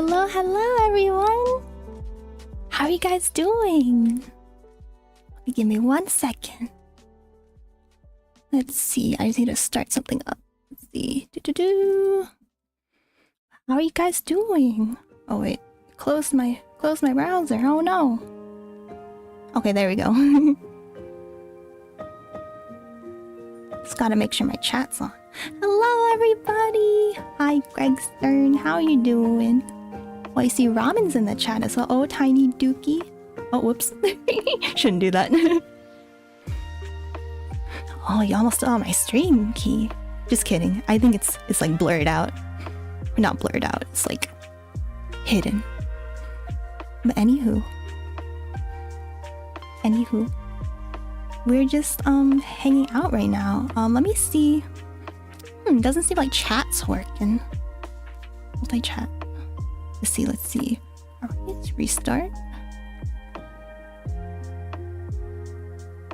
hello everyone! How are you guys doing? Give me 1 second. Let's see, I just need to start something up. Let's see. How are you guys doing? Oh wait, close my browser. Oh no. Okay, there we go. Just gotta make sure my chat's on. Hello everybody! Hi Greg Stern, how are you doing? Oh, I see Ramen's in the chat as well. Oh, Tiny Dookie. Oh, whoops. Shouldn't do that. Oh, you almost saw my stream key. Just kidding. I think it's like blurred out. Or not blurred out, it's like hidden. But anywho. We're just hanging out right now. Let me see. Doesn't seem like chat's working. Multi-chat. Let's see. Alright, let's restart.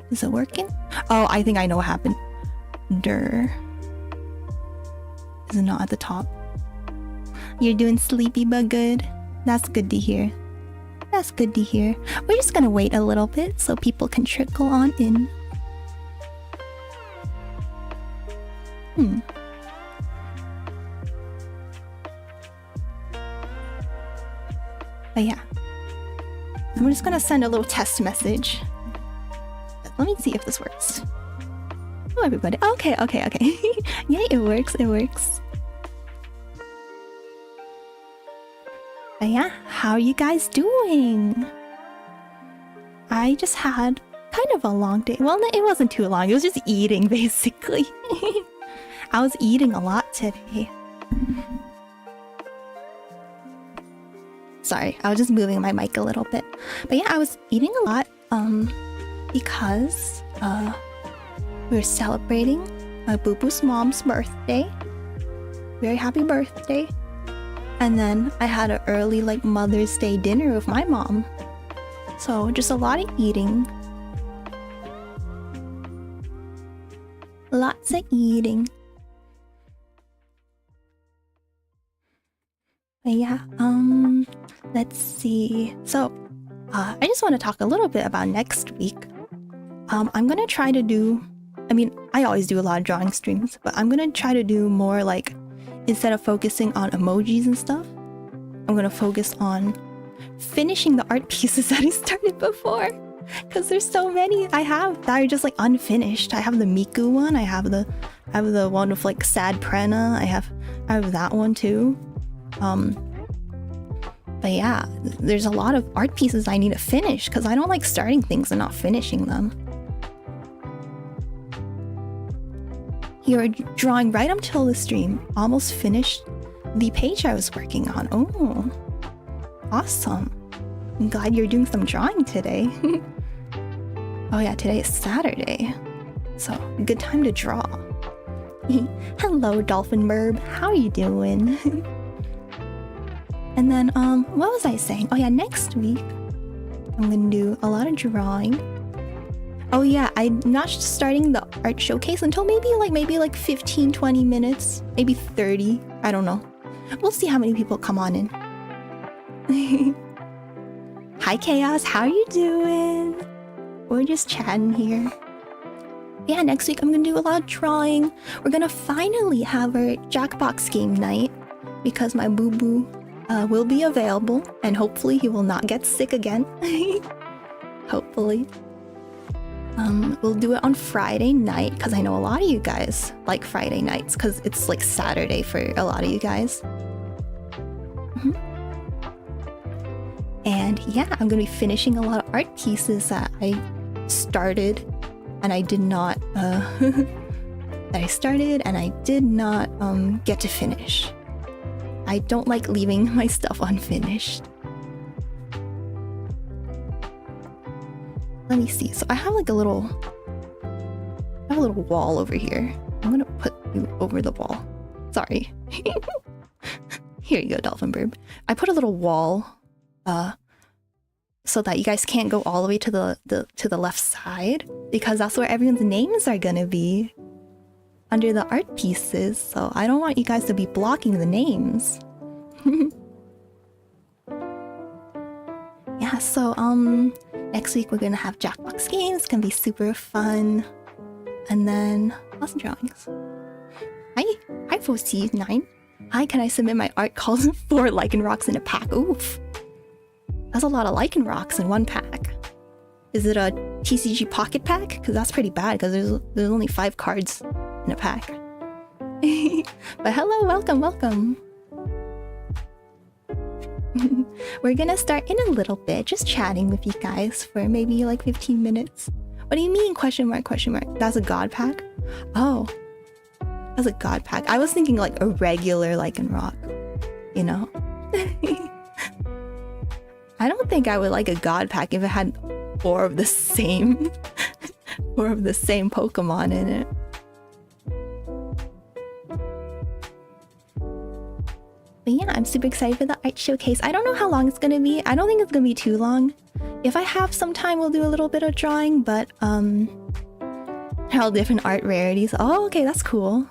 Is it working? Oh, I think I know what happened. Is it not at the top? You're doing sleepy but good. That's good to hear. That's good to hear. We're just gonna wait a little bit so people can trickle on in. But yeah, I'm just gonna send a little test message. Let me see if this works. Oh, everybody. Okay. Yeah, it works. But yeah, how are you guys doing? I just had kind of a long day. Well, it wasn't too long. It was just eating, basically. I was eating a lot today. Sorry, I was just moving my mic a little bit. But yeah, I was eating a lot because we were celebrating my boo-boo's mom's birthday. Very happy birthday. And then I had an early Mother's Day dinner with my mom. So just a lot of eating. Lots of eating. But yeah, let's see. So, I just want to talk a little bit about next week. I'm gonna try to do, I always do a lot of drawing streams, but I'm gonna try to do more instead of focusing on emojis and stuff, I'm gonna focus on finishing the art pieces that I started before. Because there's so many I have that are just unfinished. I have the Miku one, I have the one with sad Purena, I have that one too. But yeah, there's a lot of art pieces I need to finish because I don't like starting things and not finishing them. You're drawing right until the stream. Almost finished the page I was working on. Oh, awesome. I'm glad you're doing some drawing today. Oh yeah, today is Saturday. So, good time to draw. Hello, Dolphin Merb. How are you doing? And then, what was I saying? Oh yeah, next week, I'm gonna do a lot of drawing. Oh yeah, I'm not starting the art showcase until maybe 15-20 minutes, maybe 30, I don't know. We'll see how many people come on in. Hi Chaos, how are you doing? We're just chatting here. Yeah, next week I'm gonna do a lot of drawing. We're gonna finally have our Jackbox game night because my boo-boo will be available and hopefully he will not get sick again. Hopefully. We'll do it on Friday night because I know a lot of you guys like Friday nights because it's Saturday for a lot of you guys. And yeah, I'm gonna be finishing a lot of art pieces that I started and I did not get to finish. I don't like leaving my stuff unfinished. Let me see. So I have a little wall over here. I'm gonna put you over the wall. Sorry. Here you go, Dolphin Burb. I put a little wall so that you guys can't go all the way to the left side because that's where everyone's names are gonna be under the art pieces. So I don't want you guys to be blocking the names. Yeah, so next week we're gonna have Jackbox games. It's gonna be super fun. And then lots of drawings. Hi 4C9. Hi, can I submit my art calls 4 lichen rocks in a pack? Oof. That's a lot of lichen rocks in one pack. Is it a TCG pocket pack? Because that's pretty bad because there's only 5 cards in a pack. But hello, welcome. We're gonna start in a little bit, just chatting with you guys for maybe like 15 minutes. What do you mean? Question mark. That's a god pack? Oh. That's a god pack. I was thinking like a regular lichen rock, you know? I don't think I would like a god pack if it had 4 of the same Pokemon in it. But yeah, I'm super excited for the art showcase. I don't know how long it's gonna be. I don't think it's gonna be too long. If I have some time, we'll do a little bit of drawing, but all different art rarities. Oh, okay, that's cool.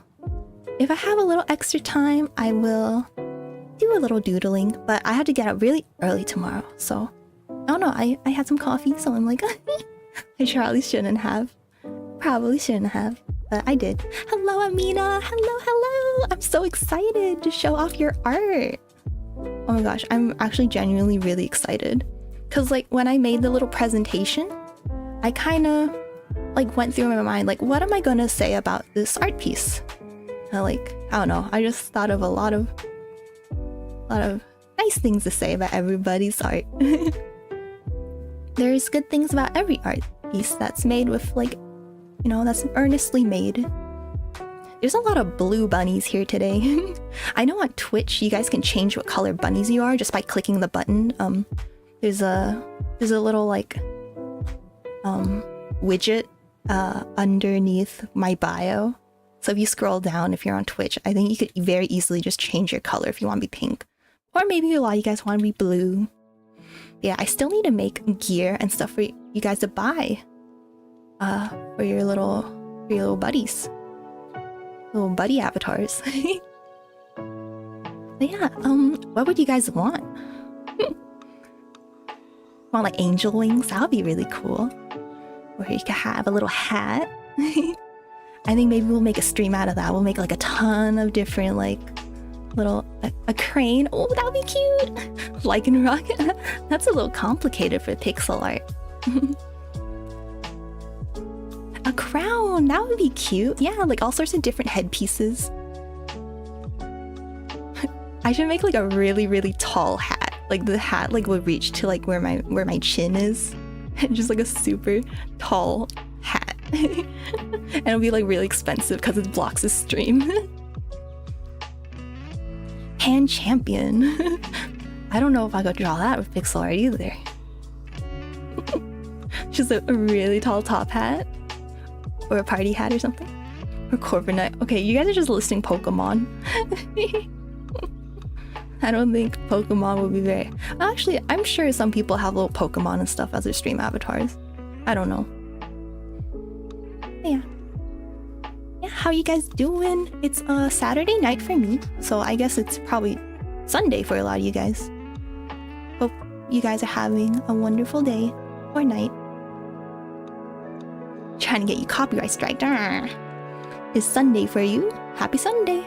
If I have a little extra time, I will do a little doodling, but I have to get up really early tomorrow, so I don't know. I had some coffee, so I'm like, I probably shouldn't have. But I did. Hello, Amina. Hello. I'm so excited to show off your art. Oh my gosh, I'm actually genuinely really excited. Because like when I made the little presentation, I kind of like went through in my mind, like, what am I going to say about this art piece? I don't know. I just thought of a lot of nice things to say about everybody's art. There's good things about every art piece that's made with like, you know, that's earnestly made. There's a lot of blue bunnies here today. I know on Twitch you guys can change what color bunnies you are just by clicking the button. There's a little like widget underneath my bio. So if you scroll down, if you're on Twitch, I think you could very easily just change your color if you want to be pink. Or maybe a lot of you guys want to be blue. Yeah, I still need to make gear and stuff for you guys to buy. For your little buddies. Little buddy avatars. But yeah, what would you guys want? Want like angel wings? That would be really cool. Or you could have a little hat. I think maybe we'll make a stream out of that. We'll make like a ton of different like little a crane. Oh, that would be cute. Lichen rock. That's a little complicated for pixel art. A crown. That would be cute. Yeah, like all sorts of different headpieces. I should make like a really tall hat. Like the hat like would reach to like where my chin is. And just like a super tall hat. And it'll be like really expensive because it blocks the stream. Pan champion. I don't know if I could draw that with pixel art either. Just a really tall top hat. Or a party hat or something. Or corporate night. Okay, you guys are just listing Pokemon. I don't think Pokemon will be very... Actually, I'm sure some people have little Pokemon and stuff as their stream avatars. I don't know. Yeah, how you guys doing? It's a Saturday night for me, so I guess it's probably Sunday for a lot of you guys. Hope you guys are having a wonderful day or night. Trying to get you copyright strike. It's Sunday for you. Happy Sunday.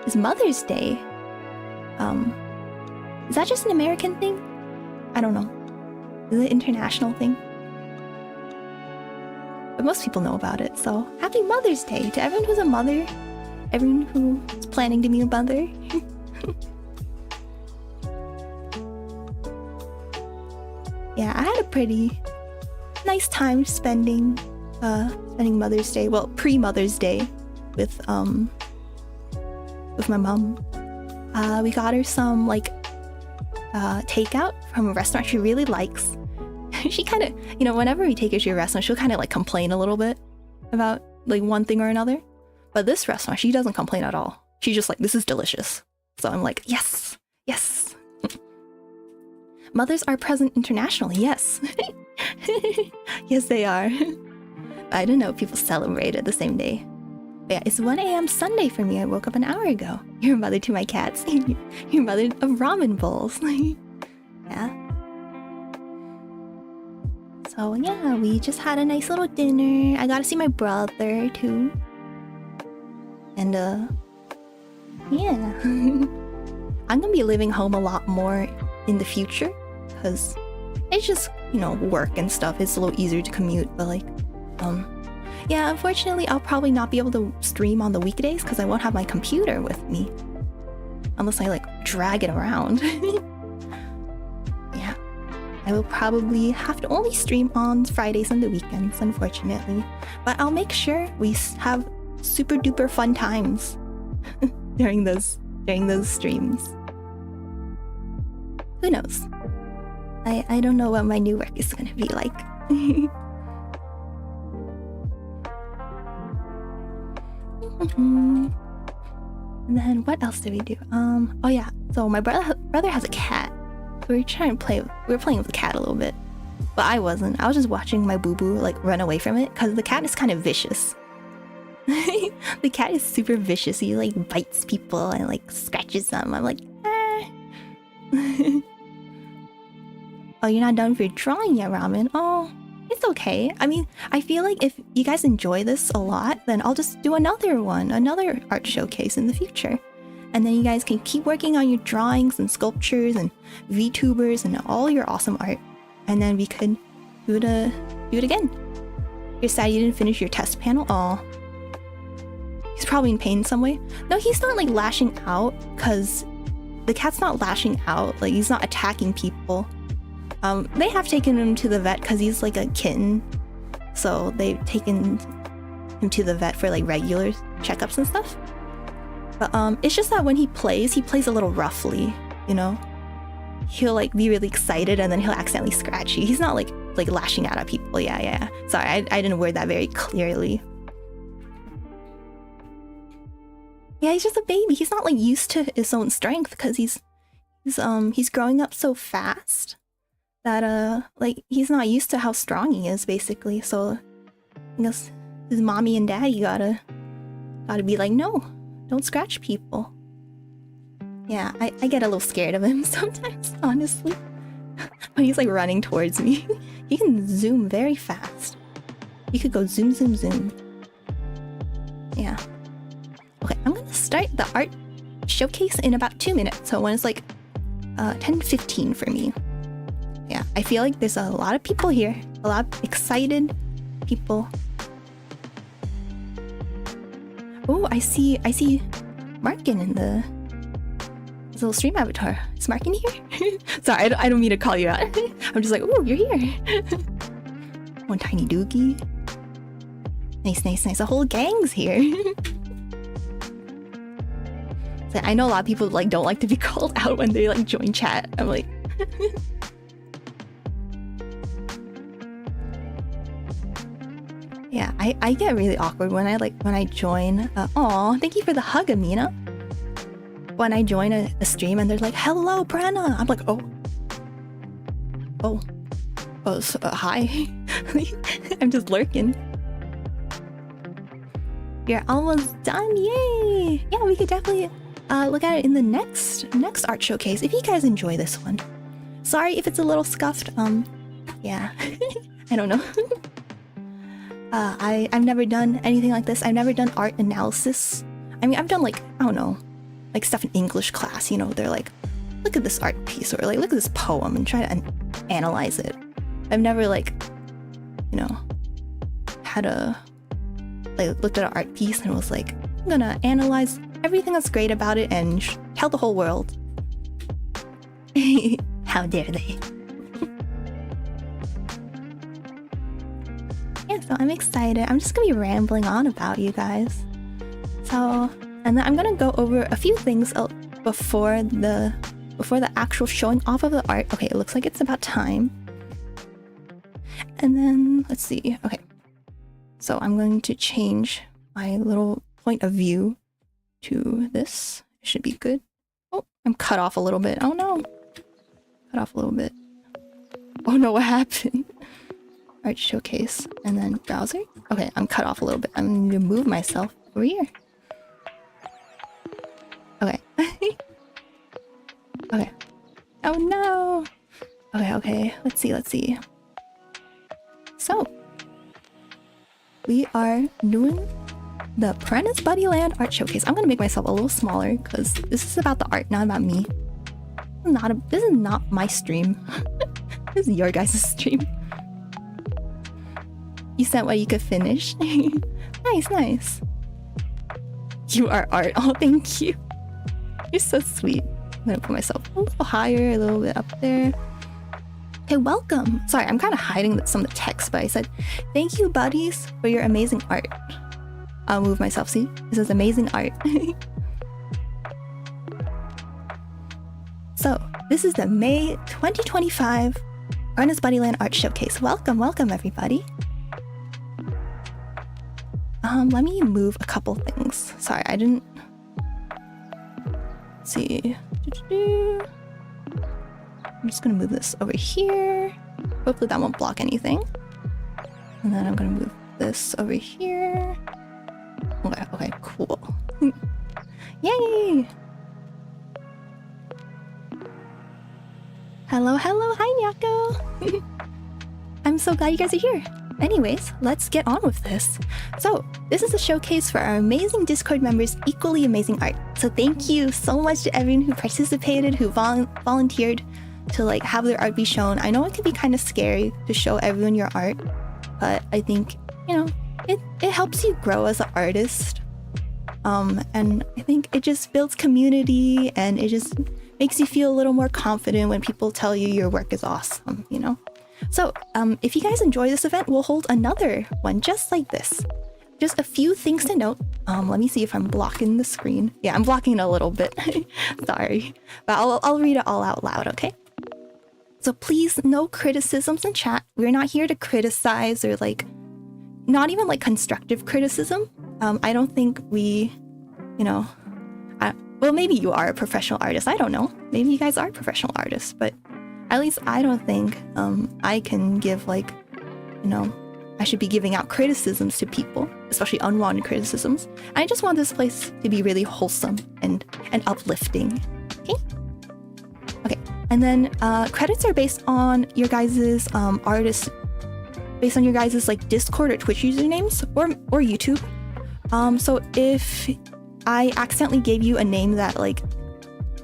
It's Mother's Day. Is that just an American thing? I don't know. Is it an international thing? But most people know about it, so happy Mother's Day to everyone who's a mother, everyone who's planning to be a mother. Yeah, I had a pretty nice time spending Mother's Day, well, pre-Mother's Day with my mom. We got her some like takeout from a restaurant she really likes. She kind of, you know, whenever we take her to a restaurant, she'll kind of like complain a little bit about like one thing or another. But this restaurant, she doesn't complain at all. She's just like, this is delicious. So I'm like, yes. Mothers are present internationally, yes. Yes, they are. I didn't know people celebrated the same day. But yeah, it's 1 a.m. Sunday for me. I woke up an hour ago. You're a mother to my cats. You're a mother of ramen bowls. Yeah. So yeah, we just had a nice little dinner. I got to see my brother too. And yeah. I'm gonna be living home a lot more in the future because it's just, you know, work and stuff. It's a little easier to commute, but like, yeah, unfortunately, I'll probably not be able to stream on the weekdays because I won't have my computer with me. Unless I like drag it around. Yeah. I will probably have to only stream on Fridays and the weekends, unfortunately. But I'll make sure we have super duper fun times during those streams. Who knows? I don't know what my new work is gonna be like. And then what else did we do? Oh yeah, so my brother has a cat. We were playing with the cat a little bit. But I wasn't. I was just watching my boo-boo like run away from it because the cat is kind of vicious. The cat is super vicious. He like bites people and like scratches them. I'm like, ah. Oh, you're not done with your drawing yet, Ramen? Oh, it's okay. I mean, I feel like if you guys enjoy this a lot, then I'll just do another art showcase in the future. And then you guys can keep working on your drawings and sculptures and VTubers and all your awesome art. And then we could do it again. You're sad you didn't finish your test panel? Aw. He's probably in pain some way. No, he's not like lashing out because the cat's not lashing out. Like he's not attacking people. They have taken him to the vet because he's like a kitten. So they've taken him to the vet for like regular checkups and stuff. But it's just that when he plays a little roughly, you know? He'll like be really excited and then he'll accidentally scratch you. He's not like lashing out at people. Yeah. Sorry, I didn't word that very clearly. Yeah, he's just a baby. He's not like used to his own strength because he's growing up so fast that like he's not used to how strong he is basically. So I guess his mommy and daddy gotta be like, no, don't scratch people. Yeah, I get a little scared of him sometimes, honestly. When he's like running towards me. He can zoom very fast. You could go zoom, zoom, zoom. Yeah. Okay, I'm gonna start the art showcase in about 2 minutes. So when it's like 10:15 for me. Yeah, I feel like there's a lot of people here. A lot of excited people. Oh, I see Markin in the little stream avatar. Is Markin here? Sorry, I don't mean to call you out. I'm just like, oh, you're here. One tiny doogie. Nice. A whole gang's here. So I know a lot of people like don't like to be called out when they like join chat. I'm like. Yeah, I get really awkward when I join. Aw, thank you for the hug, Amina. When I join a stream and they're like, hello, Purena. I'm like, hi. I'm just lurking. You're almost done, yay! Yeah, we could definitely look at it in the next art showcase if you guys enjoy this one. Sorry if it's a little scuffed. Yeah, I don't know. I've never done anything like this. I've never done art analysis. I mean, I've done like, I don't know, like stuff in English class, you know, they're like, look at this art piece or like, look at this poem and try to analyze it. I've never like, you know, looked at an art piece and was like, I'm gonna analyze everything that's great about it and tell the whole world. How dare they? Yeah, so I'm excited. I'm just gonna be rambling on about you guys. So, and then I'm gonna go over a few things before the actual showing off of the art. Okay, it looks like it's about time. And then let's see. Okay, so I'm going to change my little point of view to this. It should be good. Oh, I'm cut off a little bit. Oh no, cut off a little bit. Oh no, what happened? Art showcase and then browser. Okay, I'm cut off a little bit. I'm gonna move myself over here. Okay. Okay. Oh no. Okay. Let's see. So, we are doing the Purena's Buddyland Art Showcase. I'm gonna make myself a little smaller because this is about the art, not about me. This is not my stream. This is your guys' stream. You sent what you could finish. Nice. You are art. Oh, thank you. You're so sweet. I'm gonna put myself a little higher, a little bit up there. Okay, welcome. Sorry, I'm kind of hiding some of the text, but I said, thank you, buddies, for your amazing art. I'll move myself, see? This is amazing art. So, this is the May 2025 Purena's Buddyland Art Showcase. Welcome, everybody. Let me move a couple things. Sorry, I didn't... Let's see. I'm just gonna move this over here. Hopefully that won't block anything. And then I'm gonna move this over here. Okay, cool. Yay! Hello, hi Nyako! I'm so glad you guys are here. Anyways, let's get on with this. So, this is a showcase for our amazing Discord members' equally amazing art. So thank you so much to everyone who participated, who volunteered to like have their art be shown. I know it can be kind of scary to show everyone your art, but I think, you know, it helps you grow as an artist. And I think it just builds community and it just makes you feel a little more confident when people tell you your work is awesome, you know? So, if you guys enjoy this event, we'll hold another one just like this. Just a few things to note. Let me see if I'm blocking the screen. Yeah, I'm blocking it a little bit. Sorry. But I'll read it all out loud, okay? So please, no criticisms in chat. We're not here to criticize or like, not even like constructive criticism. I don't think we, you know, well, maybe you are a professional artist. I don't know. Maybe you guys are professional artists, but at least I don't think I can give like, you know, I should be giving out criticisms to people, especially unwanted criticisms. I just want this place to be really wholesome and uplifting. Okay, and then credits are based on your guys's based on your guys's like Discord or Twitch usernames or YouTube. So if I accidentally gave you a name that like,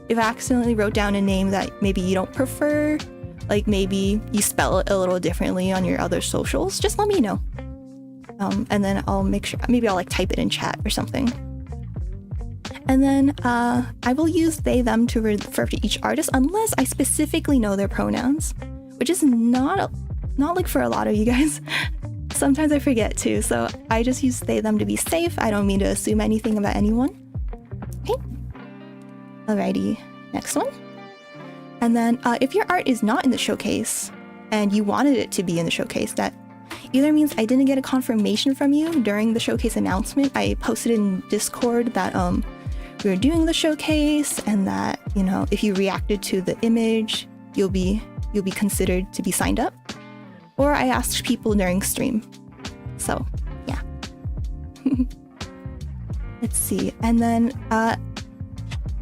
if I accidentally wrote down a name that maybe you don't prefer, like maybe you spell it a little differently on your other socials, just let me know. And then I'll make sure, maybe I'll like type it in chat or something. And then I will use they, them to refer to each artist unless I specifically know their pronouns, which is not like for a lot of you guys. Sometimes I forget too, so I just use they, them to be safe. I don't mean to assume anything about anyone. Okay. Alrighty, next one. And then if your art is not in the showcase and you wanted it to be in the showcase, that either means I didn't get a confirmation from you during the showcase announcement. I posted in Discord that we were doing the showcase and that, you know, if you reacted to the image, you'll be considered to be signed up. Or I asked people during stream. So, yeah. Let's see. And then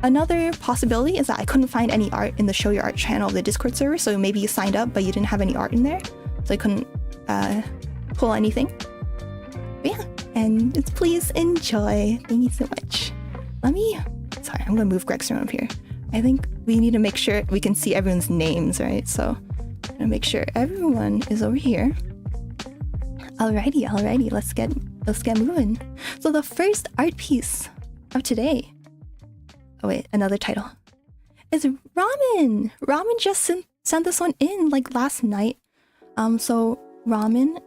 another possibility is that I couldn't find any art in the Show Your Art channel of the Discord server, so maybe you signed up but you didn't have any art in there, so I couldn't pull anything. But yeah, and please enjoy. Thank you so much. Sorry, I'm gonna move Greg's room up here. I think we need to make sure we can see everyone's names, right? So I'm gonna make sure everyone is over here. Alrighty, let's get moving. So the first art piece of today, oh wait, another title, is Ramen. Ramen just sent this one in like last night. So Ramen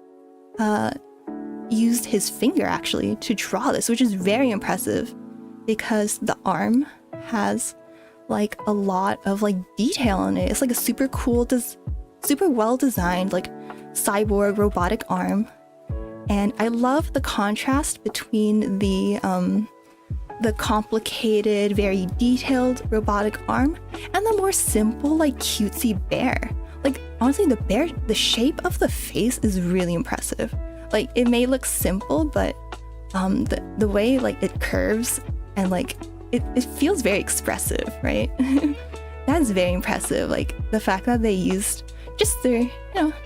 used his finger actually to draw this, which is very impressive because the arm has like a lot of like detail in it. It's like a super cool, super well designed like cyborg robotic arm. And I love the contrast between the complicated, very detailed robotic arm and the more simple, like cutesy bear. Like honestly, the shape of the face is really impressive. Like it may look simple, but the way like it curves and like it feels very expressive, right? That's very impressive. Like the fact that they used just their,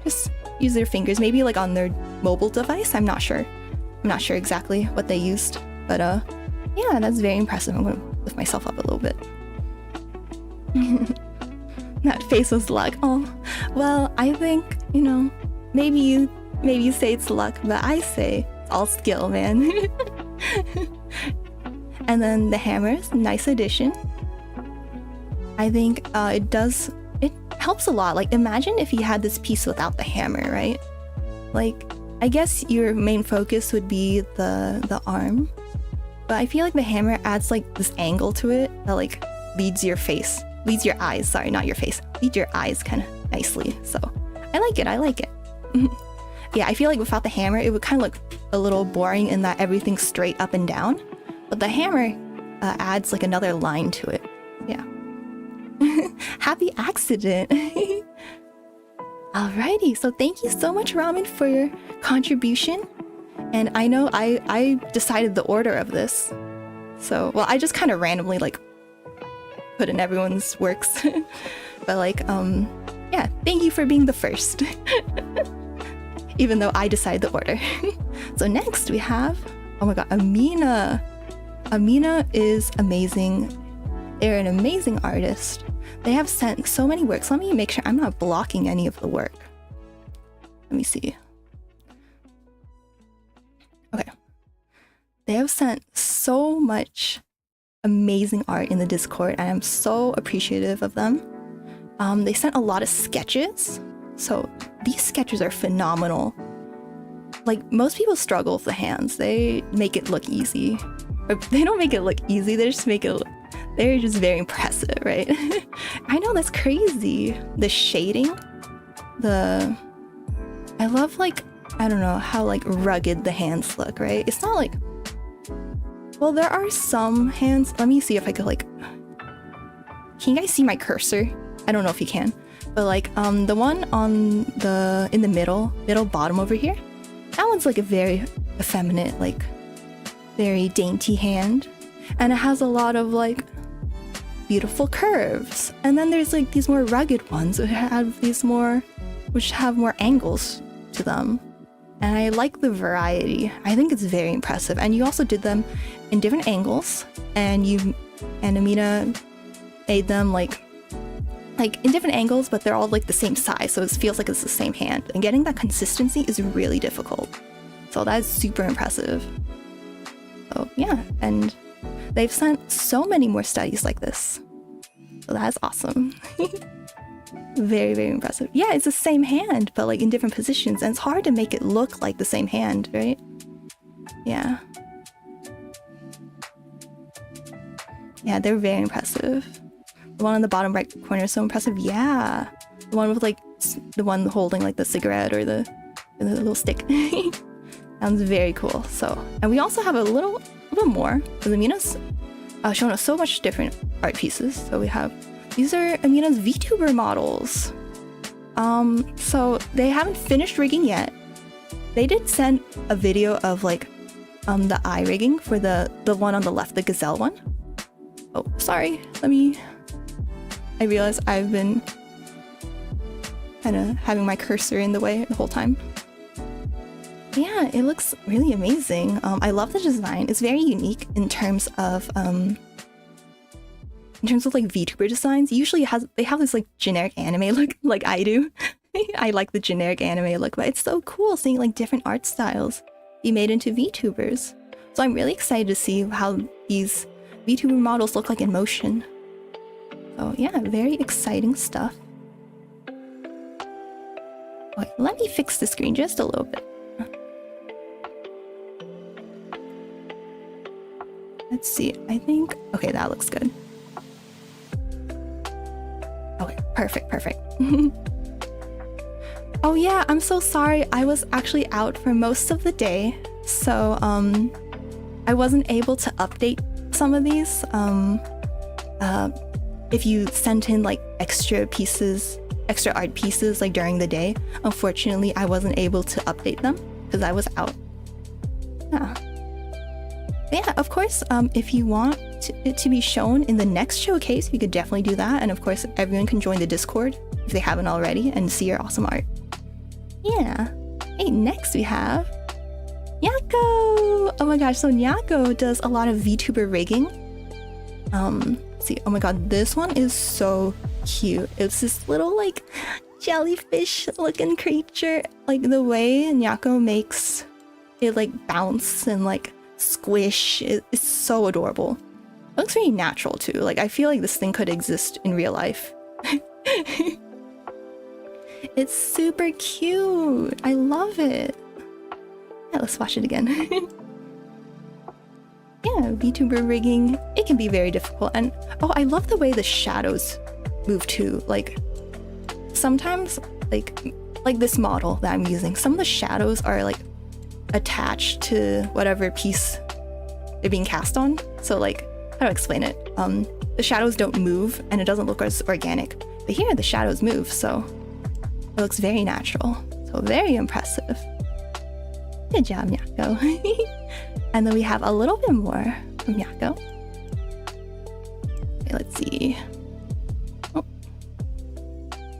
just use their fingers, maybe like on their mobile device. I'm not sure exactly what they used, but yeah, that's very impressive. I'm gonna lift myself up a little bit. That face was luck. Oh, well, I think, you know, maybe you say it's luck, but I say it's all skill, man. And then the hammers, nice addition. I think it helps a lot. Like, imagine if you had this piece without the hammer, right? Like, I guess your main focus would be the arm, but I feel like the hammer adds like this angle to it that like leads your eyes, sorry, not your face, leads your eyes kind of nicely. So I like it. Yeah, I feel like without the hammer, it would kind of look a little boring in that everything's straight up and down, but the hammer adds like another line to it. Yeah. Happy accident. Alrighty, so thank you so much, Ramen, for your contribution. And I know I decided the order of this. So, well, I just kind of randomly like put in everyone's works. But like, yeah, thank you for being the first. Even though I decided the order. So next we have, oh my god, Amina. Amina is amazing. They're an amazing artist. They have sent so many works. Let me make sure I'm not blocking any of the work. Let me see. Okay. They have sent so much amazing art in the Discord, and I'm so appreciative of them. They sent a lot of sketches. So these sketches are phenomenal. Like, most people struggle with the hands. They make it look easy. Or they don't make it look easy, they just make it look, they're just very impressive, right? I know, that's crazy. The shading, I love, like, I don't know how like rugged the hands look, right? It's not like, well, there are some hands. Let me see if I could like, can you guys see my cursor? I don't know if you can, but like the one on in the middle bottom over here, that one's like a very effeminate, like very dainty hand, and it has a lot of like beautiful curves. And then there's like these more rugged ones which have more angles to them, and I like the variety. I think it's very impressive. And you also did them in different angles, and Amina made them like in different angles, but they're all like the same size, so it feels like it's the same hand, and getting that consistency is really difficult. So that is super impressive. So yeah, and they've sent so many more studies like this, so that's awesome. Very, very impressive. Yeah, it's the same hand, but like in different positions, and it's hard to make it look like the same hand, right? Yeah. Yeah, they're very impressive. The one on the bottom right corner is so impressive. Yeah, the one with like the one holding like the cigarette or the little stick. Sounds very cool. So, and we also have a little bit more, because Amina's shown us so much different art pieces. So we have, these are Amina's Vtuber models. So they haven't finished rigging yet. They did send a video of like the eye rigging for the one on the left, the gazelle one. Oh, sorry. I realize I've been kind of having my cursor in the way the whole time. Yeah, it looks really amazing. I love the design. It's very unique in terms of like VTuber designs. Usually they have this like generic anime look, like I do. I like the generic anime look, but it's so cool seeing like different art styles be made into VTubers. So I'm really excited to see how these VTuber models look like in motion. So yeah, very exciting stuff. Okay, let me fix the screen just a little bit. Let's see, I think, okay, that looks good. Okay, perfect. Oh yeah, I'm so sorry. I was actually out for most of the day, so I wasn't able to update some of these. If you sent in like extra art pieces like during the day, unfortunately I wasn't able to update them because I was out. Yeah, of course, if you want it to be shown in the next showcase, you could definitely do that. And of course, everyone can join the Discord if they haven't already and see your awesome art. Yeah. Hey, next we have Nyako! Oh my gosh, so Nyako does a lot of VTuber rigging. Let's see, oh my god, this one is so cute. It's this little like jellyfish looking creature. Like the way Nyako makes it like bounce and like squish is so adorable. It looks very natural too. Like I feel like this thing could exist in real life. It's super cute. I love it. Yeah, let's watch it again. Yeah, VTuber rigging, it can be very difficult. And oh, I love the way the shadows move too. Like sometimes like this model that I'm using, some of the shadows are like attached to whatever piece they're being cast on. So like, how to explain it? The shadows don't move and it doesn't look as organic. But here the shadows move, so it looks very natural. So very impressive. Good job, Nyako. And then we have a little bit more from Nyako. Okay, let's see. Oh.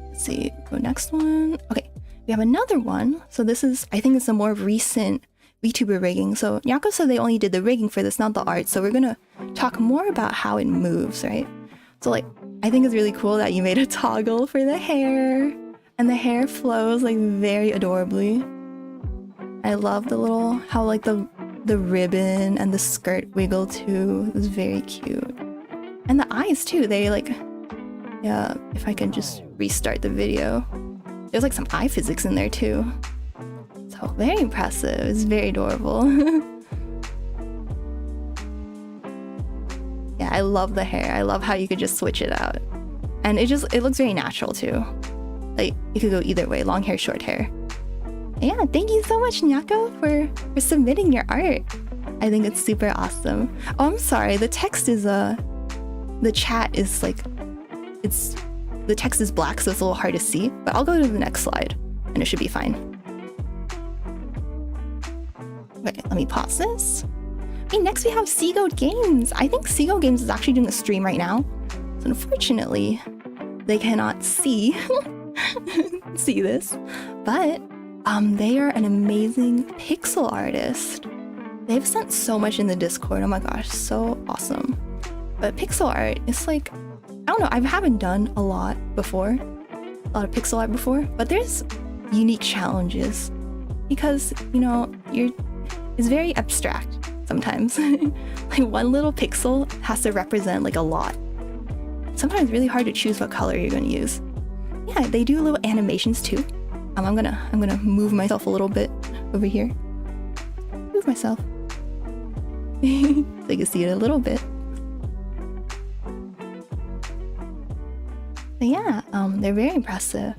Let's see, go next one. Okay, we have another one. So this is, I think it's a more recent VTuber rigging. So Nyako said they only did the rigging for this, not the art. So we're gonna talk more about how it moves, right? So like, I think it's really cool that you made a toggle for the hair. And the hair flows like very adorably. I love the little, how like the ribbon and the skirt wiggle too. It was very cute. And the eyes too, they like, yeah, if I can just restart the video. There's like some eye physics in there too. So very impressive, it's very adorable. Yeah, I love the hair. I love how you could just switch it out. And it looks very natural too. Like, you could go either way, long hair, short hair. Yeah, thank you so much, Nyako, for submitting your art. I think it's super awesome. Oh, I'm sorry, the text is, the chat is like, the text is black, so it's a little hard to see, but I'll go to the next slide, and it should be fine. Okay, let me pause this. Okay, next we have Seagoat Games. I think Seagoat Games is actually doing a stream right now, so unfortunately, they cannot see this, but they are an amazing pixel artist. They've sent so much in the Discord. Oh my gosh, so awesome. But pixel art, it's like, I don't know, I haven't done a lot of pixel art before, but there's unique challenges because, you know, it's very abstract sometimes. Like one little pixel has to represent like a lot. Sometimes it's really hard to choose what color you're going to use. Yeah, they do little animations too. I'm gonna move myself a little bit over here. Move myself. So you can see it a little bit. But yeah, they're very impressive.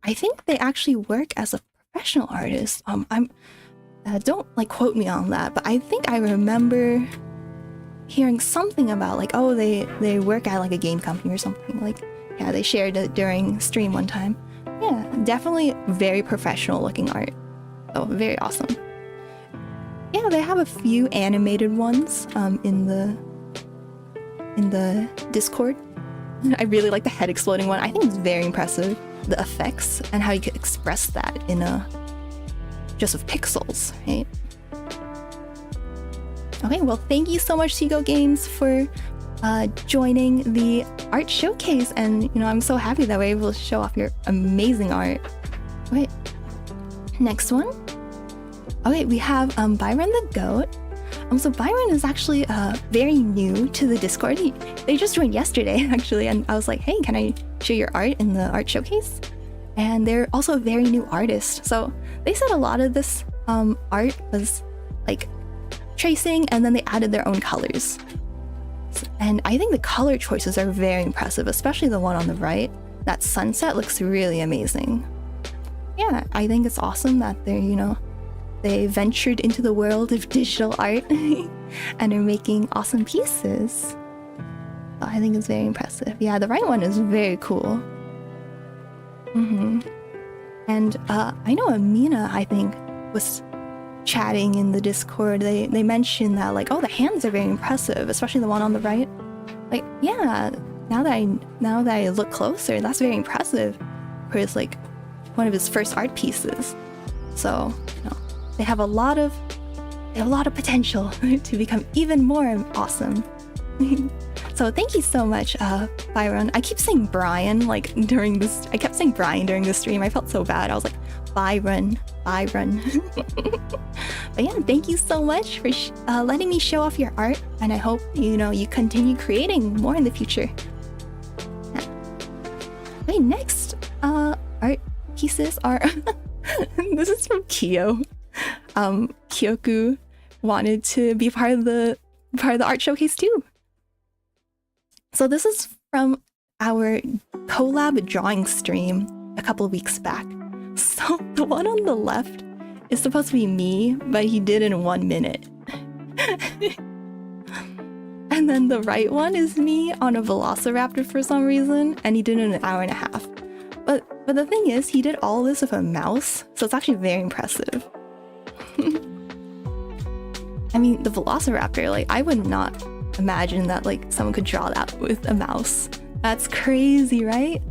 I think they actually work as a professional artist. Don't like quote me on that, but I think I remember hearing something about like, oh, they work at like a game company or something. Like, yeah, they shared it during stream one time. Yeah, definitely very professional looking art. Oh, very awesome. Yeah, they have a few animated ones in the Discord. I really like the head exploding one. I think it's very impressive. The effects and how you could express that in just with pixels, right? Okay, well, thank you so much, Seagoat Games, for joining the art showcase, and you know, I'm so happy that we're able to show off your amazing art. Okay, next one. Okay, we have Byron the Goat. So Byron is actually very new to the Discord. They just joined yesterday, actually, and I was like, hey, can I show your art in the art showcase? And they're also a very new artist. So they said a lot of this art was like tracing, and then they added their own colors. And I think the color choices are very impressive, especially the one on the right. That sunset looks really amazing. Yeah, I think it's awesome that they're, you know, they ventured into the world of digital art and are making awesome pieces. So I think it's very impressive. Yeah, the right one is very cool. And I know Amina, I think, was chatting in the Discord. They mentioned that like, oh, the hands are very impressive, especially the one on the right. Like, yeah, now that I look closer, that's very impressive. for his like one of his first art pieces. So they have a lot of potential to become even more awesome. So thank you so much, Byron. I keep saying Brian I kept saying Brian during the stream. I felt so bad. I was like, Byron. But yeah, thank you so much for letting me show off your art, and I hope you continue creating more in the future. Okay, next art pieces are this is from Kyo. Kyoku wanted to be part of the art showcase too. So this is from our collab drawing stream a couple of weeks back. So the one on the left is supposed to be me, but he did it in 1 minute. And then the right one is me on a velociraptor for some reason, and he did it in 1.5 hours. But the thing is, he did all this with a mouse, so it's actually very impressive. I mean, the velociraptor, like, I would not imagine that like someone could draw that with a mouse. That's crazy, right?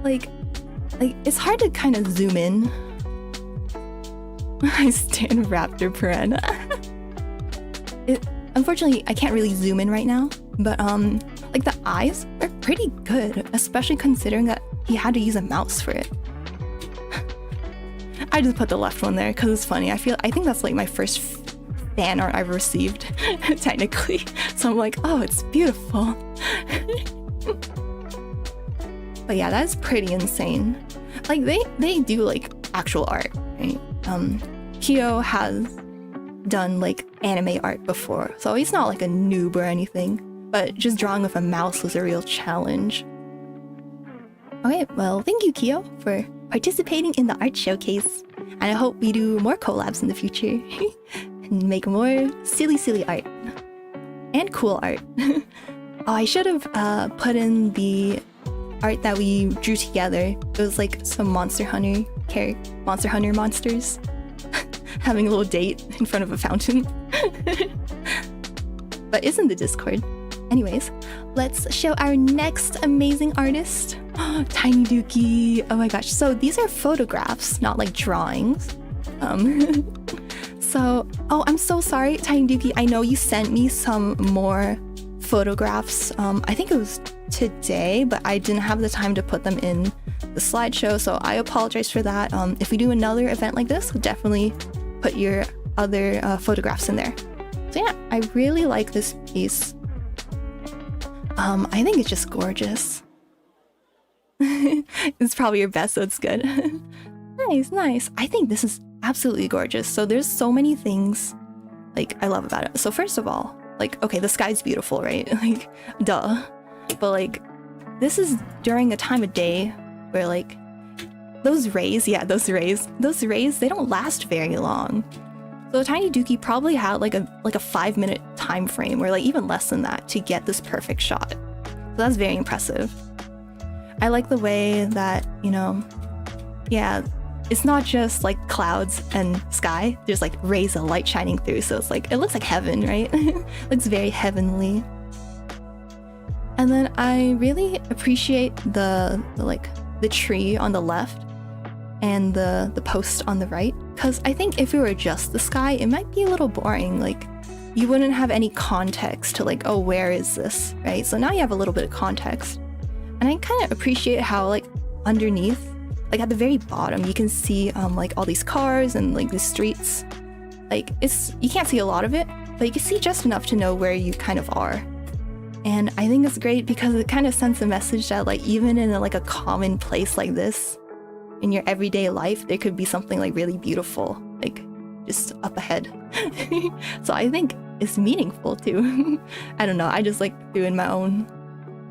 Like it's hard to kind of zoom in. I stand Raptor Purena. Unfortunately, I can't really zoom in right now, but like the eyes are pretty good, especially considering that he had to use a mouse for it. I just put the left one there because it's funny. I think that's like my first fan art I've received, technically. So I'm like, oh, it's beautiful. But yeah, that's pretty insane. Like they do like actual art, right? Kyo has done like anime art before, so he's not like a noob or anything, but just drawing with a mouse was a real challenge. Okay, well, thank you, Kyo, for participating in the art showcase, and I hope we do more collabs in the future and make more silly art and cool art. Oh, I should have put in the art that we drew together. It was like some Monster Hunter monsters having a little date in front of a fountain. But it's in the Discord. Anyways, let's show our next amazing artist. Tiny Dookie. Oh my gosh. So these are photographs, not like drawings. So, oh, I'm so sorry, Tiny Dookie. I know you sent me some more photographs. I think it was today, but I didn't have the time to put them in the slideshow, so I apologize for that. If we do another event like this, we'll definitely put your other photographs in there. So yeah, I really like this piece. I think it's just gorgeous. It's probably your best, so it's good. Nice. I think this is absolutely gorgeous. So there's so many things like I love about it. So first of all, like, okay, the sky's beautiful, right? Like, duh. But like, this is during a time of day where like those rays, they don't last very long. So Tiny Dookie probably had like a 5-minute time frame, or like even less than that, to get this perfect shot. So that's very impressive. I like the way that, yeah, it's not just like clouds and sky. There's like rays of light shining through, so it's like, it looks like heaven, right? Looks very heavenly. And then I really appreciate the tree on the left and the post on the right, because I think if it were just the sky, it might be a little boring. Like, you wouldn't have any context to like, oh, where is this, right? So now you have a little bit of context. And I kind of appreciate how like underneath, like at the very bottom, you can see like all these cars and like the streets. Like, you can't see a lot of it, but you can see just enough to know where you kind of are. And I think it's great because it kind of sends a message that like even in a common place like this, in your everyday life, there could be something like really beautiful, like just up ahead. So I think it's meaningful too. I don't know, I just like threw in my own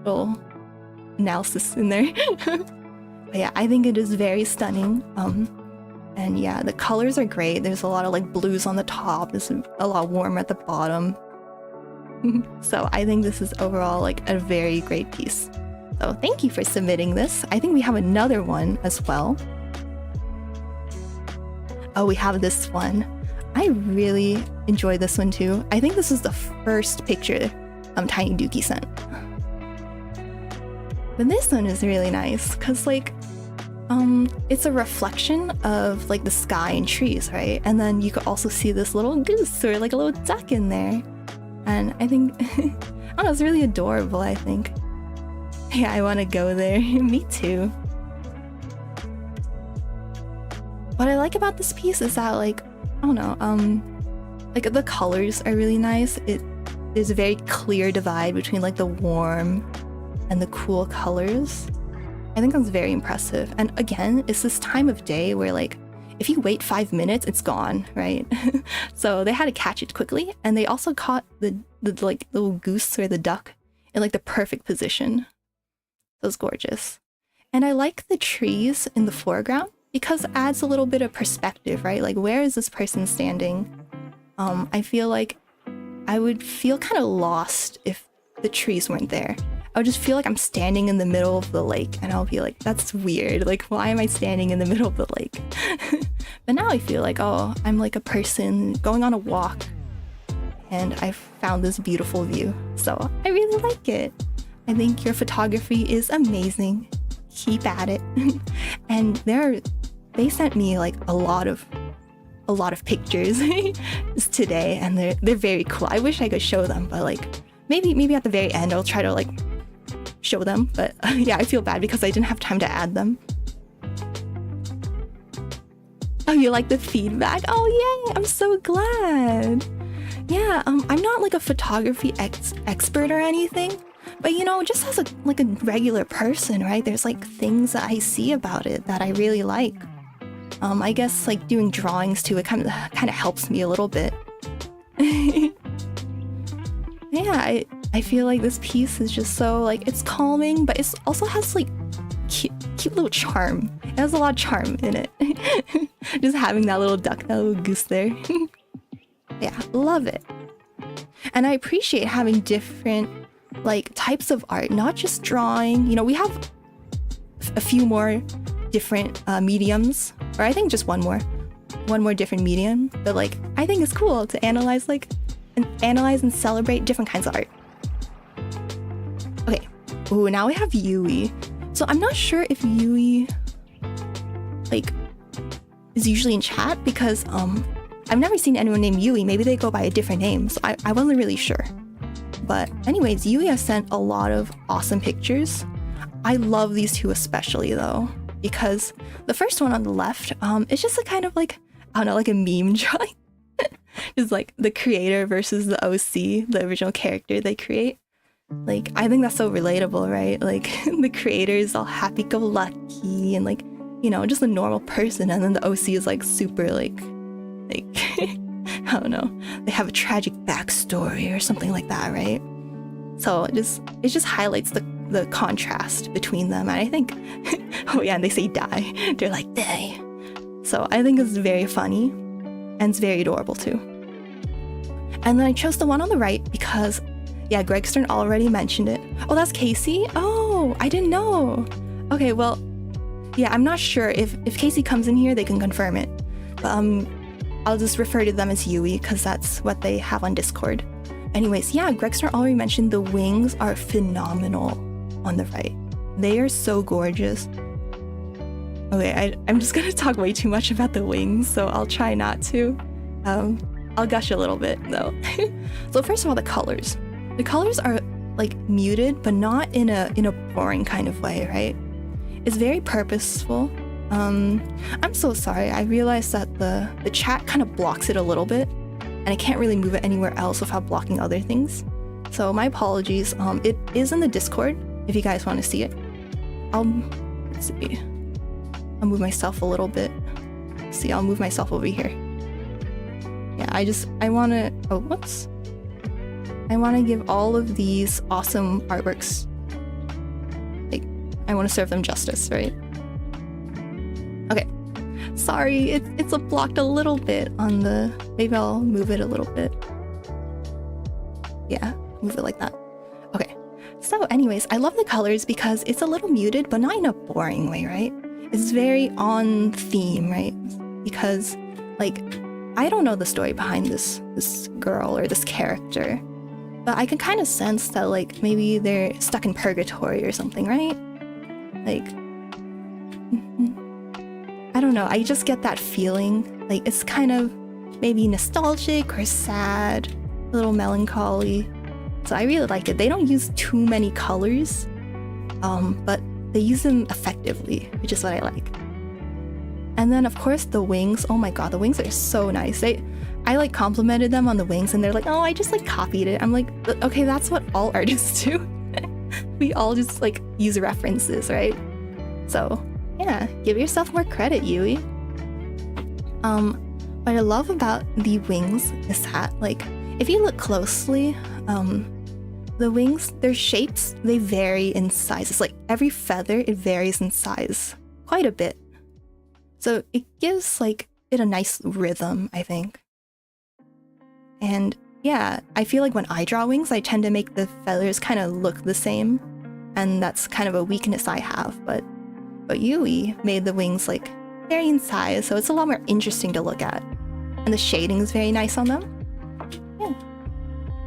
little analysis in there. But yeah, I think it is very stunning. And yeah, the colors are great. There's a lot of like blues on the top. It's a lot warmer at the bottom. So I think this is overall like a very great piece. So thank you for submitting this. I think we have another one as well. Oh, we have this one. I really enjoy this one too. I think this is the first picture Tiny Dookie sent. But this one is really nice because like It's a reflection of like the sky and trees, right? And then you could also see this little goose or like a little duck in there. And I think, I don't know, it's really adorable, I think. Yeah, I want to go there. Me too. What I like about this piece is that, like, I don't know, like the colors are really nice. There's a very clear divide between like the warm and the cool colors. I think that's very impressive. And again, it's this time of day where like, if you wait 5 minutes, it's gone, right? So they had to catch it quickly. And they also caught the like little goose or the duck in like the perfect position. It was gorgeous. And I like the trees in the foreground because it adds a little bit of perspective, right? Like, where is this person standing? I feel like I would feel kind of lost if the trees weren't there. I would just feel like I'm standing in the middle of the lake and I'll be like, that's weird. Like, why am I standing in the middle of the lake? But now I feel like, oh, I'm like a person going on a walk and I found this beautiful view. So I really like it. I think your photography is amazing. Keep at it. And they sent me like a lot of pictures today and they're very cool. I wish I could show them, but like maybe at the very end I'll try to like show them, but yeah, I feel bad because I didn't have time to add them. Oh, you like the feedback? Oh yay, I'm so glad. Yeah, I'm not like a photography expert or anything, but you know, just as a regular person, right? There's like things that I see about it that I really like. I guess like doing drawings too, it kind of helps me a little bit. Yeah, I feel like this piece is just so like, it's calming, but it also has like cute little charm. It has a lot of charm in it. Just having that little duck, that little goose there. Yeah, love it. And I appreciate having different like types of art, not just drawing. You know, we have a few more different mediums, or I think just one more different medium, but like I think it's cool to analyze and celebrate different kinds of art. Okay, ooh, now we have Yui. So I'm not sure if Yui like is usually in chat because I've never seen anyone named Yui. Maybe they go by a different name, so I wasn't really sure. But anyways, Yui has sent a lot of awesome pictures. I love these two especially though, because the first one on the left, it's just a kind of like, I don't know, like a meme drawing. It's like the creator versus the OC, the original character they create. Like, I think that's so relatable, right? Like, the creator is all happy-go-lucky and like, you know, just a normal person, and then the OC is like super like I don't know, they have a tragic backstory or something like that, right? So it just highlights the contrast between them, and I think oh yeah, and they say die, they're like die. So I think it's very funny and it's very adorable too. And then I chose the one on the right because yeah, Greg Stern already mentioned it. Oh, that's Casey? Oh, I didn't know. Okay, well, yeah, I'm not sure if Casey comes in here, they can confirm it. But I'll just refer to them as Yui because that's what they have on Discord. Anyways, yeah, Greg Stern already mentioned the wings are phenomenal on the right. They are so gorgeous. Okay, I'm just gonna talk way too much about the wings, so I'll try not to. I'll gush a little bit though. So first of all, the colors. The colors are like muted, but not in a boring kind of way, right? It's very purposeful. I'm so sorry. I realized that the chat kind of blocks it a little bit, and I can't really move it anywhere else without blocking other things. So my apologies. It is in the Discord if you guys want to see it. Let's see. I'll move myself a little bit. See, I'll move myself over here. Yeah, I want to, oh, whoops. I want to give all of these awesome artworks, like, I want to serve them justice, right? Okay, sorry, it's blocked a little bit on the, maybe I'll move it a little bit. Yeah, move it like that. Okay, so anyways, I love the colors because it's a little muted, but not in a boring way, right? It's very on theme, right? Because, like, I don't know the story behind this girl or this character, but I can kind of sense that, like, maybe they're stuck in purgatory or something, right? Like, I don't know, I just get that feeling. Like, it's kind of maybe nostalgic or sad, a little melancholy. So I really like it. They don't use too many colors, but they use them effectively, which is what I like. And then, of course, the wings. Oh my god, the wings are so nice. I like complimented them on the wings, and they're like, oh, I just like copied it. I'm like, okay, that's what all artists do. We all just like use references, right? So yeah, give yourself more credit, Yui. What I love about the wings is that, like, if you look closely, the wings, their shapes, they vary in size. It's like every feather, it varies in size quite a bit. So it gives like it a nice rhythm, I think. And yeah, I feel like when I draw wings, I tend to make the feathers kind of look the same. And that's kind of a weakness I have. But Yui made the wings like vary in size, so it's a lot more interesting to look at. And the shading is very nice on them. Yeah.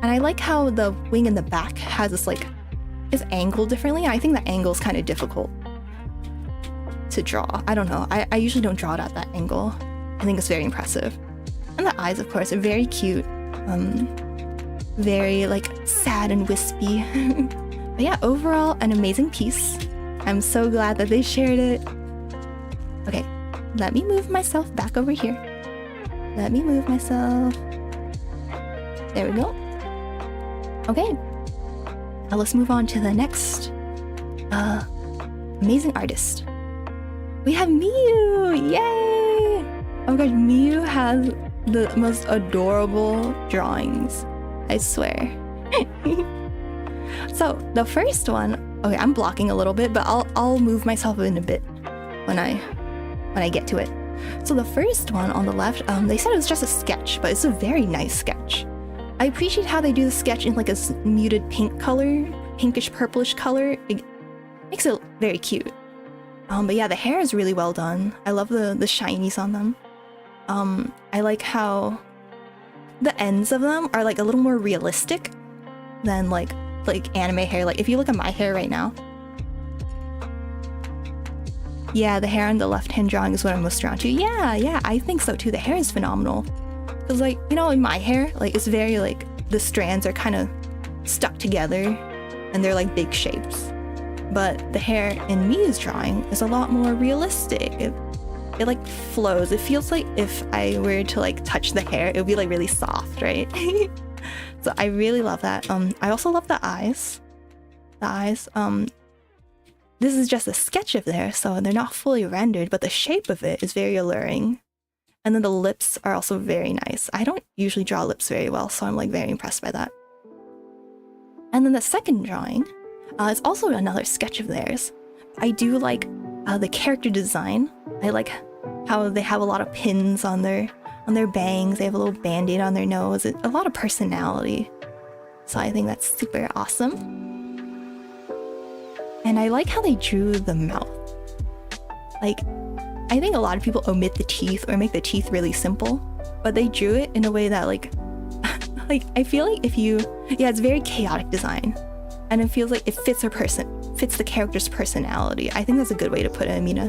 And I like how the wing in the back has this like, is angled differently. I think the angle is kind of difficult to draw. I don't know. I usually don't draw it at that angle. I think it's very impressive. And the eyes, of course, are very cute. Very like sad and wispy. But yeah, overall, an amazing piece. I'm so glad that they shared it. Okay, let me move myself back over here. Let me move myself. There we go. Okay, now let's move on to the next amazing artist. We have Miyu! Yay! Oh my gosh, Miyu has the most adorable drawings. I swear. So the first one, okay, I'm blocking a little bit, but I'll move myself in a bit when I get to it. So the first one on the left, they said it was just a sketch, but it's a very nice sketch. I appreciate how they do the sketch in like a muted pink color, pinkish purplish color. It makes it very cute. But yeah, the hair is really well done. I love the shinies on them. I like how the ends of them are like a little more realistic than like anime hair. Like if you look at my hair right now, yeah, the hair on the left-hand drawing is what I'm most drawn to. Yeah, I think so too. The hair is phenomenal. Cause like, you know, in my hair, like it's very like the strands are kind of stuck together and they're like big shapes. But the hair in Miyu's drawing is a lot more realistic. It like flows. It feels like if I were to like touch the hair, it would be like really soft, right? So I really love that. I also love the eyes. The eyes, this is just a sketch of theirs, so they're not fully rendered, but the shape of it is very alluring. And then the lips are also very nice. I don't usually draw lips very well, so I'm like very impressed by that. And then the second drawing is also another sketch of theirs. I do like the character design. I like how they have a lot of pins on their bangs. They have a little band-aid on their nose. A lot of personality. So I think that's super awesome. And I like how they drew the mouth. Like, I think a lot of people omit the teeth or make the teeth really simple, but they drew it in a way that like, like I feel like it's very chaotic design, and it feels like it fits the character's personality. I think that's a good way to put it, Amina.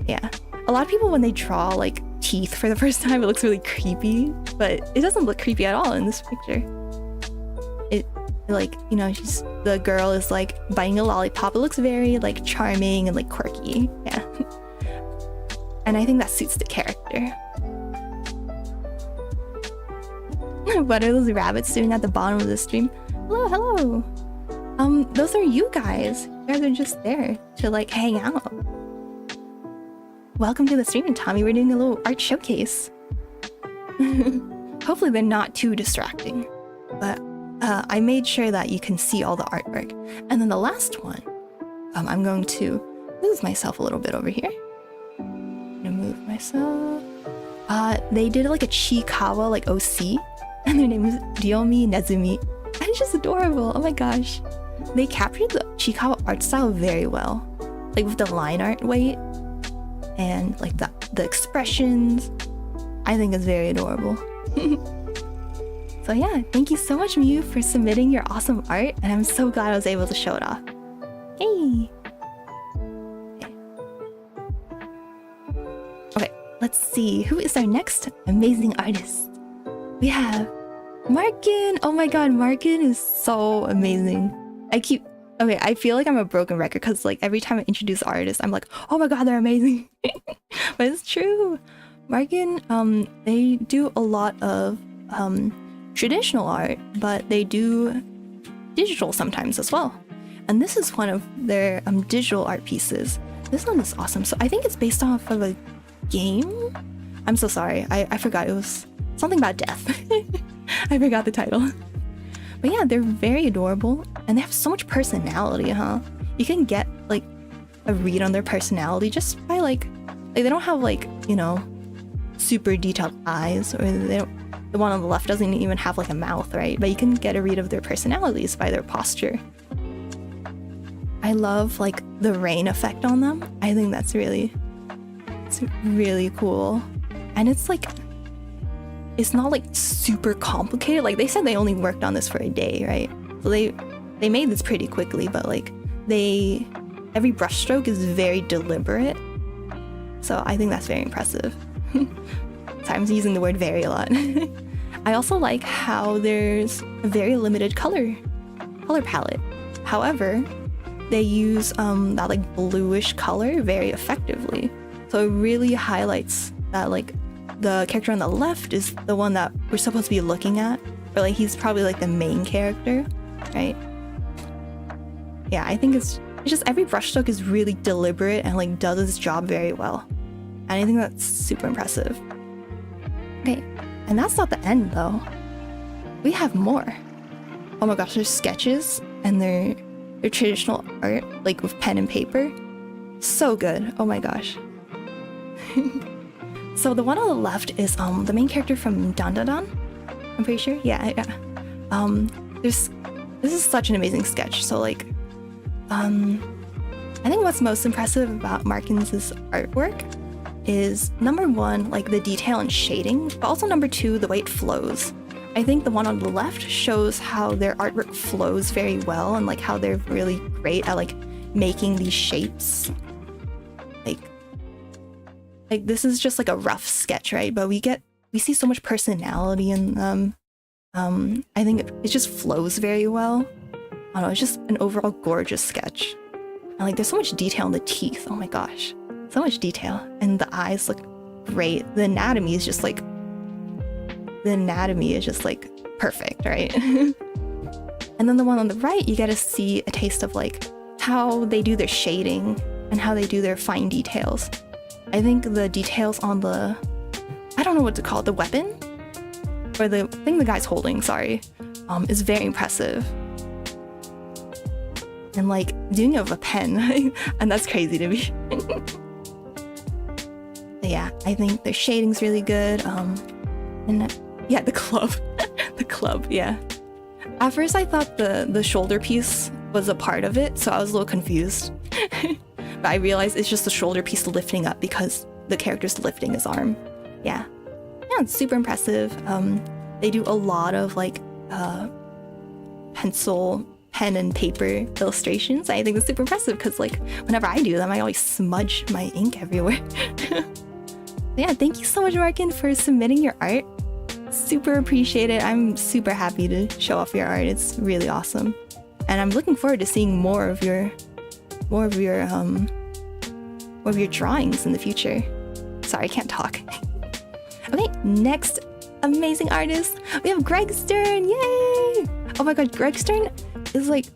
Yeah, a lot of people when they draw like teeth for the first time, it looks really creepy, but it doesn't look creepy at all in this picture. It like, you know, the girl is like biting a lollipop. It looks very like charming and like quirky. Yeah. And I think that suits the character. What are those rabbits doing at the bottom of the stream? Hello. Those are you guys. You guys are just there to like hang out. Welcome to the stream, Tommy. We're doing a little art showcase. Hopefully they're not too distracting, but I made sure that you can see all the artwork. And then the last one, I'm going to move myself a little bit over here. Move myself. They did like a Chikawa like OC, and their name is Ryomi Nezumi. And it's just adorable. Oh my gosh. They captured the Chikawa art style very well. Like with the line art weight and like the expressions. I think it's very adorable. So yeah, thank you so much, Miyu, for submitting your awesome art, and I'm so glad I was able to show it off. Hey! let's see, who is our next amazing artist? We have Markin. Oh my god, Markin is so amazing. Okay, I feel like I'm a broken record because like every time I introduce artists, I'm like, oh my god, they're amazing. But it's true. Markin, they do a lot of traditional art, but they do digital sometimes as well. And this is one of their digital art pieces. This one is awesome. So I think it's based off of a game. I'm so sorry. I forgot. It was something about death. I forgot the title. But yeah, they're very adorable and they have so much personality, huh? You can get like a read on their personality just by like they don't have like, you know, super detailed eyes, or the one on the left doesn't even have like a mouth, right? But you can get a read of their personalities by their posture. I love like the rain effect on them. I think it's really cool. And it's like, it's not like super complicated. Like they said they only worked on this for a day, right? So they made this pretty quickly, but like every brushstroke is very deliberate. So I think that's very impressive. Sorry, I'm using the word very a lot. I also like how there's a very limited color palette. However, they use that like bluish color very effectively. So it really highlights that like the character on the left is the one that we're supposed to be looking at, or like he's probably like the main character, right? Yeah, I think it's just every brushstroke is really deliberate and like does its job very well. And I think that's super impressive. Okay, and that's not the end though. We have more. Oh my gosh, there's sketches and their traditional art, like with pen and paper. So good. Oh my gosh. So the one on the left is the main character from Dan Dan Dan. I'm pretty sure. Yeah. This is such an amazing sketch. So like, I think what's most impressive about Markins' artwork is number one, like the detail and shading, but also number two, the way it flows. I think the one on the left shows how their artwork flows very well and like how they're really great at like making these shapes. Like this is just like a rough sketch, right? But we see so much personality in them. I think it just flows very well. I don't know, it's just an overall gorgeous sketch. And like there's so much detail in the teeth. Oh my gosh. So much detail. And the eyes look great. The anatomy is just like perfect, right? And then the one on the right, you get to see a taste of like how they do their shading and how they do their fine details. I think the details on the, I don't know what to call it, the weapon? Or the thing the guy's holding, sorry, is very impressive. And like doing it with a pen, and that's crazy to me. Yeah, I think their shading's really good. And yeah, the club. The club, yeah. At first I thought the shoulder piece was a part of it, so I was a little confused. But I realized it's just the shoulder piece lifting up because the character's lifting his arm. Yeah, it's super impressive. They do a lot of like pen and paper illustrations. I think it's super impressive because like whenever I do them, I always smudge my ink everywhere. Yeah, thank you so much, Markin, for submitting your art. Super appreciate it. I'm super happy to show off your art. It's really awesome, and I'm looking forward to seeing more of your drawings in the future. Sorry, I can't talk. Okay, next amazing artist, we have Greg Stern. Yay! Oh my god, Greg Stern is like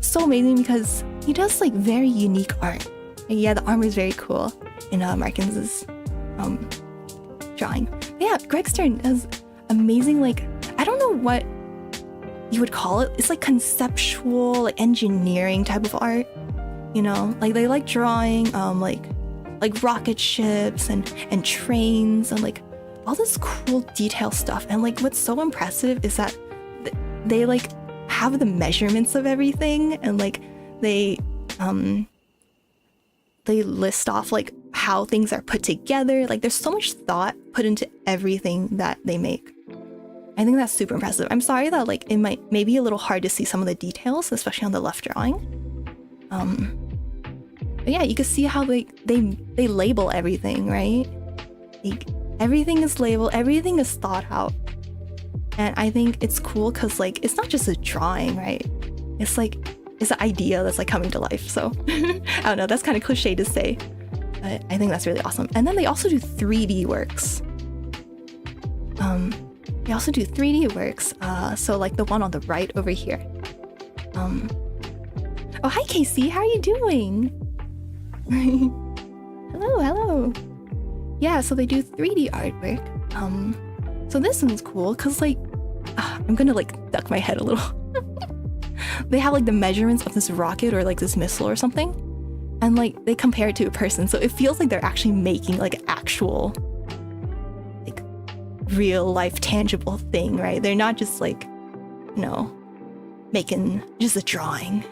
so amazing because he does like very unique art. And yeah, the armor is very cool in Markins' drawing. But yeah, Greg Stern does amazing, like, I don't know what you would call it. It's like conceptual, like engineering type of art. You know, like they like drawing like rocket ships and trains and like all this cool detail stuff. And like what's so impressive is that they like have the measurements of everything, and like they list off like how things are put together. Like there's so much thought put into everything that they make. I think that's super impressive. I'm sorry that like it might be a little hard to see some of the details, especially on the left drawing. But yeah, you can see how they label everything, right? Like, everything is labeled, everything is thought out. And I think it's cool because like it's not just a drawing, right? It's like it's an idea that's like coming to life. So I don't know, that's kind of cliche to say, but I think that's really awesome. And then they also do 3D works. They also do 3D works. So like the one on the right over here. Oh, hi Casey, how are you doing? Hello. Yeah, so they do 3D artwork. So this one's cool because like I'm gonna like duck my head a little. They have like the measurements of this rocket or like this missile or something, and like they compare it to a person, so it feels like they're actually making like actual like real life tangible thing, right? They're not just like, you know, making just a drawing.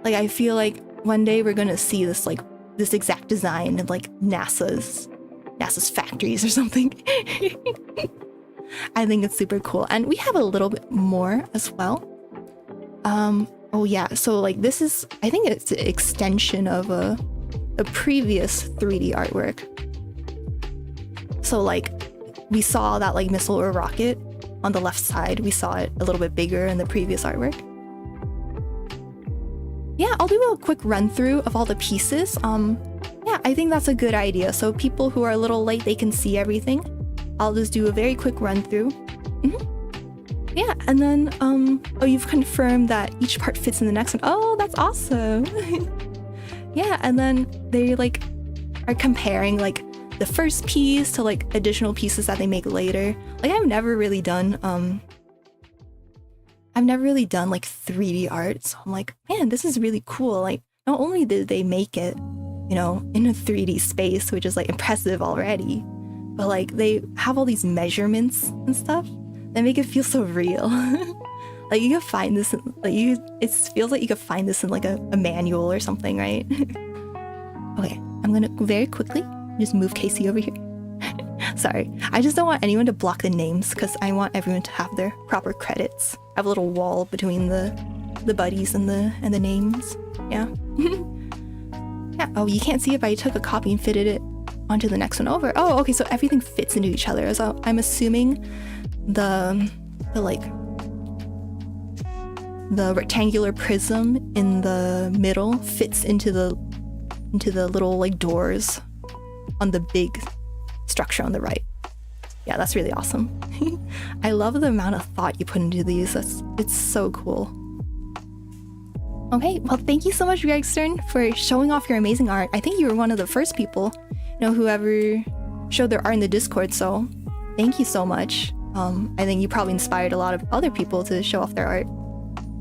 Like I feel like one day we're gonna see this like this exact design in like NASA's factories or something. I think it's super cool. And we have a little bit more as well. Oh yeah, so like this is, I think it's an extension of a previous 3D artwork. So like we saw that like missile or rocket on the left side. We saw it a little bit bigger in the previous artwork. Yeah, I'll do a quick run through of all the pieces. Yeah, I think that's a good idea. So people who are a little late, they can see everything. I'll just do a very quick run through. Yeah, and then, oh, you've confirmed that each part fits in the next one. Oh, that's awesome. Yeah, and then they like are comparing like the first piece to like additional pieces that they make later. Like I've never really done like 3D art, so I'm like, man, this is really cool. Like not only did they make it, you know, in a 3D space, which is like impressive already, but like they have all these measurements and stuff that make it feel so real. Like you could find this in, like it feels like you could find this in like a manual or something, right? Okay, I'm gonna very quickly just move Casey over here. Sorry, I just don't want anyone to block the names because I want everyone to have their proper credits. I have a little wall between the buddies and the names. Yeah. Yeah. Oh, you can't see it, but I took a copy and fitted it onto the next one over. Oh, okay, so everything fits into each other. So I'm assuming the rectangular prism in the middle fits into the little like doors on the big structure on the right. Yeah, that's really awesome. I love the amount of thought you put into these. It's so cool. Okay, well, thank you so much, Gregstern, for showing off your amazing art. I think you were one of the first people, you know, who ever showed their art in the Discord, so thank you so much. I think you probably inspired a lot of other people to show off their art.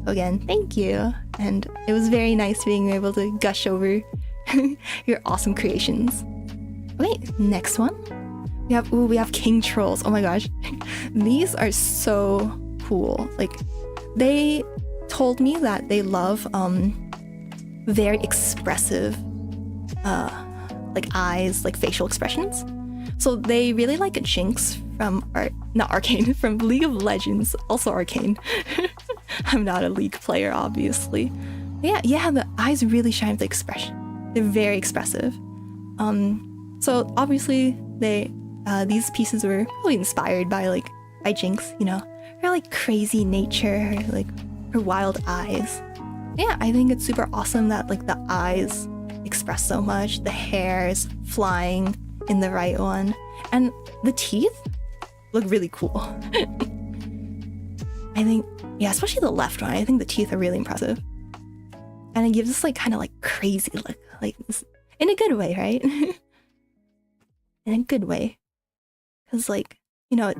So again, thank you. And it was very nice being able to gush over your awesome creations. Okay, next one. We have king trolls. Oh my gosh. These are so cool. Like they told me that they love very expressive like eyes, like facial expressions. So they really like Jinx from from League of Legends, also Arcane. I'm not a League player, obviously. But yeah, the eyes really shine with the expression. They're very expressive. So obviously these pieces were probably inspired by Jinx, you know, her like crazy nature, like her wild eyes. Yeah, I think it's super awesome that like the eyes express so much, the hair is flying in the right one, and the teeth look really cool. I think, yeah, especially the left one, I think the teeth are really impressive. And it gives us like kind of like crazy look, like in a good way, right? In a good way. Because like, you know,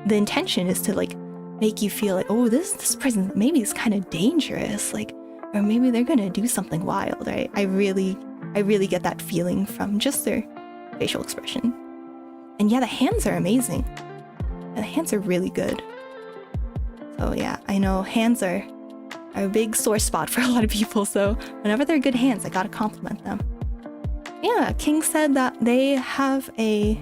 the intention is to like make you feel like, oh, this person maybe is kind of dangerous, like, or maybe they're gonna do something wild, right? I really get that feeling from just their facial expression. And yeah, the hands are amazing. And the hands are really good. So yeah, I know hands are a big sore spot for a lot of people, so whenever they're good hands, I gotta compliment them. Yeah, King said that they have a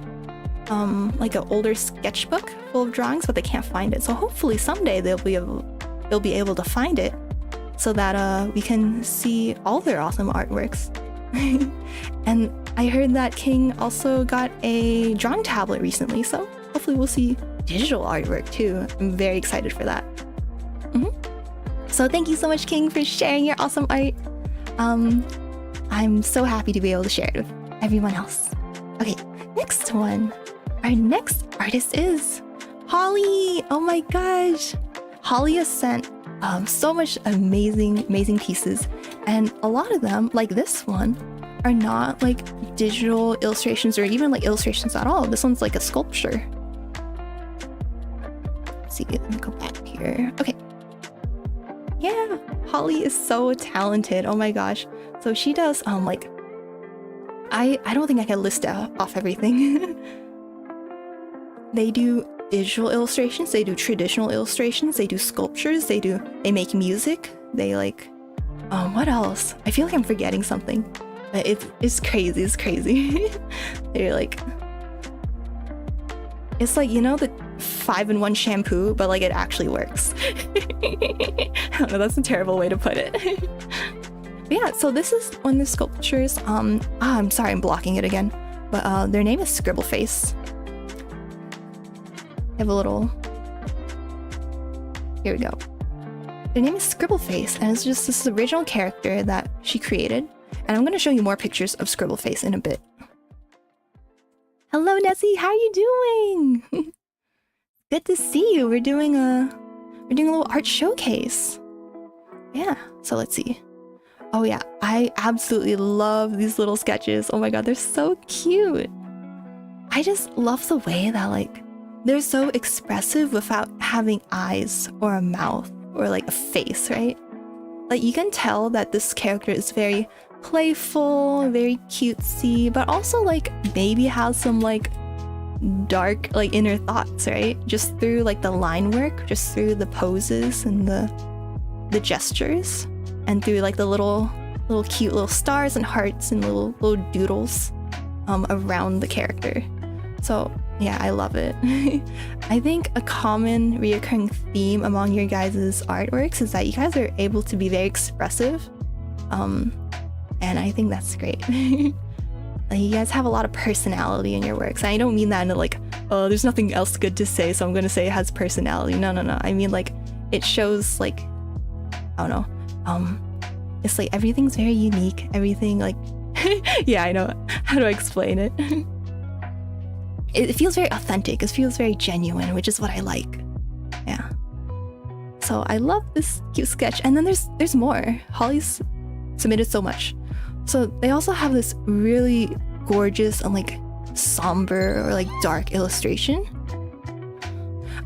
like an older sketchbook full of drawings, but they can't find it. So hopefully someday they'll be able to find it, so that we can see all their awesome artworks. And I heard that King also got a drawing tablet recently, so hopefully we'll see digital artwork too. I'm very excited for that. So thank you so much, King, for sharing your awesome art. I'm so happy to be able to share it with everyone else. Okay, next one. Our next artist is Holly. Oh my gosh. Holly has sent so much amazing pieces, and a lot of them, like this one, are not like digital illustrations or even like illustrations at all. This one's like a sculpture. Let's see, let me go back here. Okay. Yeah, Holly is so talented. Oh my gosh. So she does like I don't think I can list off everything. They do digital illustrations, they do traditional illustrations, they do sculptures, they make music, they like what else? I feel like I'm forgetting something. But it's crazy. They're like, it's like, you know, the 5-in-1 shampoo, but like it actually works. I don't know, that's a terrible way to put it. But yeah, so this is one of the sculptures. I'm sorry, I'm blocking it again. But their name is Scribbleface. I have a little... Here we go. Their name is Scribbleface, and it's just this original character that she created. And I'm going to show you more pictures of Scribbleface in a bit. Hello, Nessie. How are you doing? Good to see you. We're doing a little art showcase. Yeah. So let's see. Oh yeah, I absolutely love these little sketches. Oh my god, they're so cute. I just love the way that like they're so expressive without having eyes or a mouth or like a face, right? Like you can tell that this character is very playful, very cutesy, but also like maybe has some like dark like inner thoughts, right? Just through like the line work, just through the poses and the gestures, and through like the little cute little stars and hearts and little doodles around the character. So yeah, I love it. I think a common reoccurring theme among your guys' artworks is that you guys are able to be very expressive. And I think that's great. Like, you guys have a lot of personality in your works. And I don't mean that in a like, oh, there's nothing else good to say, so I'm gonna say it has personality. No. I mean like, it shows like, I don't know. It's like everything's very unique. Everything like, yeah, I know. How do I explain it? It feels very authentic. It feels very genuine, which is what I like. Yeah. So I love this cute sketch. And then there's more. Holly's submitted so much. So they also have this really gorgeous and like somber or like dark illustration.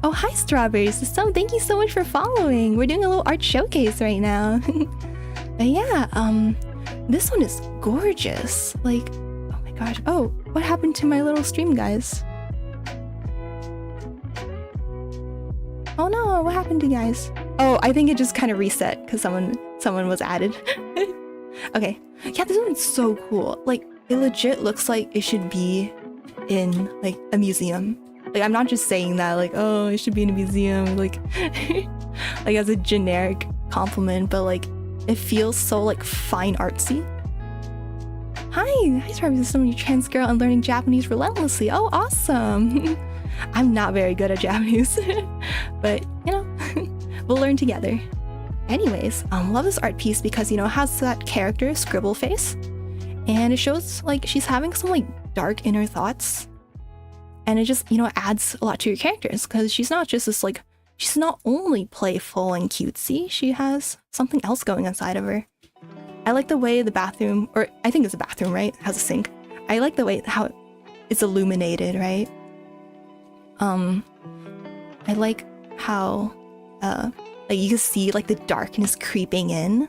Oh, hi Strawberries. So thank you so much for following. We're doing a little art showcase right now. But yeah, this one is gorgeous. Like, oh my gosh. Oh, what happened to my little stream, guys? Oh no, what happened to you guys? Oh, I think it just kind of reset because someone was added. Okay. Yeah, this one's so cool. Like, it legit looks like it should be in like a museum. Like, I'm not just saying that like, oh, it should be in a museum, like like as a generic compliment, but like it feels so like fine artsy. Hi, Travis, this is some trans girl and learning Japanese relentlessly. Oh, awesome. I'm not very good at Japanese, but you know, we'll learn together. Anyways, love this art piece because, you know, it has that character, Scribbleface, and it shows like she's having some like dark inner thoughts, and it just, you know, adds a lot to your characters because she's not just this like, she's not only playful and cutesy, she has something else going inside of her. I like the way the bathroom, or I think it's a bathroom, right? It has a sink. I like the way how it's illuminated, right? I like how like you can see like the darkness creeping in.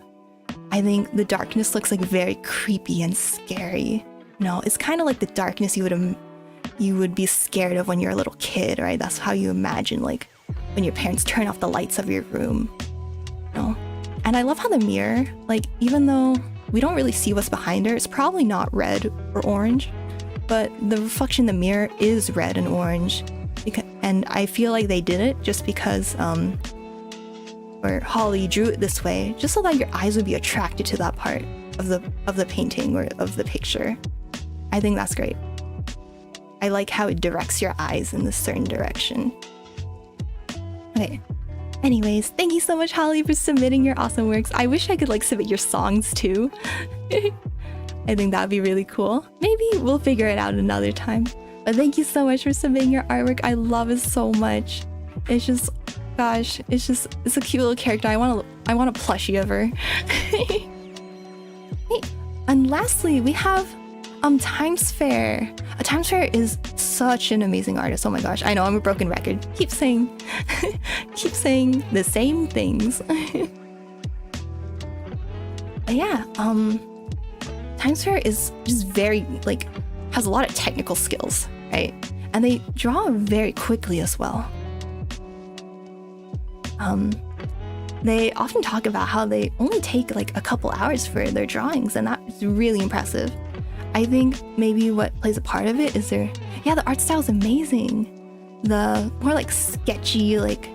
I think the darkness looks like very creepy and scary. You know, it's kind of like the darkness you would be scared of when you're a little kid, right? That's how you imagine like when your parents turn off the lights of your room. You know? And I love how the mirror, like even though we don't really see what's behind her, it's probably not red or orange, but the reflection in the mirror is red and orange. And I feel like they did it just because or Holly drew it this way, just so that your eyes would be attracted to that part of the painting or of the picture. I think that's great. I like how it directs your eyes in this certain direction. Okay. Anyways, thank you so much, Holly, for submitting your awesome works. I wish I could like submit your songs too. I think that'd be really cool. Maybe we'll figure it out another time. But thank you so much for submitting your artwork. I love it so much. It's just, gosh, it's a cute little character. I want a plushie of her. Hey. And lastly, we have Times Fair. Times Fair is such an amazing artist. Oh my gosh, I know I'm a broken record. Keep saying the same things. But yeah, Times Fair is just very like has a lot of technical skills, right? And they draw very quickly as well. They often talk about how they only take like a couple hours for their drawings, and that's really impressive. I think maybe what plays a part of it is the art style is amazing. The more like sketchy, like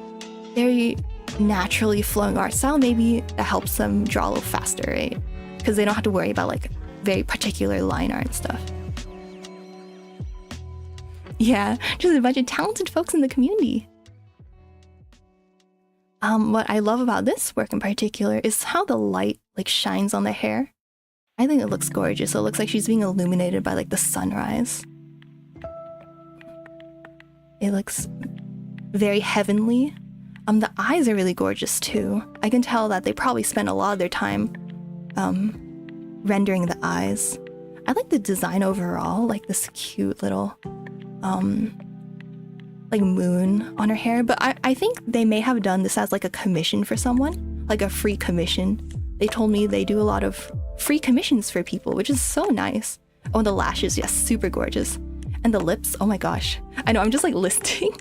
very naturally flowing art style, maybe that helps them draw a little faster, right? Because they don't have to worry about like very particular line art and stuff. Yeah, just a bunch of talented folks in the community. What I love about this work in particular is how the light like shines on the hair. I think it looks gorgeous. It looks like she's being illuminated by like the sunrise. It looks very heavenly. The eyes are really gorgeous too. I can tell that they probably spent a lot of their time rendering the eyes. I like the design overall, like this cute little like moon on her hair, but I think they may have done this as like a commission for someone, like a free commission. They told me they do a lot of free commissions for people, which is so nice. Oh, and the lashes, yes, super gorgeous. And the lips, oh my gosh. I know, I'm just like listing.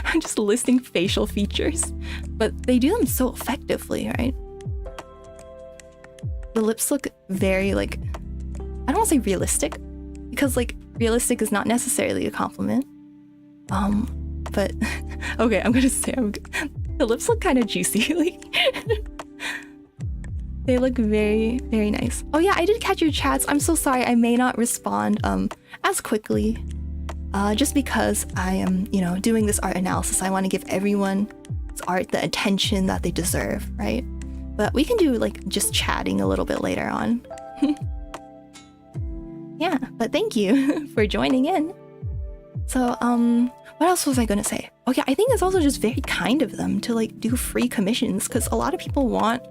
I'm just listing facial features, but they do them so effectively, right? The lips look very like, I don't want to say realistic, because like realistic is not necessarily a compliment. But okay, I'm gonna say the lips look kind of juicy. They look very, very nice. Oh yeah, I did catch your chats. I'm so sorry I may not respond as quickly. Just because I am, doing this art analysis. I want to give everyone's art the attention that they deserve, right? But we can do like just chatting a little bit later on. Yeah, but thank you for joining in. So, what else was I gonna say? Oh yeah, I think it's also just very kind of them to like do free commissions, because a lot of people want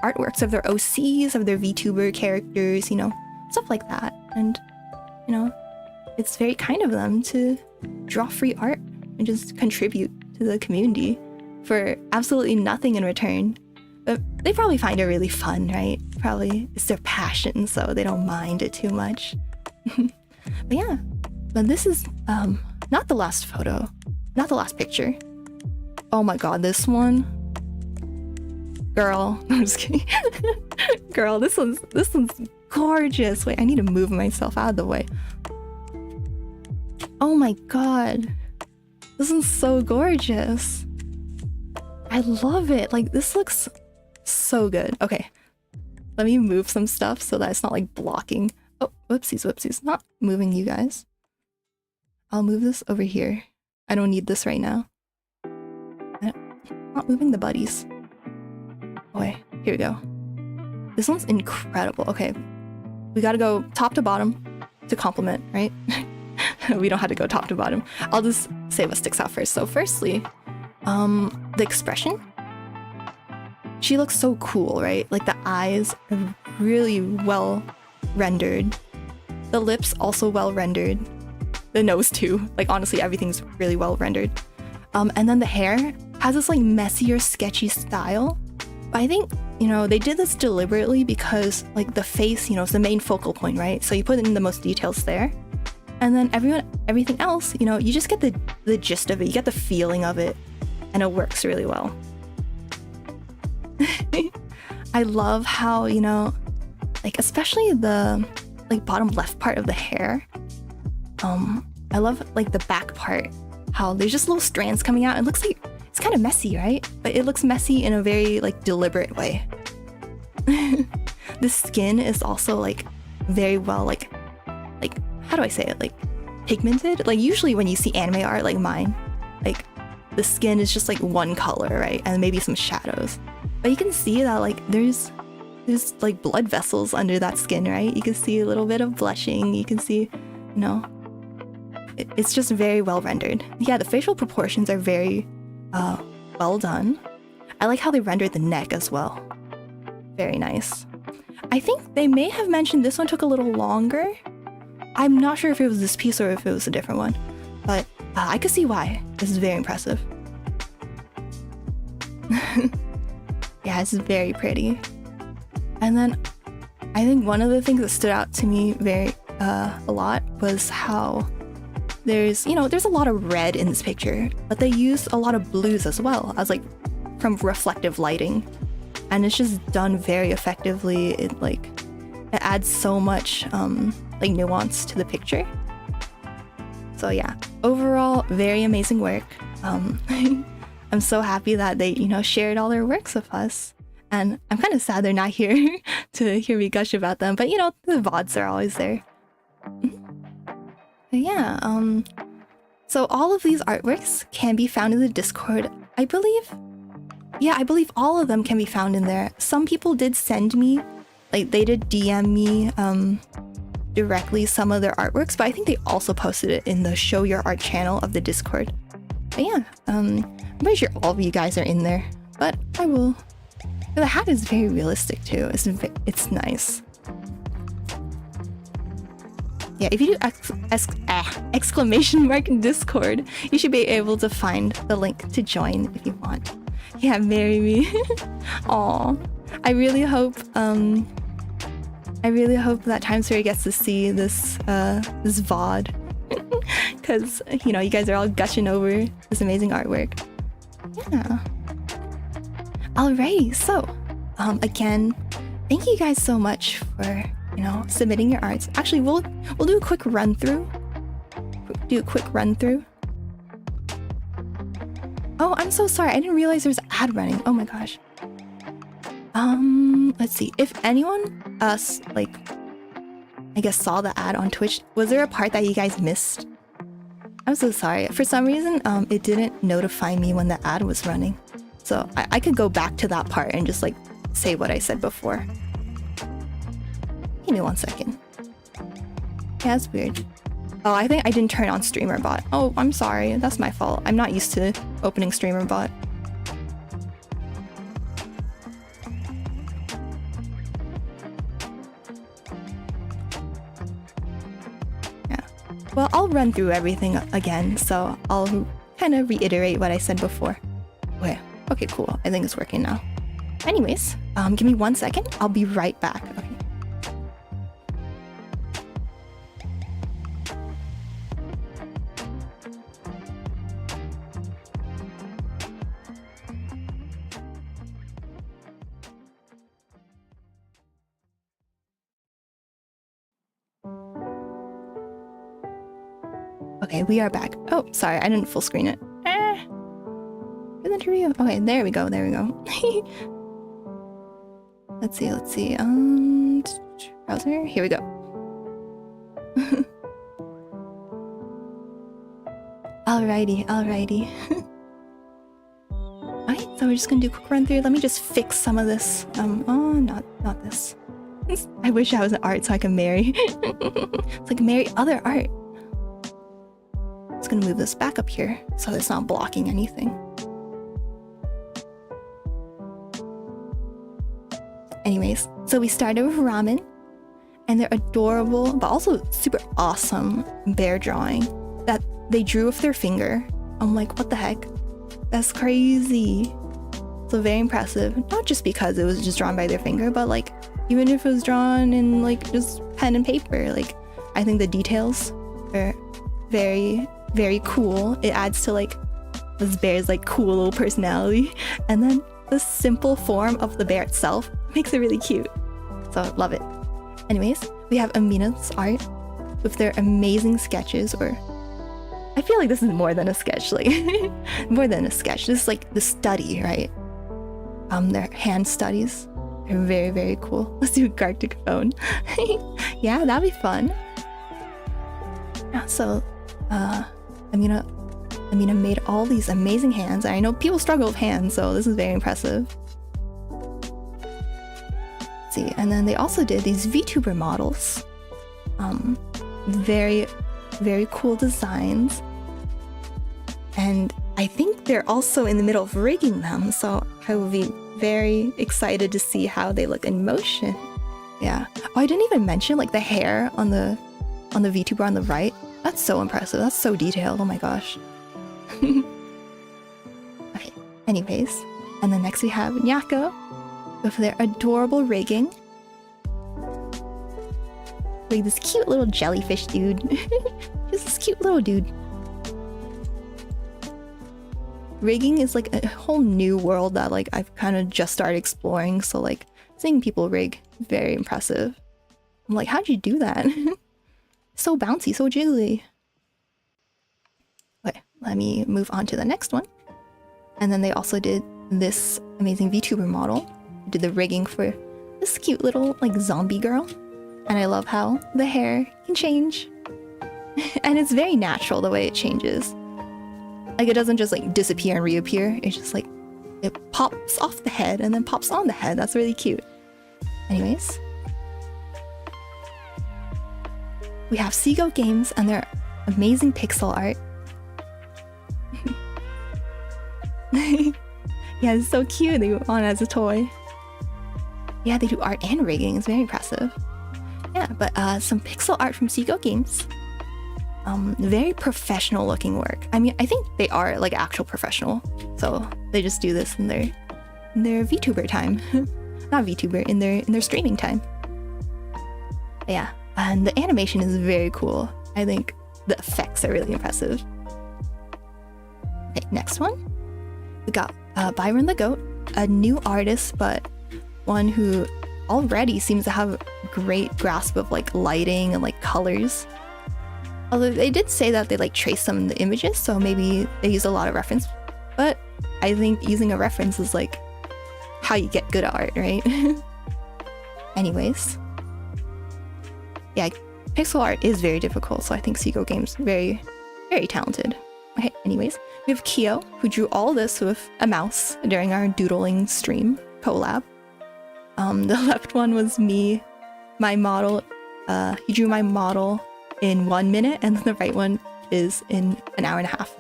artworks of their OCs, of their VTuber characters, stuff like that. And, it's very kind of them to draw free art and just contribute to the community for absolutely nothing in return. But they probably find it really fun, right? Probably it's their passion, so they don't mind it too much. But yeah, but this is not the last photo, not the last picture. Oh my god, this one. Girl, I'm just kidding. Girl, this one's gorgeous. Wait, I need to move myself out of the way. Oh my god. This one's so gorgeous. I love it. Like, this looks so good. Okay. Let me move some stuff so that it's not like blocking. Oh, whoopsies. Not moving you guys. I'll move this over here. I don't need this right now. Not moving the buddies. Oh, wait, here we go. This one's incredible. Okay, we gotta go top to bottom to compliment, right? We don't have to go top to bottom. I'll just say what sticks out first. So firstly, the expression. She looks so cool, right? Like the eyes are really well rendered. The lips also well rendered. The nose too. Like honestly, everything's really well rendered. And then the hair has this like messier, sketchy style. But I think, they did this deliberately because like the face, is the main focal point, right? So you put in the most details there. And then everything else, you just get the gist of it. You get the feeling of it. And it works really well. I love how, like especially the like bottom left part of the hair. I love like the back part, how there's just little strands coming out. It looks like it's kind of messy, right? But it looks messy in a very like deliberate way. The skin is also like very well like how do I say it? Like pigmented. Like usually when you see anime art like mine, like the skin is just like one color, right? And maybe some shadows. But you can see that like there's like blood vessels under that skin, right? You can see a little bit of blushing. You can see, you know, it's just very well rendered. Yeah, the facial proportions are very well done. I like how they rendered the neck as well. Very nice. I think they may have mentioned this one took a little longer. I'm not sure if it was this piece or if it was a different one, but I could see why. This is very impressive. Yeah, this is very pretty. And then I think one of the things that stood out to me a lot was how there's a lot of red in this picture, but they use a lot of blues as well as like from reflective lighting. And it's just done very effectively. It adds so much like nuance to the picture. So yeah, overall, very amazing work. I'm so happy that they, shared all their works with us. And I'm kind of sad they're not here to hear me gush about them, but the VODs are always there. But yeah, so all of these artworks can be found in the Discord, I believe. Yeah, I believe all of them can be found in there. Some people did send me, like they did DM me directly some of their artworks, but I think they also posted it in the Show Your Art channel of the Discord. But yeah, I'm pretty sure all of you guys are in there, but I will. The hat is very realistic too. It's nice. Yeah, if you do exclamation mark Discord, you should be able to find the link to join if you want. Yeah, marry me. Aw, I really hope that Times Square gets to see this this VOD, because you guys are all gushing over this amazing artwork. Yeah. Alrighty, so again, thank you guys so much for submitting your arts. Actually, we'll do a quick run through. Oh, I'm so sorry. I didn't realize there's an ad running. Oh my gosh. Let's see. If anyone I guess saw the ad on Twitch, was there a part that you guys missed? I'm so sorry. For some reason, it didn't notify me when the ad was running. So I could go back to that part and just say what I said before. Give me 1 second. Yeah, that's weird. Oh, I think I didn't turn on Streamer Bot. Oh, I'm sorry. That's my fault. I'm not used to opening Streamer Bot. Yeah. Well, I'll run through everything again, so I'll kind of reiterate what I said before. Okay. Okay, cool. I think it's working now. Anyways, give me 1 second. I'll be right back. Okay. Okay, we are back. Oh, sorry, I didn't full screen it. Okay, there we go. Let's see. Browser. Here we go. Alrighty. Alright, so we're just gonna do a quick run through. Let me just fix some of this. Oh, not this. I wish I was an art so I could marry. It's like marry other art. Just gonna move this back up here so it's not blocking anything. Anyways, so we started with ramen, and they're adorable but also super awesome bear drawing that they drew with their finger. I'm like, what the heck? That's crazy. So very impressive. Not just because it was just drawn by their finger, but even if it was drawn in just pen and paper, I think the details are very, very cool. It adds to this bear's cool little personality, and then the simple form of the bear itself makes it really cute. So love it. Anyways, we have Amina's art with their amazing sketches, or I feel like this is more than a sketch, more than a sketch. This is the study, right? Their hand studies. They're very, very cool. Let's do a Gartic phone. Yeah, that'd be fun. Yeah, so Amina made all these amazing hands. I know people struggle with hands, so this is very impressive. Let's see, and then they also did these VTuber models. Very, very cool designs. And I think they're also in the middle of rigging them, so I will be very excited to see how they look in motion. Yeah. Oh, I didn't even mention like the hair on the VTuber on the right. That's so impressive. That's so detailed. Oh my gosh. Okay. Anyways, and then next we have Nyako with their adorable rigging. Like this cute little jellyfish dude. Just this cute little dude. Rigging is like a whole new world that like I've kind of just started exploring, so like seeing people rig, very impressive. I'm like, how'd you do that? So bouncy, so jiggly. Okay, let me move on to the next one. And then they also did this amazing VTuber model. Did the rigging for this cute little like zombie girl. And I love how the hair can change. And it's very natural the way it changes. Like it doesn't just like disappear and reappear. It's just like it pops off the head and then pops on the head. That's really cute. Anyways. We have Seago Games and their amazing pixel art. Yeah, it's so cute. They go on as a toy. Yeah, they do art and rigging. It's very impressive. Yeah, but some pixel art from Seago Games. Very professional looking work. I mean, I think they are like actual professional. So they just do this in their VTuber time. Not VTuber, in their streaming time. But yeah, and the animation is very cool. I think the effects are really impressive. Okay, next one. We got Byron the Goat, a new artist, but one who already seems to have a great grasp of like lighting and like colors. Although they did say that they like trace some in the images, so maybe they use a lot of reference. But I think using a reference is like how you get good at art, right? Anyways. Yeah, pixel art is very difficult, so I think Seago Games very, very talented. Okay, anyways. We have Kyo, who drew all this with a mouse during our doodling stream collab. The left one was me, my model. He drew my model in 1 minute, and the right one is in an hour and a half.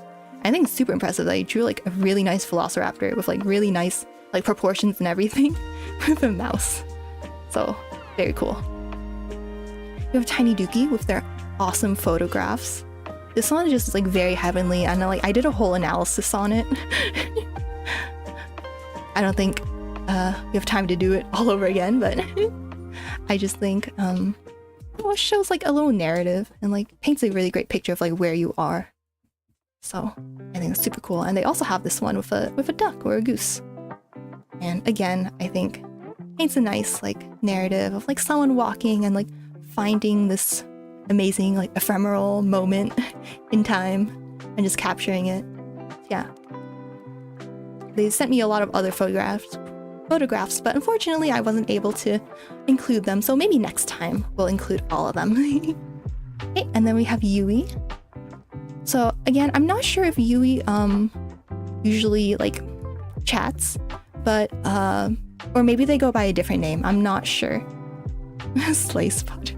I think it's super impressive that he drew like a really nice velociraptor with like really nice like proportions and everything with a mouse. So very cool. We have Tiny Dookie with their awesome photographs. This one is just like very heavenly, and like I did a whole analysis on it. I don't think we have time to do it all over again, but I just think it shows like a little narrative and like paints a really great picture of like where you are. So I think it's super cool. And they also have this one with a duck or a goose. And again, I think paints a nice like narrative of like someone walking and like finding this amazing like ephemeral moment in time and just capturing it. Yeah. They sent me a lot of other photographs, but unfortunately I wasn't able to include them, so maybe next time we'll include all of them. Okay, and then we have Yui. So again, I'm not sure if Yui usually like chats, but or maybe they go by a different name. I'm not sure. Slay spot.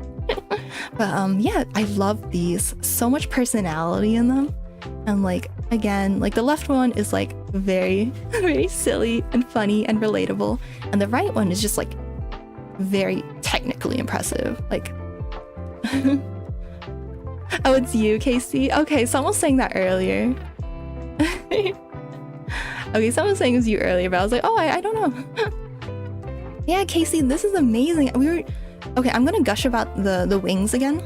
But yeah, I love these. So much personality in them. And like, again, like the left one is like very, very silly and funny and relatable. And the right one is just like very technically impressive. Like, oh, it's you, Casey. Okay, someone was saying that earlier. Okay, someone was saying it was you earlier, but I was like, oh, I don't know. Yeah, Casey, this is amazing. Okay, I'm gonna gush about the wings again,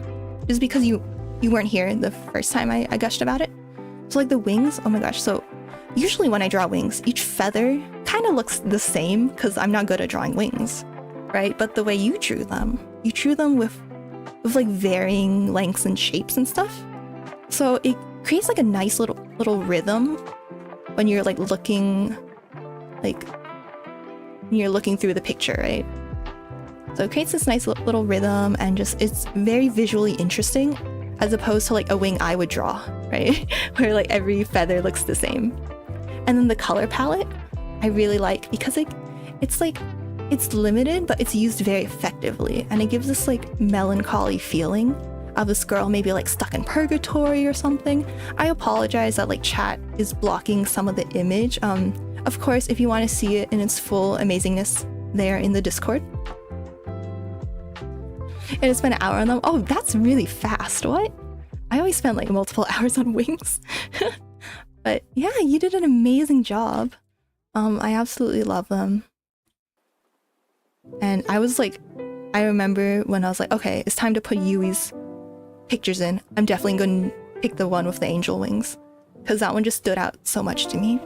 just because you weren't here the first time I gushed about it. So like the wings, oh my gosh. So usually when I draw wings, each feather kind of looks the same because I'm not good at drawing wings, right? But the way you drew them with like varying lengths and shapes and stuff. So it creates like a nice little rhythm when you're like looking, like when you're looking through the picture, right? So it creates this nice little rhythm, and just it's very visually interesting. as opposed to like a wing I would draw, right? Where like every feather looks the same. And then the color palette I really like because it's like it's limited, but it's used very effectively, and it gives this like melancholy feeling of this girl maybe like stuck in purgatory or something. I apologize that like chat is blocking some of the image. Of course, if you want to see it in its full amazingness, there in the Discord. And I spent an hour on them. Oh, that's really fast. What? I always spend like multiple hours on wings. But yeah, you did an amazing job. I absolutely love them. And I was like, I remember when I was like, okay, it's time to put Yui's pictures in. I'm definitely going to pick the one with the angel wings, because that one just stood out so much to me.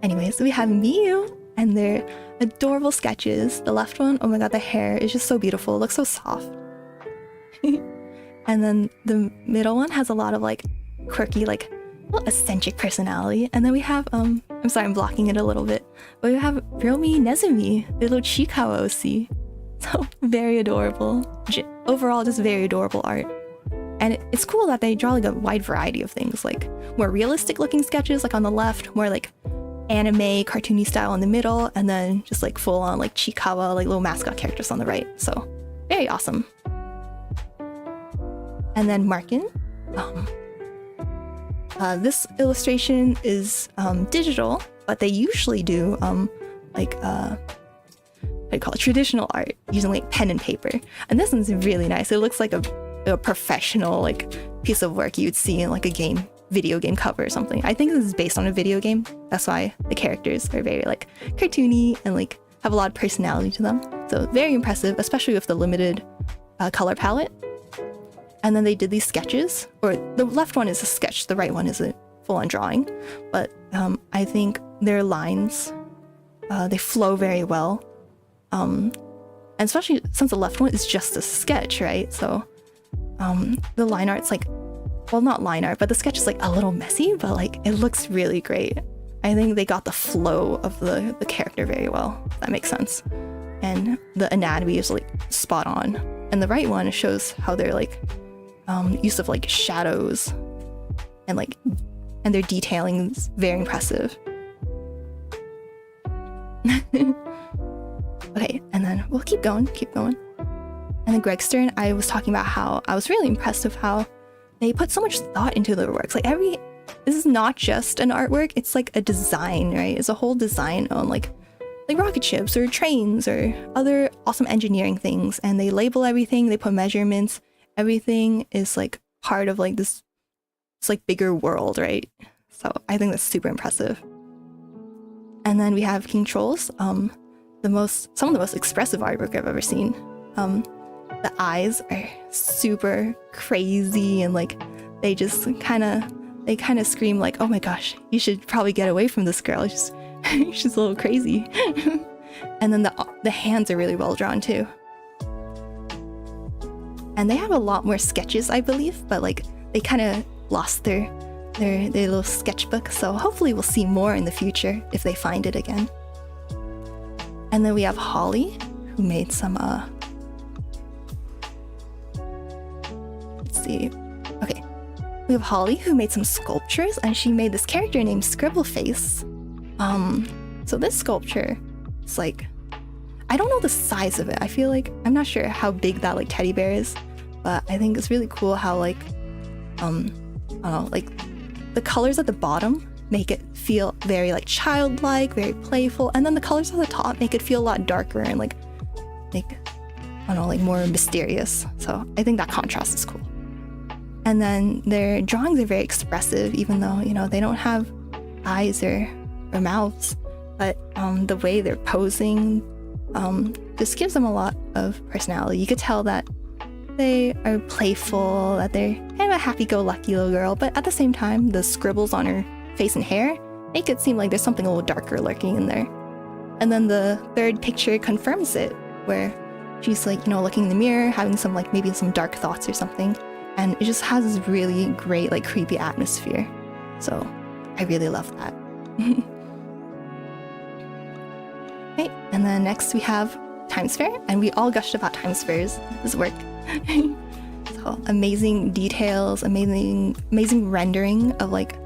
Anyways, we have Miyu and their adorable sketches. The left one, oh my god, the hair is just so beautiful. It looks so soft. And then the middle one has a lot of like quirky, like eccentric personality. And then we have, I'm sorry, I'm blocking it a little bit, but we have Ryomi Nezumi, the little Chikawa OC. So very adorable. Overall, just very adorable art. And it's cool that they draw like a wide variety of things, like more realistic looking sketches like on the left, more like anime cartoony style in the middle, and then just like full on like Chikawa, like little mascot characters on the right. So very awesome. And then Markin. This illustration is digital, but they usually do like what do you call it, traditional art using like pen and paper. And this one's really nice. It looks like a professional like piece of work you'd see in like a video game cover or something. I think this is based on a video game. That's why the characters are very like cartoony and like have a lot of personality to them. So very impressive, especially with the limited color palette. And then they did these sketches, or the left one is a sketch, the right one is a full-on drawing. But I think their lines, they flow very well. And especially since the left one is just a sketch, right? So the line art's like, well, not line art, but the sketch is like a little messy, but like it looks really great. I think they got the flow of the character very well, if that makes sense. And the anatomy is like spot on. And the right one shows how they're like use of like shadows and their detailing is very impressive. Okay, and then we'll keep going. And then Greg Stern, I was talking about how I was really impressed with how they put so much thought into their works. Like this is not just an artwork, it's like a design, right? It's a whole design on like rocket ships or trains or other awesome engineering things. And they label everything, they put measurements, everything is like part of like this like bigger world, right? So I think that's super impressive. And then we have King Trolls, some of the most expressive artwork I've ever seen. The eyes are super crazy and like they kind of scream like, oh my gosh, you should probably get away from this girl. She's a little crazy. And then the hands are really well drawn too. And they have a lot more sketches, I believe, but like they kind of lost their little sketchbook. So hopefully we'll see more in the future if they find it again. And then we have Holly, who made some let's see. Okay. We have Holly, who made some sculptures, and she made this character named Scribbleface. So this sculpture, it's like, I don't know the size of it. I feel like, I'm not sure how big that like teddy bear is, but I think it's really cool how like, I don't know, like the colors at the bottom make it feel very like childlike, very playful, and then the colors at the top make it feel a lot darker and like I don't know, like more mysterious. So I think that contrast is cool. And then their drawings are very expressive, even though, you know, they don't have eyes or mouths, but the way they're posing just gives them a lot of personality. You could tell that they are playful, that they're kind of a happy-go-lucky little girl, but at the same time, the scribbles on her face and hair make it seem like there's something a little darker lurking in there. And then the third picture confirms it, where she's like, you know, looking in the mirror, having some like maybe some dark thoughts or something, and it just has this really great like creepy atmosphere. So I really love that. Okay, and then next we have Times Fair, and we all gushed about Times Fair's work. So amazing details, amazing rendering of like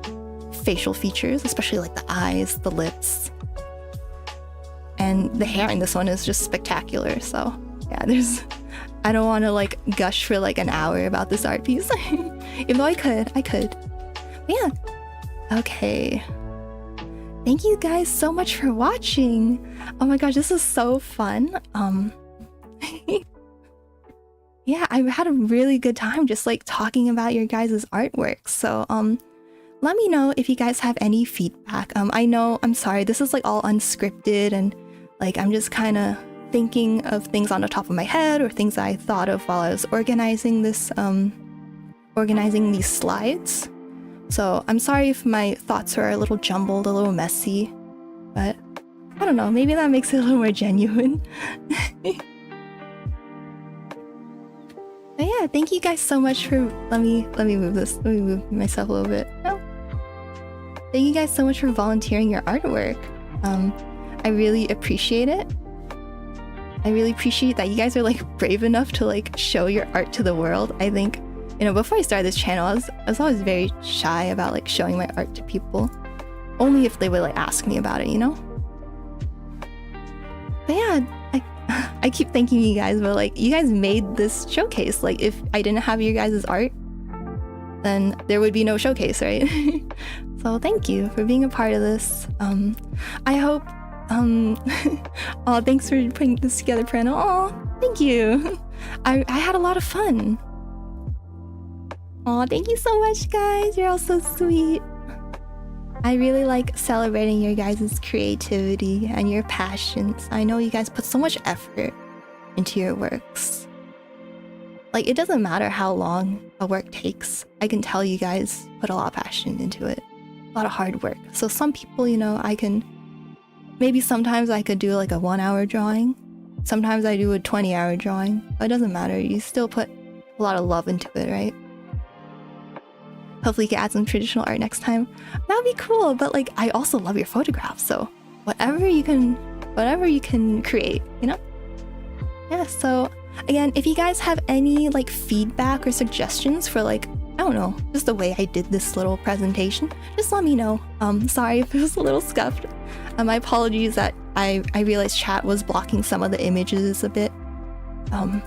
facial features, especially like the eyes, the lips. And the hair in this one is just spectacular. So yeah, I don't want to like gush for like an hour about this art piece. Even though I could. But yeah. Okay. Thank you guys so much for watching. Oh my gosh, this is so fun. Yeah, I had a really good time just like talking about your guys' artwork. So let me know if you guys have any feedback. I'm sorry, this is like all unscripted and like I'm just kind of thinking of things on the top of my head or things I thought of while I was organizing this organizing these slides. So I'm sorry if my thoughts are a little jumbled, a little messy, but I don't know, maybe that makes it a little more genuine. But yeah, thank you guys so much for let me move this. Let me move myself a little bit. No. Thank you guys so much for volunteering your artwork. I really appreciate it. I really appreciate that you guys are like brave enough to like show your art to the world. I think, you know, before I started this channel, I was always very shy about like showing my art to people. Only if they would like ask me about it, you know? But yeah, I keep thanking you guys, but like you guys made this showcase. Like if I didn't have your guys' art, then there would be no showcase, right? So thank you for being a part of this. I hope oh, thanks for putting this together, Purena. Oh, thank you. I had a lot of fun. Oh, thank you so much, guys. You're all so sweet. I really like celebrating your guys' creativity and your passions. I know you guys put so much effort into your works. Like, it doesn't matter how long a work takes. I can tell you guys put a lot of passion into it. A lot of hard work. So some people, you know, maybe sometimes I could do like a 1-hour drawing. Sometimes I do a 20-hour drawing. But it doesn't matter. You still put a lot of love into it, right? Hopefully you can add some traditional art next time. That'd be cool, but like I also love your photographs, so whatever you can create, you know? Yeah, so again, if you guys have any like feedback or suggestions for like, I don't know, just the way I did this little presentation, just let me know. Sorry if it was a little scuffed. My apologies that I realized chat was blocking some of the images a bit. But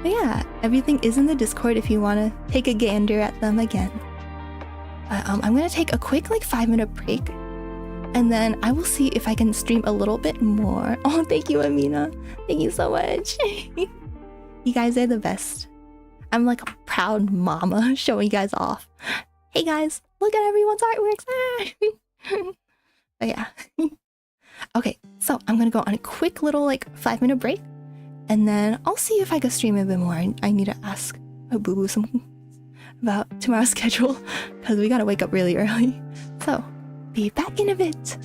yeah, everything is in the Discord if you want to take a gander at them again. I'm gonna take a quick like 5-minute break and then I will see if I can stream a little bit more. Oh, thank you, Amina. Thank you so much. You guys are the best. I'm like a proud mama showing you guys off. Hey guys, look at everyone's artworks. But yeah. Okay, so I'm gonna go on a quick little like 5-minute break and then I'll see if I can stream a bit more. I need to ask my boo-boo something about tomorrow's schedule because we gotta wake up really early. So, be back in a bit.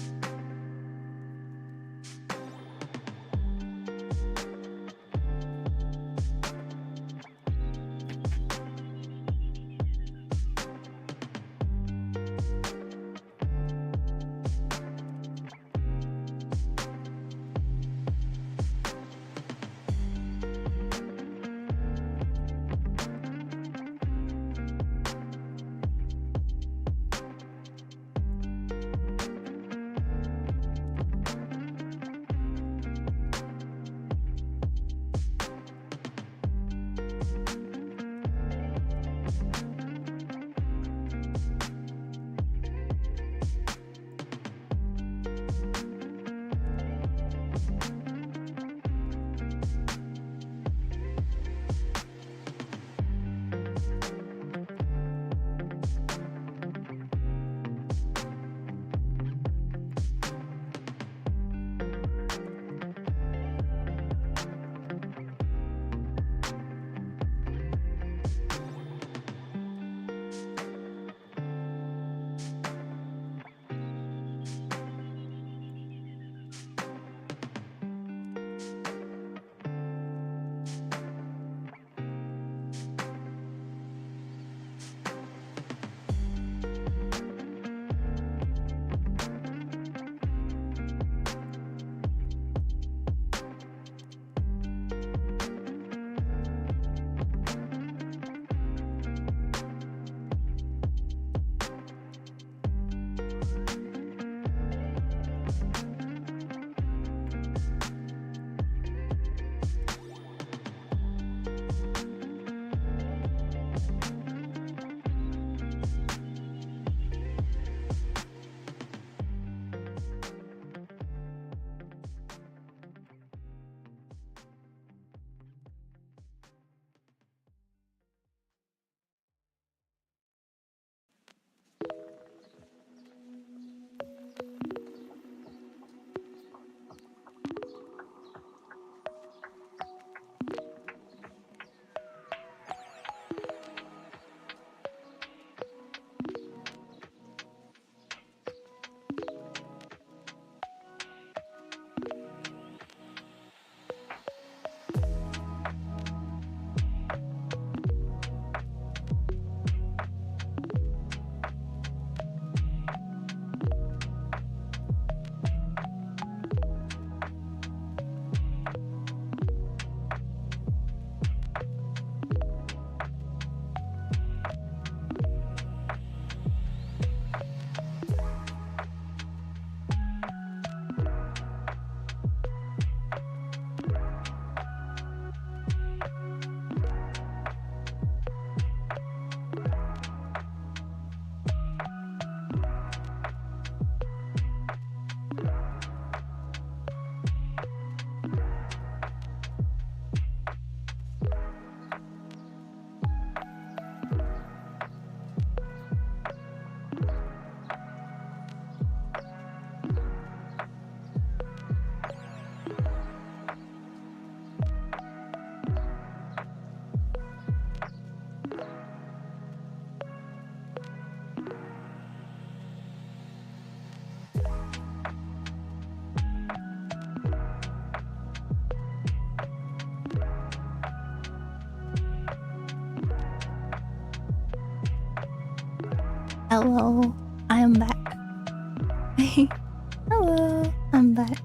Hello, I am back. Hello, I'm back.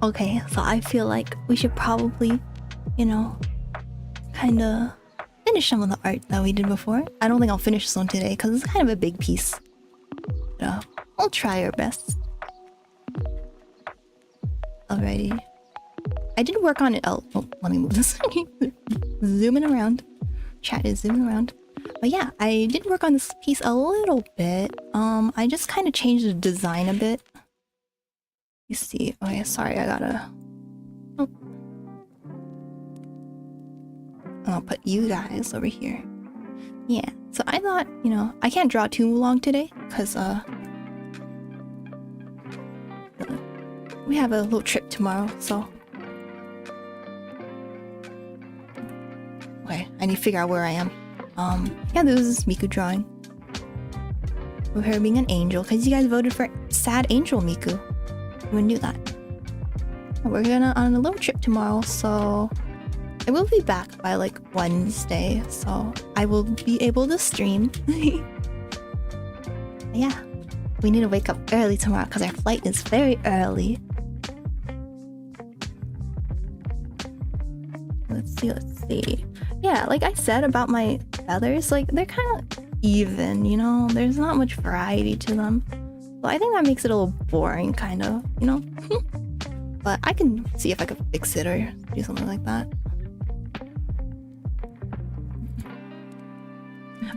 Okay, so I feel like we should probably, kind of finish some of the art that we did before. I don't think I'll finish this one today because it's kind of a big piece. But, we'll try our best. Alrighty. I did work on it. Oh, let me move this. Zooming around. Chat is zooming around. But yeah, I did work on this piece a little bit. I just kind of changed the design a bit. You see. Okay, sorry, I gotta... Oh. I'll put you guys over here. Yeah, so I thought, I can't draw too long today, because, we have a little trip tomorrow, so... Okay, I need to figure out where I am. Yeah, this is Miku drawing. With her being an angel, because you guys voted for Sad Angel Miku. Who knew that? We're gonna on a little trip tomorrow, so... I will be back by, like, Wednesday, so I will be able to stream. Yeah, we need to wake up early tomorrow, because our flight is very early. Let's see. Yeah, like I said about my feathers, like they're kind of even, there's not much variety to them. So I think that makes it a little boring, kind of, But I can see if I could fix it or do something like that.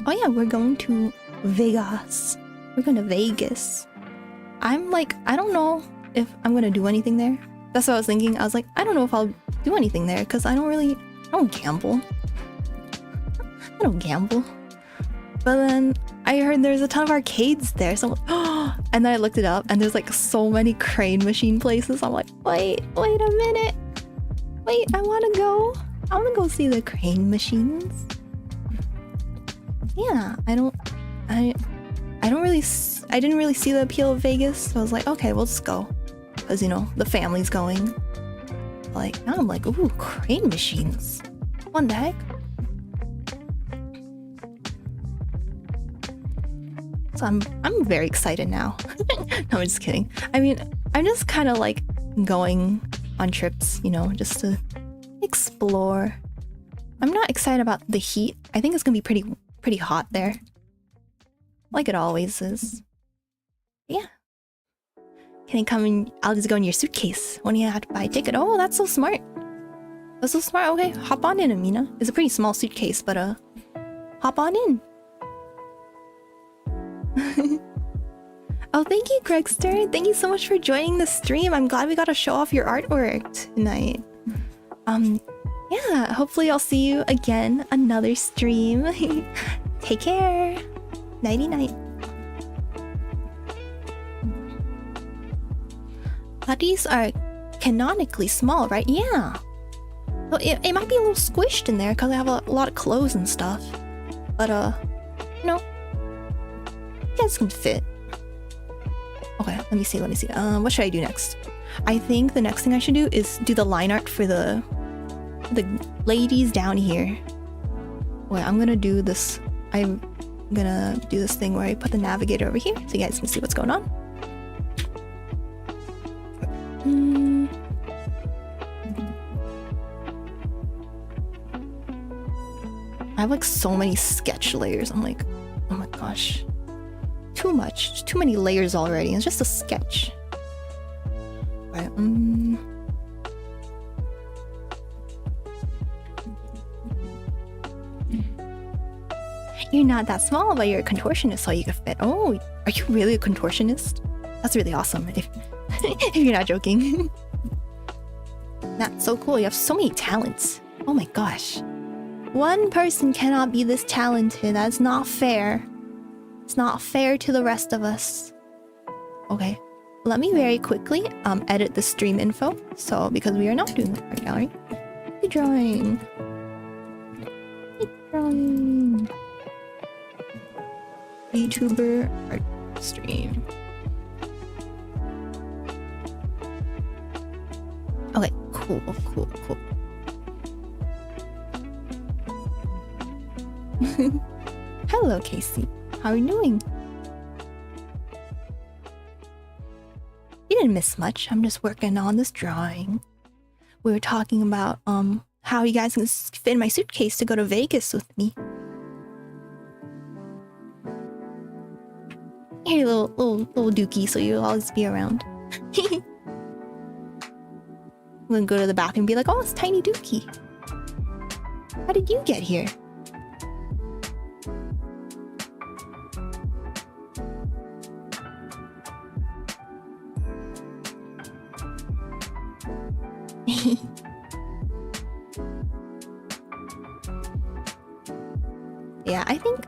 Oh yeah, we're going to Vegas. We're going to Vegas. I'm like, I don't know if I'm gonna do anything there. That's what I was thinking. I was like, I don't know if I'll do anything there because I don't gamble. I don't gamble. But then I heard there's a ton of arcades there, so and then I looked it up and there's like so many crane machine places. I'm like, wait a minute. Wait, I wanna go see the crane machines. Yeah, I didn't really see the appeal of Vegas, so I was like, okay, we'll just go. Because, the family's going. Like, now I'm like, ooh, crane machines. What the heck? So I'm very excited now. No, I'm just kidding. I mean, I'm just kind of like going on trips, just to explore. I'm not excited about the heat. I think it's gonna be pretty hot there. Like it always is. Yeah. Can you come in? I'll just go in your suitcase when you have to buy a ticket. Oh, that's so smart. That's so smart. Okay, hop on in, Amina. It's a pretty small suitcase, but hop on in. Oh, thank you, Gregster. Thank you so much for joining the stream. I'm glad we got to show off your artwork tonight. Yeah, hopefully I'll see you again another stream. Take care. Nighty night. Putties are canonically small, right? Yeah. Well, it might be a little squished in there because I have a lot of clothes and stuff. But, you guys can fit. Okay, let me see. What should I do next? I think the next thing I should do is do the line art for the ladies down here. Wait, I'm gonna do this. I'm gonna do this thing where I put the navigator over here so you guys can see what's going on. I have like so many sketch layers. I'm like, oh my gosh. Too much. Too many layers already. It's just a sketch. Right, You're not that small, but you're a contortionist, so you can fit. Oh, are you really a contortionist? That's really awesome. If you're not joking. That's so cool. You have so many talents. Oh my gosh. One person cannot be this talented. That's not fair. It's not fair to the rest of us. Okay. Let me very quickly edit the stream info. So, because we are not doing the art gallery. Good drawing. Good drawing. Vtuber art stream. Okay, cool. Hello, Casey. How are you doing? You didn't miss much. I'm just working on this drawing. We were talking about how you guys can fit in my suitcase to go to Vegas with me. Here, little dookie, so you'll always be around. I'm gonna go to the bathroom and be like, oh, it's tiny dookie. How did you get here? Yeah, I think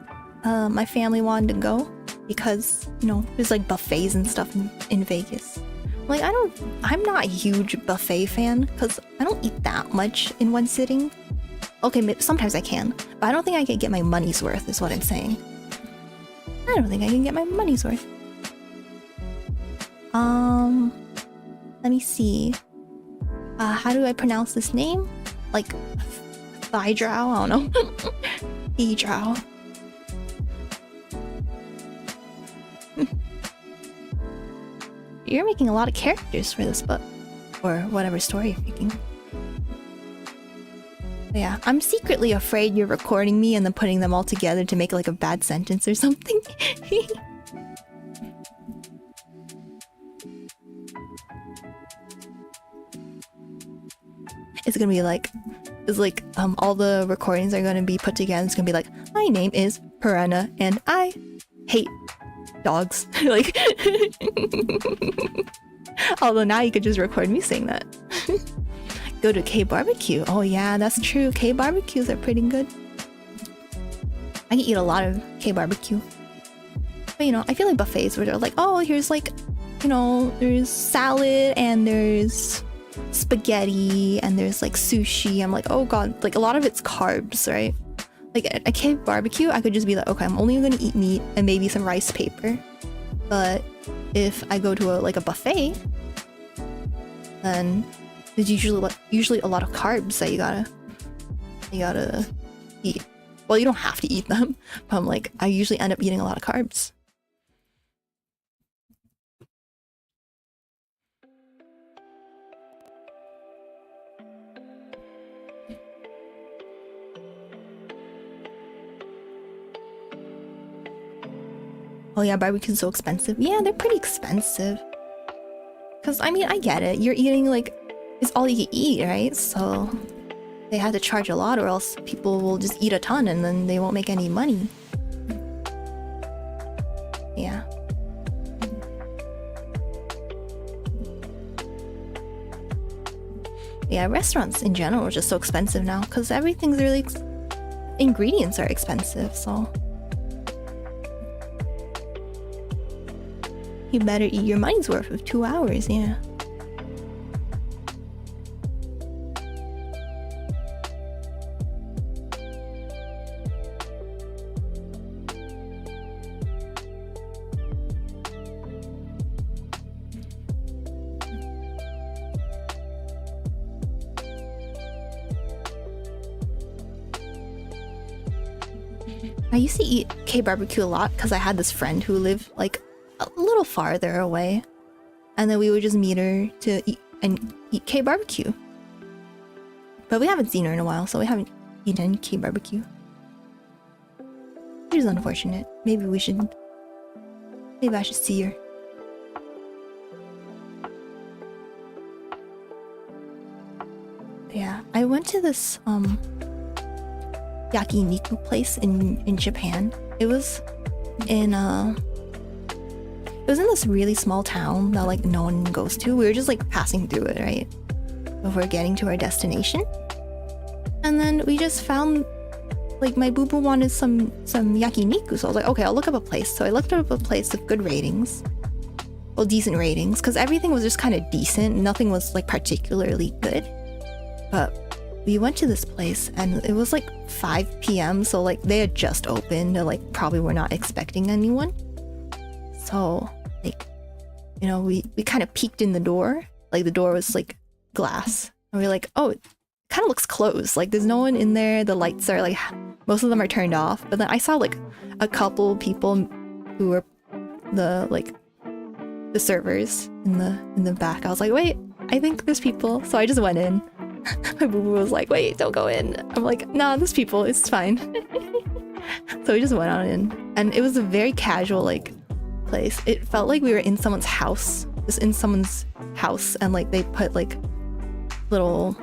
my family wanted to go because, you know, there's like buffets and stuff in Vegas. Like, I'm not a huge buffet fan because I don't eat that much in one sitting. Okay, sometimes I can, but I don't think I can get my money's worth, is what I'm saying. I don't think I can get my money's worth. Let me see. How do I pronounce this name? Like, Thydrow? I don't know. Thydrow. You're making a lot of characters for this book, or whatever story you're making. But yeah, I'm secretly afraid you're recording me and then putting them all together to make like a bad sentence or something. It's gonna be like, all the recordings are gonna be put together. It's gonna be like, my name is Purena and I hate dogs. Like, although now you could just record me saying that. Go to K barbecue. Oh yeah, that's true. K barbecues are pretty good. I can eat a lot of K barbecue. But you know, I feel like buffets where they're like, oh, here's like, you know, there's salad and there's spaghetti and there's like sushi. I'm like, oh god, like a lot of it's carbs, right? Like at a K barbecue, I could just be like, okay, I'm only gonna eat meat and maybe some rice paper. But if I go to a buffet, then there's usually a lot of carbs that you gotta eat. Well, you don't have to eat them, but I'm like, I usually end up eating a lot of carbs. Oh yeah, barbecue's so expensive. Yeah, they're pretty expensive. Cause I mean, I get it. You're eating like, it's all you can eat, right? So they have to charge a lot or else people will just eat a ton and then they won't make any money. Yeah. Yeah, restaurants in general are just so expensive now because everything's really... ingredients are expensive, so... you better eat your money's worth of 2 hours, yeah. I used to eat K barbecue a lot because I had this friend who lived like a little farther away, and then we would just meet her to eat K barbecue. But we haven't seen her in a while, so we haven't eaten any K barbecue, which is unfortunate. Maybe I should see her. Yeah, I went to this yakiniku place in Japan. It was in this really small town that like no one goes to. We were just like passing through it, right, before getting to our destination. And then we just found, like, my boo-boo wanted some yakiniku, so I was like, okay, I'll look up a place. So I looked up a place with good ratings, well, decent ratings, because everything was just kind of decent. Nothing was like particularly good. But we went to this place and it was like 5 p.m. so like they had just opened, or like probably were not expecting anyone. So like, you know, we kind of peeked in the door. Like the door was like glass, and we were like, oh, kind of looks closed. Like there's no one in there. The lights are like most of them are turned off. But then I saw like a couple people who were the servers in the back. I was like, wait, I think there's people. So I just went in. My boo-boo was like, wait, don't go in. I'm like, nah, there's people. It's fine. So we just went on in, and it was a very casual like place. It felt like we were in someone's house, just in someone's house, and like they put like little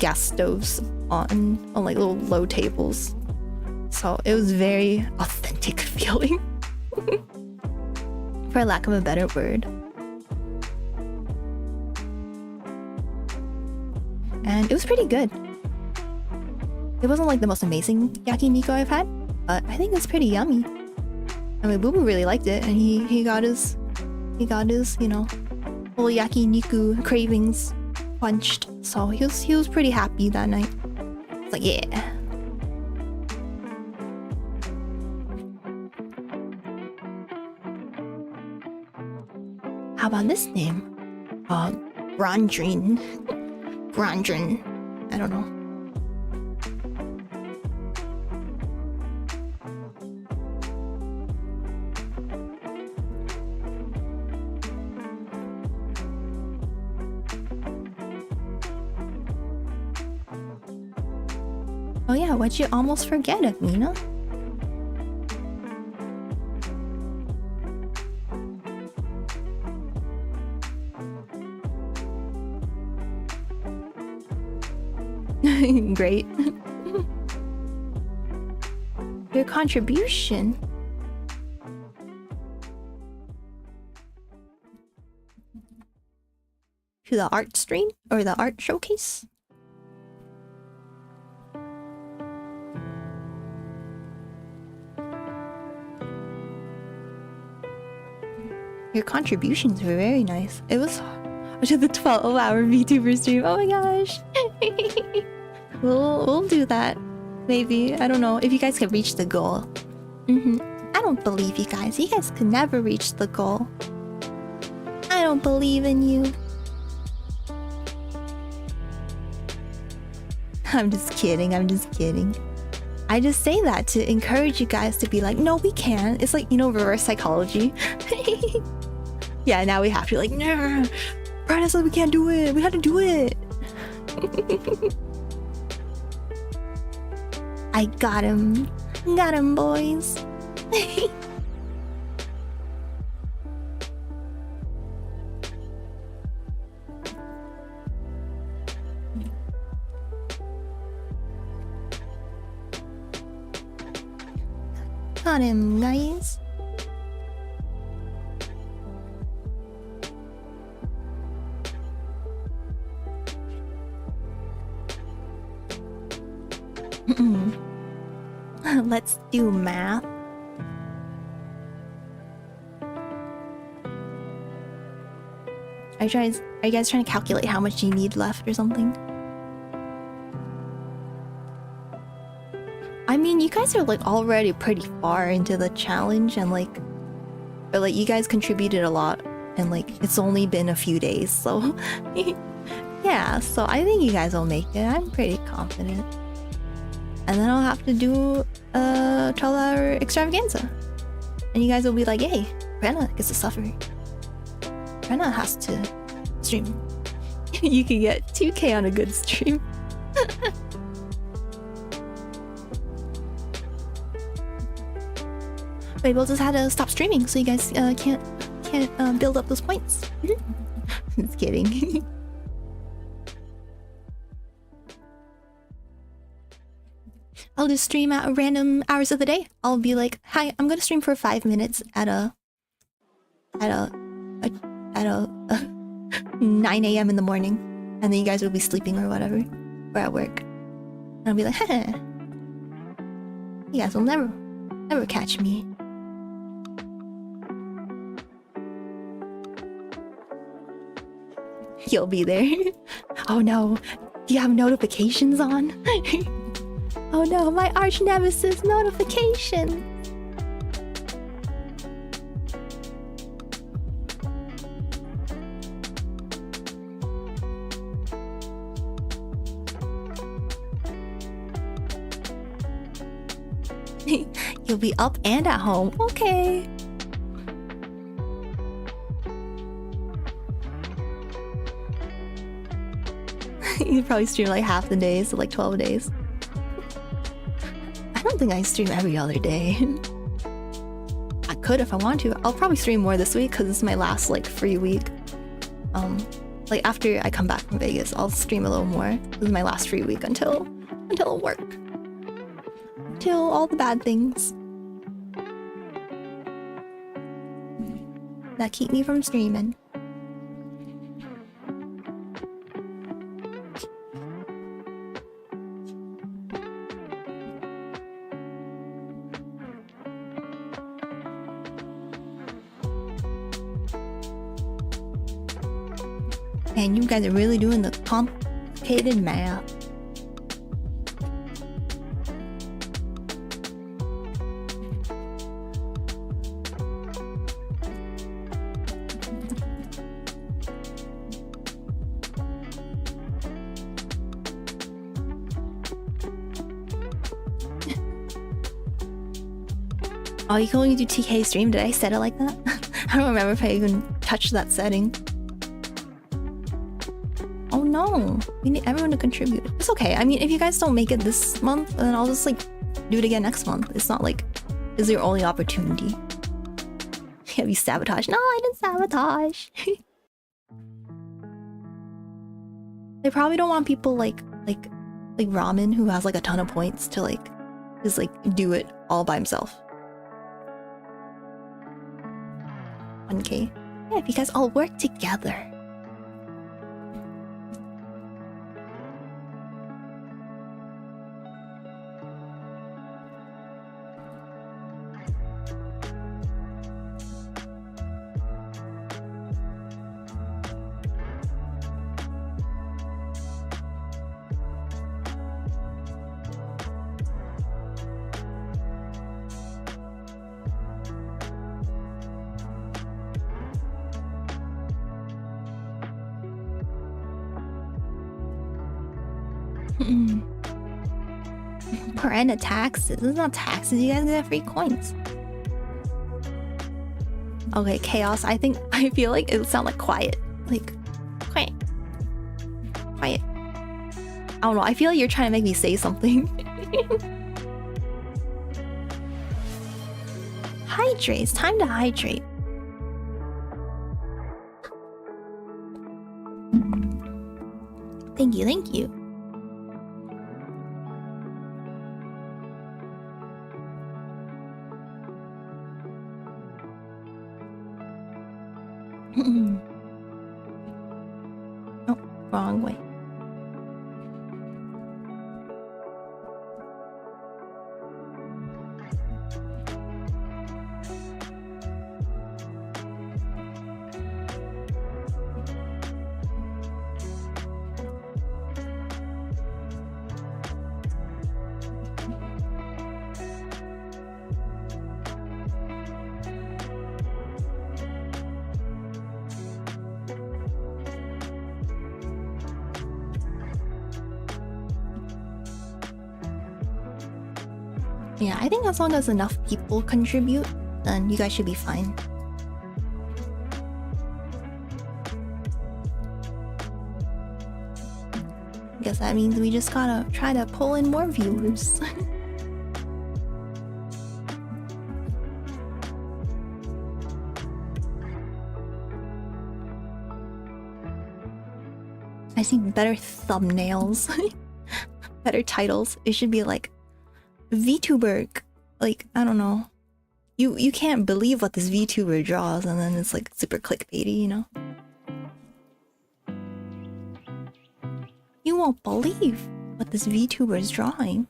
gas stoves on like little low tables. So it was very authentic feeling, for lack of a better word. And it was pretty good. It wasn't like the most amazing yakiniku I've had, but I think it's pretty yummy. I mean, Boo-boo really liked it, and he got his, you know, little yakiniku cravings quenched. So he was pretty happy that night. It's like, yeah. How about this name? Grandrin. Grandrin. I don't know. Oh yeah, what'd you almost forget of, Nina? Great. Your contribution. To the art stream or the art showcase? Your contributions were very nice. It was to the 12-hour VTuber stream. Oh my gosh. We'll do that. Maybe. I don't know. If you guys can reach the goal. I don't believe you guys. You guys could never reach the goal. I don't believe in you. I'm just kidding. I'm just kidding. I just say that to encourage you guys to be like, no, we can. It's like, you know, reverse psychology. Yeah, now we have to like, no. Purena said we can't do it. We had to do it. I got him. Got him, boys. Got him, guys. Let's do math. Are you guys trying to calculate how much you need left or something? I mean, you guys are like already pretty far into the challenge, and like, but like you guys contributed a lot, and like it's only been a few days, so yeah. So I think you guys will make it. I'm pretty confident. And then I'll have to do a 12-hour extravaganza, and you guys will be like, "Hey, Purena gets to suffer. Purena has to stream." You can get 2K on a good stream. Wait, we'll just have to stop streaming so you guys can't build up those points. Just kidding. I'll just stream at random hours of the day. I'll be like, "Hi, I'm gonna stream for 5 minutes at a 9 a.m. in the morning," and then you guys will be sleeping or whatever, or at work. And I'll be like, "Heh, you guys will never catch me." You'll be there. Oh no, do you have notifications on? Oh no, my arch nemesis notification. You'll be up and at home. Okay. You probably stream like half the days, so like 12 days. I don't think I stream every other day. I could if I want to. I'll probably stream more this week because this is my last like free week. Like after I come back from Vegas, I'll stream a little more. This is my last free week until work. Till all the bad things that keep me from streaming. And you guys are really doing the complicated math. Oh, you can only do TK stream? Did I set it like that? I don't remember if I even touched that setting. Oh no, we need everyone to contribute. It's okay. I mean, if you guys don't make it this month, then I'll just like do it again next month. It's not like this is your only opportunity. Have you sabotaged? No, I didn't sabotage. They probably don't want people like Ramen, who has like a ton of points, to like just like do it all by himself. 1K. Yeah, if you guys all work together. Purena taxes. This is not taxes. You guys get free coins. Okay, chaos. I feel like it would sound like quiet. Like quiet. Quiet. I don't know. I feel like you're trying to make me say something. Hydrate. It's time to hydrate. Thank you. Thank you. Oh, wrong way. Yeah, I think as long as enough people contribute, then you guys should be fine. I guess that means we just gotta try to pull in more viewers. I see better thumbnails. Better titles. It should be like Vtuber, like, I don't know. You can't believe what this Vtuber draws, and then it's like super clickbaity, you know? You won't believe what this Vtuber is drawing.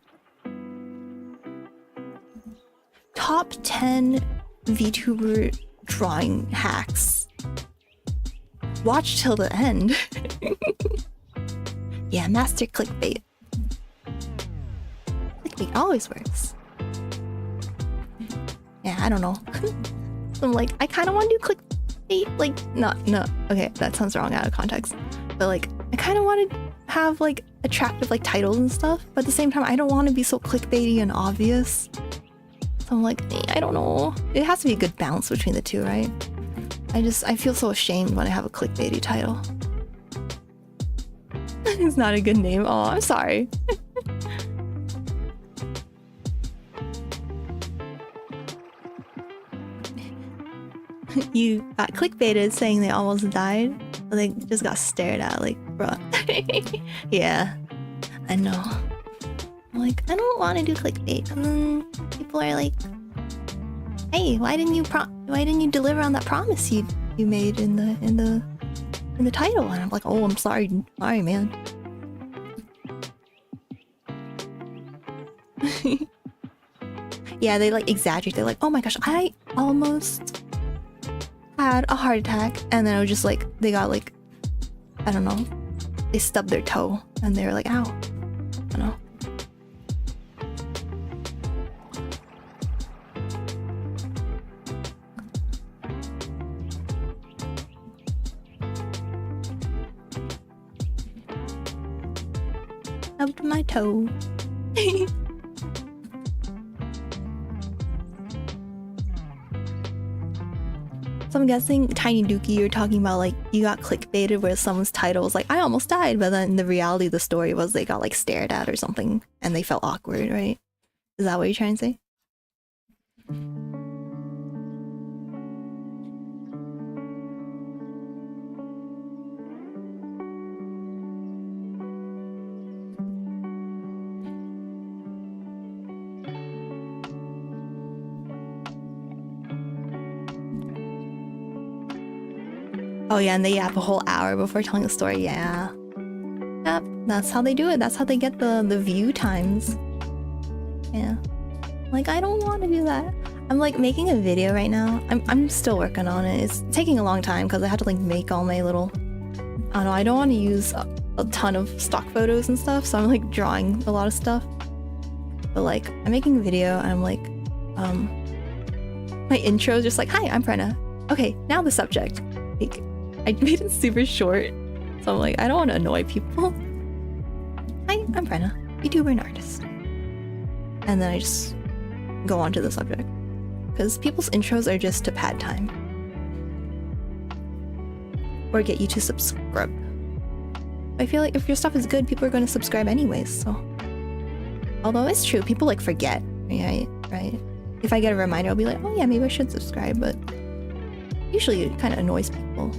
Top 10 Vtuber drawing hacks. Watch till the end. Yeah, master clickbait. It always works. Yeah, I don't know. I'm like, I kind of want to do clickbait. Like, no. Okay, that sounds wrong out of context. But like, I kind of want to have like attractive like titles and stuff. But at the same time, I don't want to be so clickbaity and obvious. So I'm like, I don't know. It has to be a good balance between the two, right? I feel so ashamed when I have a clickbaity title. It's not a good name. Oh, I'm sorry. You got clickbaited saying they almost died. They just got stared at, like, bruh. Yeah, I know. I'm like, I don't want to do clickbait. And then people are like, hey, why didn't you deliver on that promise you made in the title? And I'm like, oh, I'm sorry, man. Yeah, they like exaggerate. They're like, oh my gosh, I almost had a heart attack, and then it was just like they got like, I don't know, they stubbed their toe and they were like, ow. I don't know. Stubbed my toe. So I'm guessing, Tiny Dookie, you're talking about like you got clickbaited where someone's title was like, I almost died, but then the reality of the story was they got like stared at or something and they felt awkward, right? Is that what you're trying to say? Oh yeah, and they have a whole hour before telling the story. Yeah. Yep, that's how they do it. That's how they get the view times. Yeah. Like, I don't want to do that. I'm like making a video right now. I'm still working on it. It's taking a long time because I had to like make all my little... I don't know, I don't want to use a ton of stock photos and stuff, so I'm like drawing a lot of stuff. But like, I'm making a video and I'm like... my intro is just like, hi, I'm Purena. Okay, now the subject. Like, I made it super short, so I'm like, I don't want to annoy people. Hi, I'm Purena, Vtuber and artist. And then I just go on to the subject. Because people's intros are just to pad time. Or get you to subscribe. I feel like if your stuff is good, people are going to subscribe anyways, so... Although it's true, people like forget, right? If I get a reminder, I'll be like, oh yeah, maybe I should subscribe, but... Usually it kind of annoys people.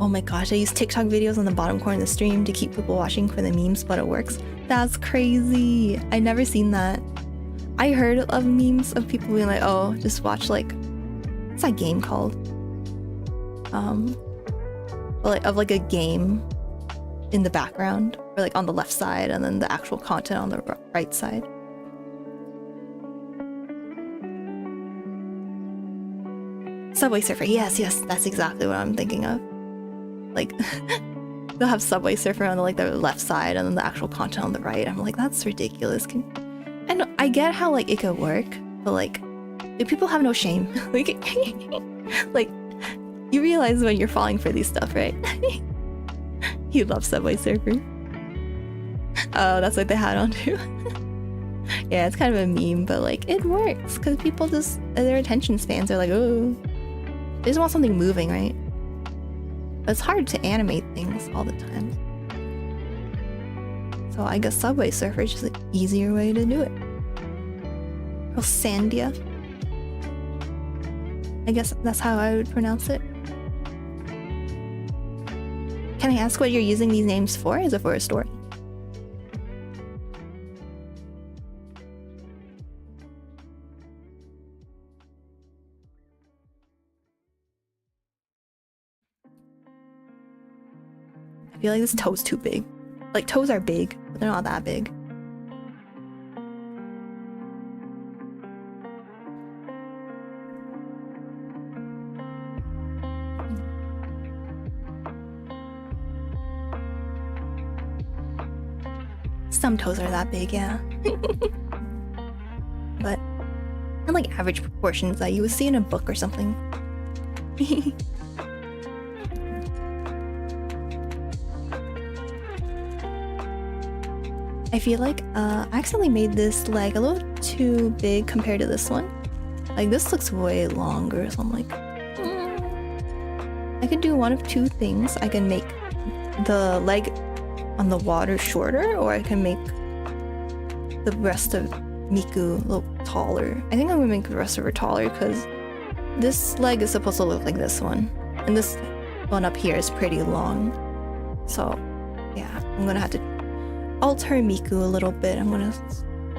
Oh my gosh, I use TikTok videos on the bottom corner of the stream to keep people watching for the memes, but it works. That's crazy. I never seen that. I heard of memes of people being like, oh, just watch like, what's that game called? Of like a game in the background, or like on the left side, and then the actual content on the right side. Subway Surfer, yes, that's exactly what I'm thinking of. Like, they'll have Subway Surfer on the left side and then the actual content on the right. I'm like, that's ridiculous. And I get how like it could work, but like, people have no shame. Like, like, you realize when you're falling for these stuff, right? You love Subway Surfer. Oh, that's what they had on too. Yeah, it's kind of a meme, but like, it works because people just, their attention spans are like, oh, they just want something moving, right? But it's hard to animate things all the time. So I guess Subway Surfer is just an easier way to do it. Or Sandia. I guess that's how I would pronounce it. Can I ask what you're using these names for? Is it for a story? I feel like this toe's too big. Like, toes are big, but they're not that big. Some toes are that big, yeah. But in like average proportions that you would see in a book or something. I feel like I accidentally made this leg a little too big compared to this one. Like this looks way longer, so I'm like, I could do one of two things. I can make the leg on the water shorter, or I can make the rest of Miku a little taller. I think I'm gonna make the rest of her taller because this leg is supposed to look like this one, and this one up here is pretty long. So yeah, I'm gonna have to alter Miku a little bit. I'm gonna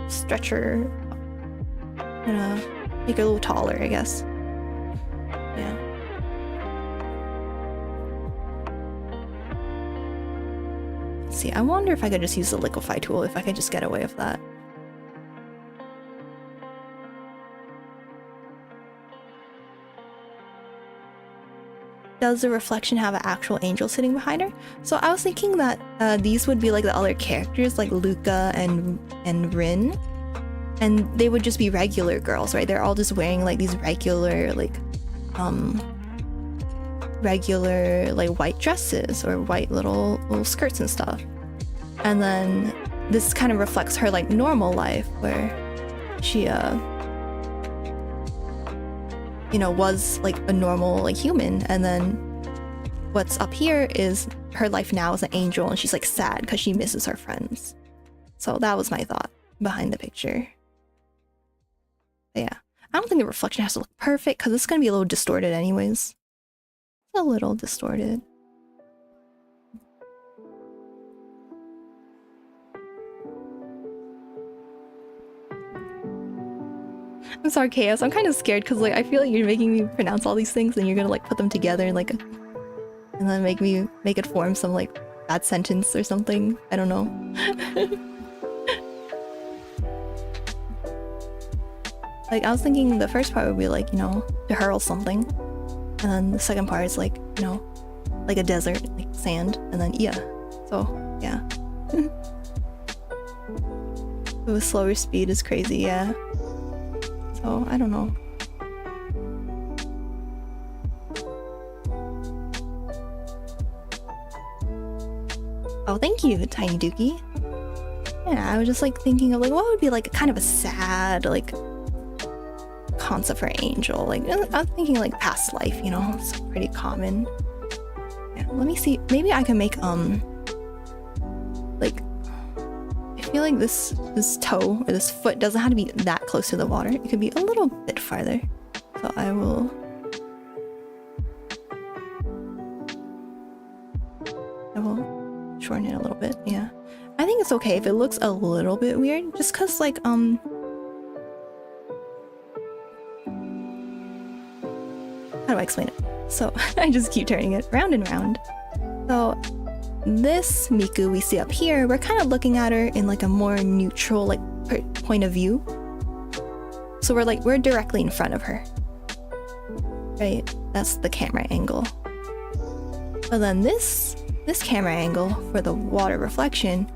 stretch her. I'm gonna make her a little taller, I guess. Yeah. Let's see, I wonder if I could just use the liquefy tool, if I could just get away with that. Does the reflection have an actual angel sitting behind her? So I was thinking that these would be like the other characters, like Luca and Rin, and they would just be regular girls, right? They're all just wearing like these regular like white dresses or white little skirts and stuff. And then this kind of reflects her like normal life, where she you know, was like a normal like human, and then what's up here is her life now as an angel, and she's like sad because she misses her friends. So that was my thought behind the picture. But yeah, I don't think the reflection has to look perfect because it's gonna be a little distorted anyways. It's a little distorted. I'm sorry, Chaos. I'm kind of scared because like I feel like you're making me pronounce all these things and you're gonna like put them together and like and then make it form some like bad sentence or something. I don't know. Like I was thinking the first part would be like, you know, to hurl something, and then the second part is like, you know, like a desert, like sand, and then yeah. So yeah. With slower speed is crazy, yeah. So I don't know. Oh, thank you, Tiny Dookie. Yeah, I was just like thinking of like what would be like kind of a sad like concept for Angel. Like I was thinking like past life, you know, it's pretty common. Yeah, let me see. Maybe I can make like I feel like this toe or this foot doesn't have to be that close to the water. It could be a little bit farther. So I will shorten it a little bit. Yeah, I think it's okay if it looks a little bit weird, just cause like how do I explain it? So I just keep turning it round and round. So this Miku we see up here, we're kind of looking at her in like a more neutral like point of view. So we're directly in front of her, right? That's the camera angle. So then this camera angle for the water reflection,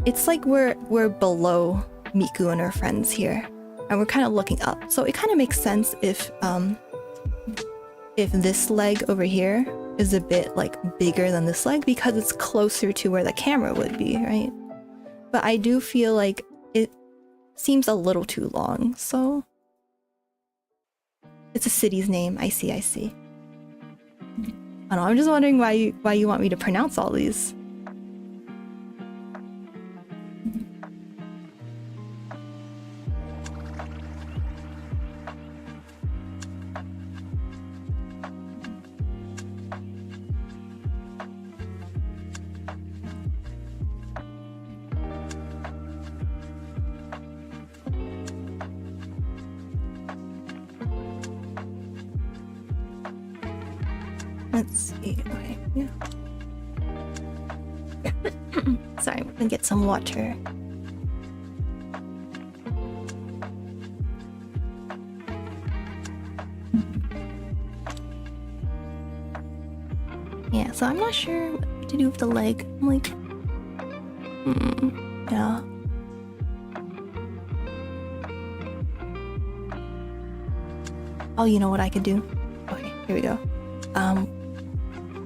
it's like we're below Miku and her friends here, and we're kind of looking up. So it kind of makes sense if this leg over here is a bit like bigger than this leg because it's closer to where the camera would be, right? But I do feel like it seems a little too long, so it's a city's name. I see. I don't know, I'm just wondering why you want me to pronounce all these. Let's see. Okay, yeah. Sorry, I'm gonna get some water. Yeah, so I'm not sure what to do with the leg. I'm like, yeah. Oh, you know what I could do? Okay, here we go.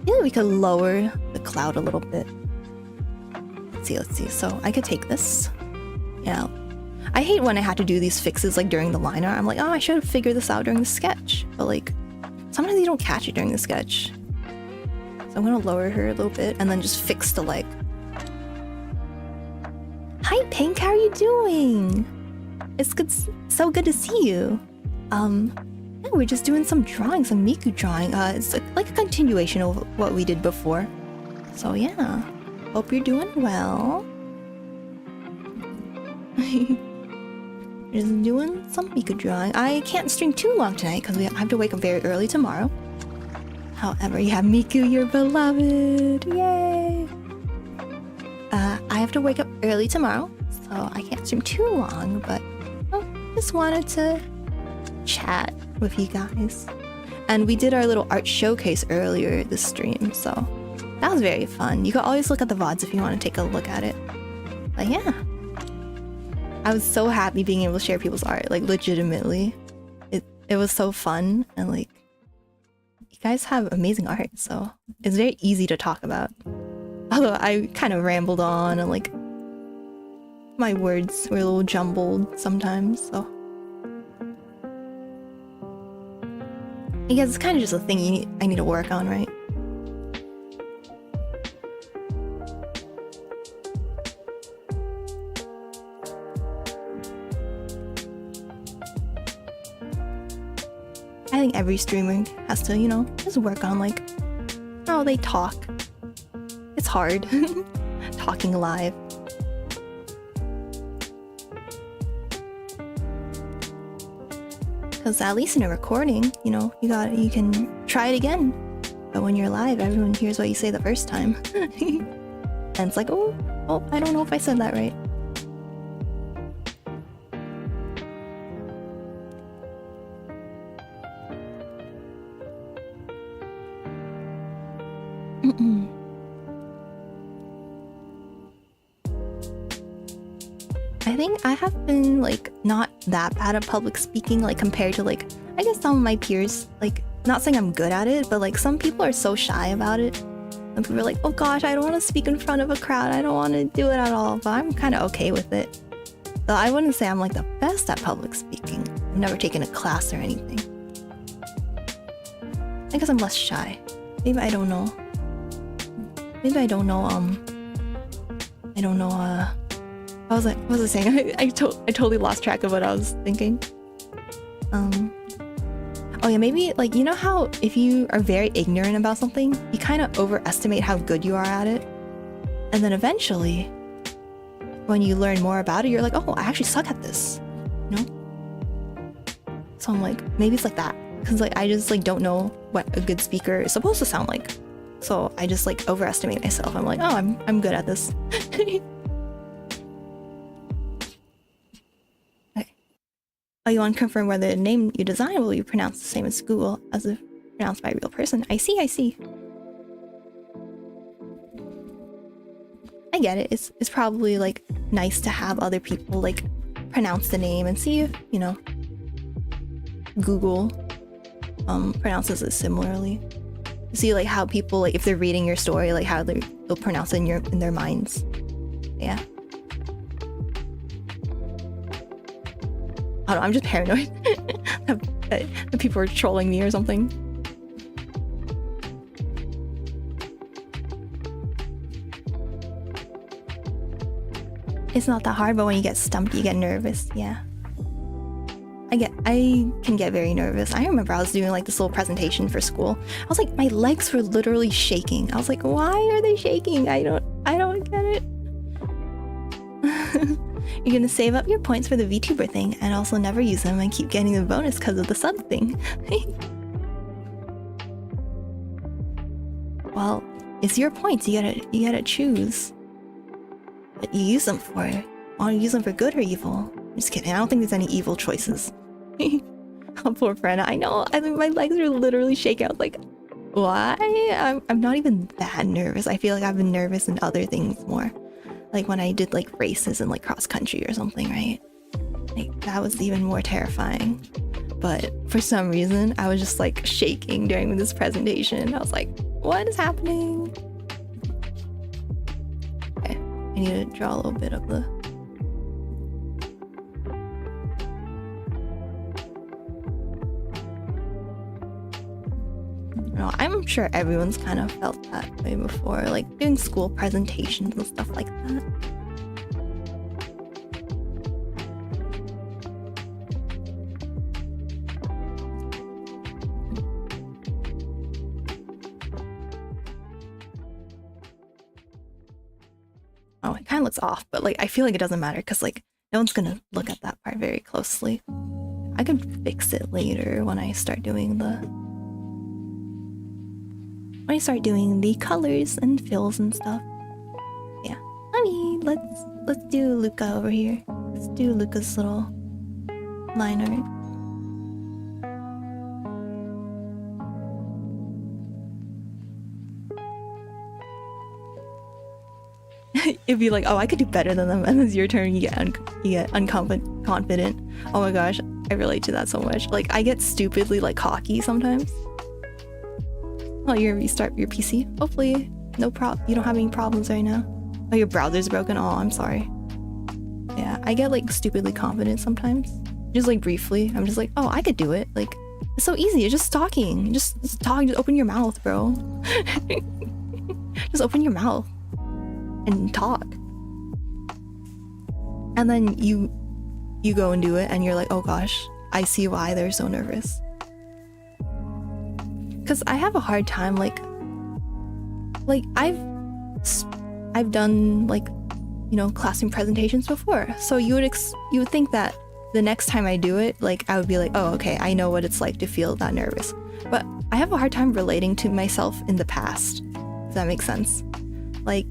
Yeah, we could lower the cloud a little bit. Let's see. So I could take this. Yeah. I hate when I had to do these fixes like during the liner. I'm like, oh, I should have figured this out during the sketch. But like, sometimes you don't catch it during the sketch. So I'm gonna lower her a little bit and then just fix the leg. Hi Pink, how are you doing? It's good, so good to see you. Yeah, we're just doing some drawing, some Miku drawing. It's like a continuation of what we did before. So yeah, hope you're doing well. Just doing some Miku drawing. I can't stream too long tonight because I have to wake up very early tomorrow. However, you have Miku, your beloved. Yay! I have to wake up early tomorrow, so I can't stream too long, but just wanted to chat with you guys. And we did our little art showcase earlier this stream, so that was very fun. You can always look at the VODs if you want to take a look at it. But yeah. I was so happy being able to share people's art, like legitimately. It was so fun, and like, you guys have amazing art, so it's very easy to talk about. Although I kind of rambled on and like, my words were a little jumbled sometimes, so. I guess it's kind of just a thing I need to work on, right? I think every streamer has to, you know, just work on like how they talk. It's hard talking live. Because at least in a recording, you know, you can try it again. But when you're live, everyone hears what you say the first time. And it's like, oh, I don't know if I said that right. I think I have been like not that bad at public speaking, like compared to like I guess some of my peers. Like, not saying I'm good at it, but like some people are so shy about it. Some people are like, oh gosh, I don't want to speak in front of a crowd, I don't want to do it at all. But I'm kind of okay with it. So I wouldn't say I'm like the best at public speaking. I've never taken a class or anything. I guess I'm less shy. Maybe I don't know. Maybe I don't know. I don't know. What was I saying? I totally lost track of what I was thinking. Oh yeah, maybe like, you know how if you are very ignorant about something, you kind of overestimate how good you are at it, and then eventually, when you learn more about it, you're like, oh, I actually suck at this, you know? So I'm like, maybe it's like that, because like I just like don't know what a good speaker is supposed to sound like, so I just like overestimate myself. I'm like, oh, I'm good at this. Oh, you want to confirm whether the name you design will be pronounced the same as Google as if pronounced by a real person. I see. I get it. It's probably like nice to have other people like pronounce the name and see if, you know, Google pronounces it similarly. See like how people, like if they're reading your story, like how they'll pronounce it in their minds. Yeah. I don't know, I'm just paranoid that people are trolling me or something. It's not that hard, but when you get stumped, you get nervous. Yeah. I can get very nervous. I remember I was doing like this little presentation for school. I was like, my legs were literally shaking. I was like, why are they shaking? I don't get it. You're gonna save up your points for the VTuber thing and also never use them and keep getting the bonus because of the sub thing. Well, it's your points. You gotta choose what you use them for. Want to use them for good or evil? I'm just kidding. I don't think there's any evil choices. Oh, poor Purena. I know. I mean, my legs are literally shaking. I was like, why? I'm not even that nervous. I feel like I've been nervous in other things more. Like when I did like races and like cross country or something, right? Like that was even more terrifying. But for some reason, I was just like shaking during this presentation. I was like, what is happening? Okay, I need to draw a little bit of the... No, I'm sure everyone's kind of felt that way before, like doing school presentations and stuff like that. Oh, it kind of looks off, but like I feel like it doesn't matter because like no one's gonna look at that part very closely. I can fix it later when I start doing the colors and fills and stuff. Yeah, I mean, let's do Luca over here. Let's do Luca's little line art. It'd be like, oh, I could do better than them, and then it's your turn. You get confident. Oh my gosh, I relate to that so much. Like I get stupidly like cocky sometimes. Oh, you restart your PC. Hopefully, you don't have any problems right now. Oh, your browser's broken. Oh, I'm sorry. Yeah, I get like stupidly confident sometimes. Just like briefly, I'm just like, oh, I could do it. Like it's so easy. It's just talking. Just talk. Just open your mouth, bro. Just open your mouth and talk. And then you go and do it, and you're like, oh gosh, I see why they're so nervous. Because I have a hard time, like I've done like, you know, classroom presentations before, so you would think that the next time I do it, like I would be like, oh, okay, I know what it's like to feel that nervous. But I have a hard time relating to myself in the past, if that makes sense. Like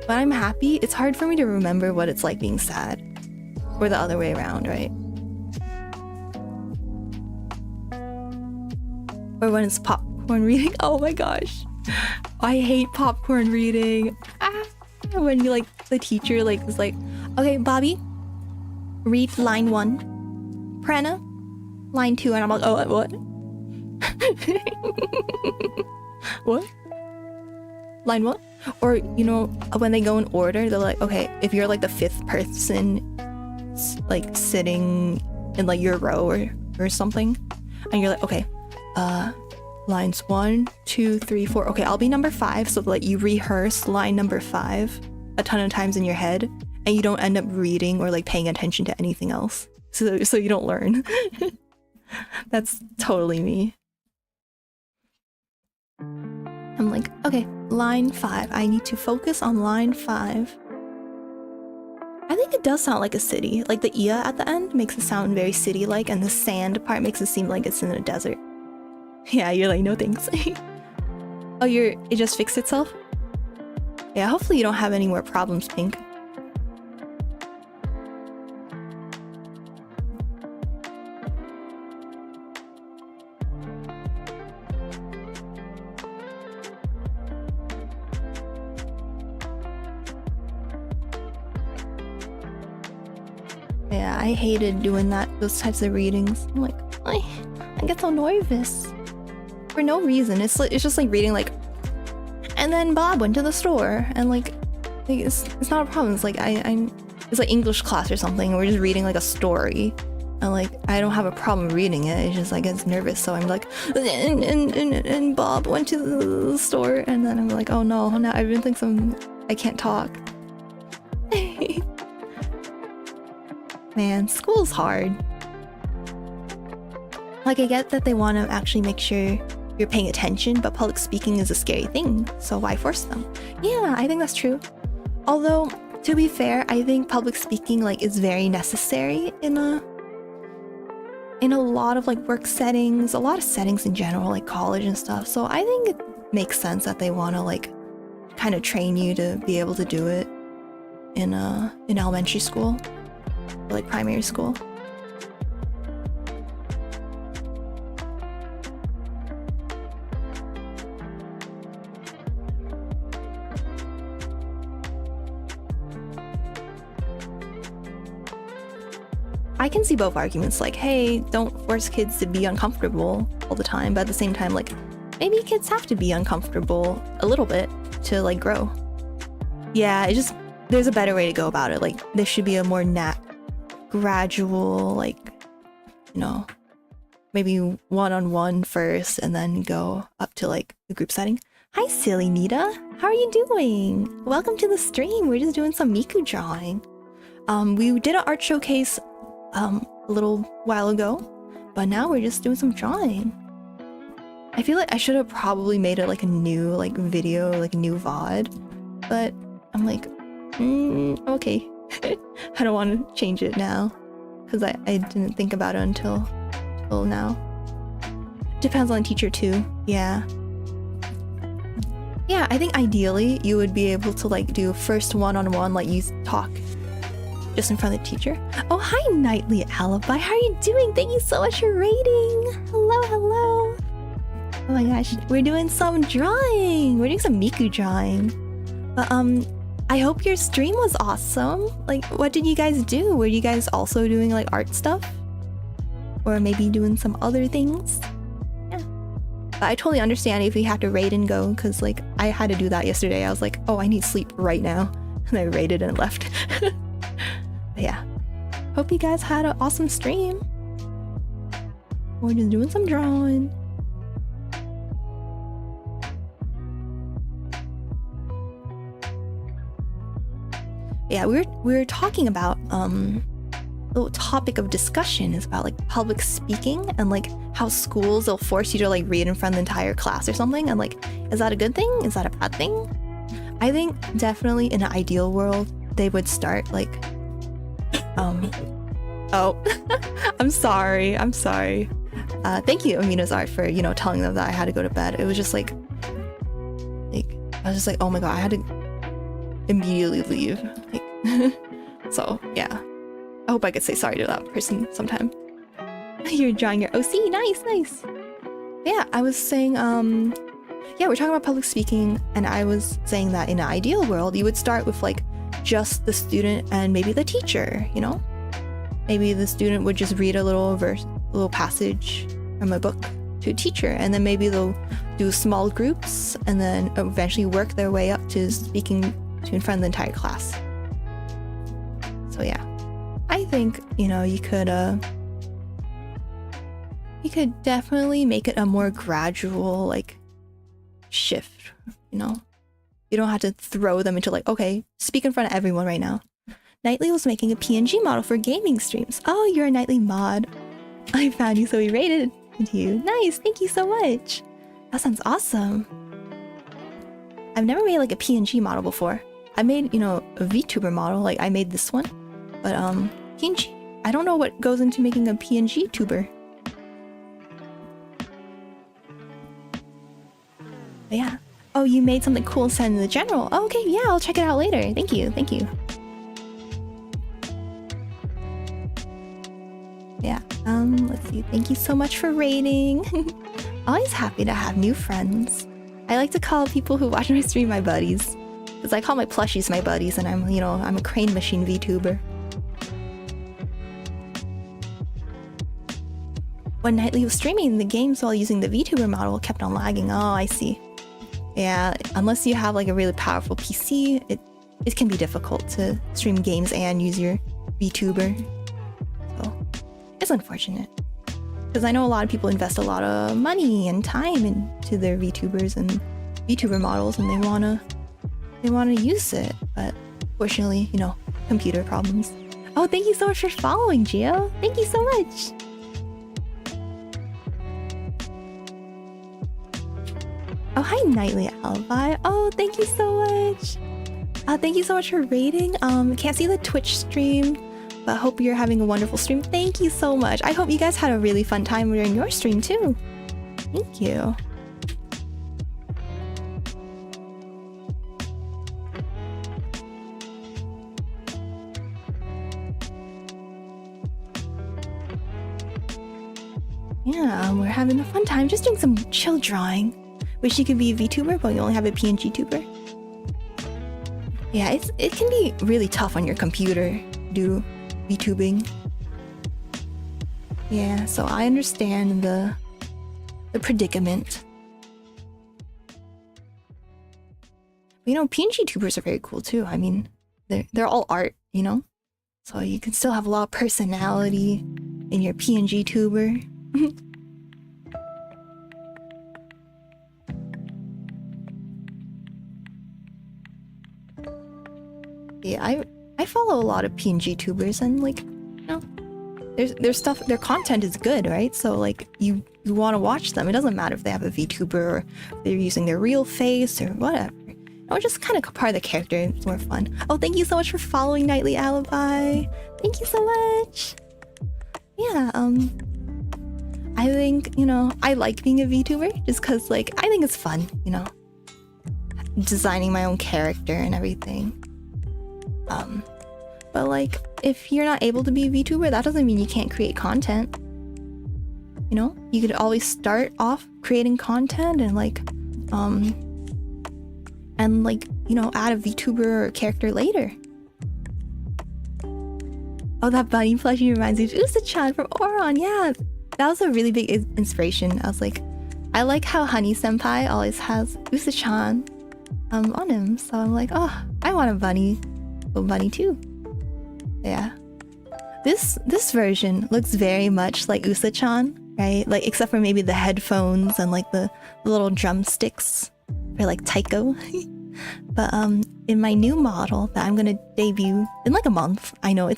when I'm happy, it's hard for me to remember what it's like being sad, or the other way around, right? Or when it's popcorn reading. Oh my gosh, I hate popcorn reading. When you like the teacher like is like, okay, Bobby, read line 1, Purena, line 2, and I'm like, oh, what? What? Line 1? Or, you know, when they go in order, they're like, okay, if you're like the 5th person like sitting in like your row or something, and you're like, okay, lines 1, 2, 3, 4. Okay, I'll be number 5, so like you rehearse line number 5 a ton of times in your head, and you don't end up reading or like paying attention to anything else, so you don't learn. That's totally me. I'm like, okay, line 5. I need to focus on line 5. I think it does sound like a city. Like the ia at the end makes it sound very city-like, and the sand part makes it seem like it's in a desert. Yeah, you're like, no thanks. Oh, it just fixed itself? Yeah, hopefully you don't have any more problems, Pink. Yeah, I hated doing those types of readings. I'm like, I get so nervous. For no reason. It's just like reading like, and then Bob went to the store, and like it's not a problem. It's like it's like English class or something, and we're just reading like a story, and like I don't have a problem reading it. It's just like I get nervous, so I'm like, and Bob went to the store, and then I'm like, oh no, now everyone thinks I can't talk. Man, school's hard. Like I get that they want to actually make sure you're paying attention, but public speaking is a scary thing, so why force them? Yeah, I think that's true. Although, to be fair, I think public speaking like is very necessary in a lot of like work settings, a lot of settings in general, like college and stuff. So I think it makes sense that they want to like kind of train you to be able to do it in elementary school, or like primary school. I can see both arguments, like, hey, don't force kids to be uncomfortable all the time, but at the same time, like, maybe kids have to be uncomfortable a little bit to, like, grow. Yeah, it just there's a better way to go about it. Like, there should be a more gradual, like, you know, maybe one-on-one first and then go up to like the group setting. Hi, silly Nita. How are you doing? Welcome to the stream. We're just doing some Miku drawing. We did an art showcase a little while ago, but now we're just doing some drawing. I feel like I should have probably made it like a new like video, like a new VOD, but I'm like, okay. I don't want to change it now because I didn't think about it until now. Depends on the teacher too. Yeah, I think ideally you would be able to like do first one-on-one, like you talk just in front of the teacher. Oh, hi Nightly Alibi, how are you doing? Thank you so much for rating. Hello. Oh my gosh, we're doing some drawing. We're doing some Miku drawing. But I hope your stream was awesome. Like, what did you guys do? Were you guys also doing like art stuff? Or maybe doing some other things? Yeah. But I totally understand if you have to raid and go, because like I had to do that yesterday. I was like, oh, I need sleep right now. And I raided and left. But yeah. Hope you guys had an awesome stream. We're just doing some drawing. Yeah, we were talking about the topic of discussion is about like public speaking and like how schools will force you to like read in front of the entire class or something, and like, is that a good thing? Is that a bad thing? I think definitely in an ideal world they would start like oh I'm sorry. Thank you, Amina's Art, for, you know, telling them that I had to go to bed. It was just like I was just like, oh my god, I had to immediately leave. Like, so yeah, I hope I could say sorry to that person sometime. You're drawing your OC. Nice. Yeah, I was saying yeah, we're talking about public speaking, and I was saying that in an ideal world you would start with like just the student and maybe the teacher, you know? Maybe the student would just read a little passage from a book to a teacher, and then maybe they'll do small groups and then eventually work their way up to speaking to in front of the entire class. So yeah, I think, you know, you could definitely make it a more gradual like shift, you know? You don't have to throw them into like, okay, speak in front of everyone right now. Nightly was making a PNG model for gaming streams. Oh, you're a Nightly mod. I found you, so we rated you. Nice, thank you so much. That sounds awesome. I've never made like a PNG model before. I made, you know, a VTuber model, like I made this one. But PNG, I don't know what goes into making a PNG tuber. But yeah. Oh, you made something cool and sent in the general. Oh, okay, yeah, I'll check it out later. Thank you. Yeah, let's see. Thank you so much for rating. Always happy to have new friends. I like to call people who watch my stream my buddies, because I call my plushies my buddies, and I'm, you know, I'm a crane machine VTuber. When Nightly was streaming the games while using the VTuber model, it kept on lagging. Oh, I see. Yeah, unless you have like a really powerful PC, it can be difficult to stream games and use your VTuber. So it's unfortunate, because I know a lot of people invest a lot of money and time into their VTubers and VTuber models, and they wanna use it, but fortunately, you know, computer problems. Oh, thank you so much for following, Gio. Thank you so much. Oh, hi, Nightly Alibi. Oh, thank you so much. Thank you so much for rating. Can't see the Twitch stream, but hope you're having a wonderful stream. Thank you so much. I hope you guys had a really fun time during your stream too. Thank you. Yeah, we're having a fun time just doing some chill drawing. Wish you could be a VTuber, but you only have a PNG tuber. Yeah, it can be really tough on your computer to do VTubing. Yeah, so I understand the predicament. But, you know, PNG tubers are very cool too. I mean, they're all art, you know? So you can still have a lot of personality in your PNG tuber. Yeah, I follow a lot of PNG tubers, and like, you know, their stuff, their content is good, right? So like you want to watch them. It doesn't matter if they have a VTuber or they're using their real face or whatever. Or just kind of part of the character. It's more fun. Oh, thank you so much for following Nightly Alibi. Thank you so much. Yeah, I think, you know, I like being a VTuber just because, like, I think it's fun, you know, designing my own character and everything. But like, if you're not able to be a VTuber, that doesn't mean you can't create content. You know, you could always start off creating content and like, you know, add a VTuber or character later. Oh, that bunny plushie reminds me of Usa-chan from Oron. Yeah, that was a really big inspiration. I was like, I like how Honey Senpai always has Usa-chan on him. So I'm like, oh, I want a bunny too. Yeah. This version looks very much like Usa-chan, right? Like, except for maybe the headphones and like the little drumsticks for like Taiko. But in my new model that I'm gonna debut in like a month, I know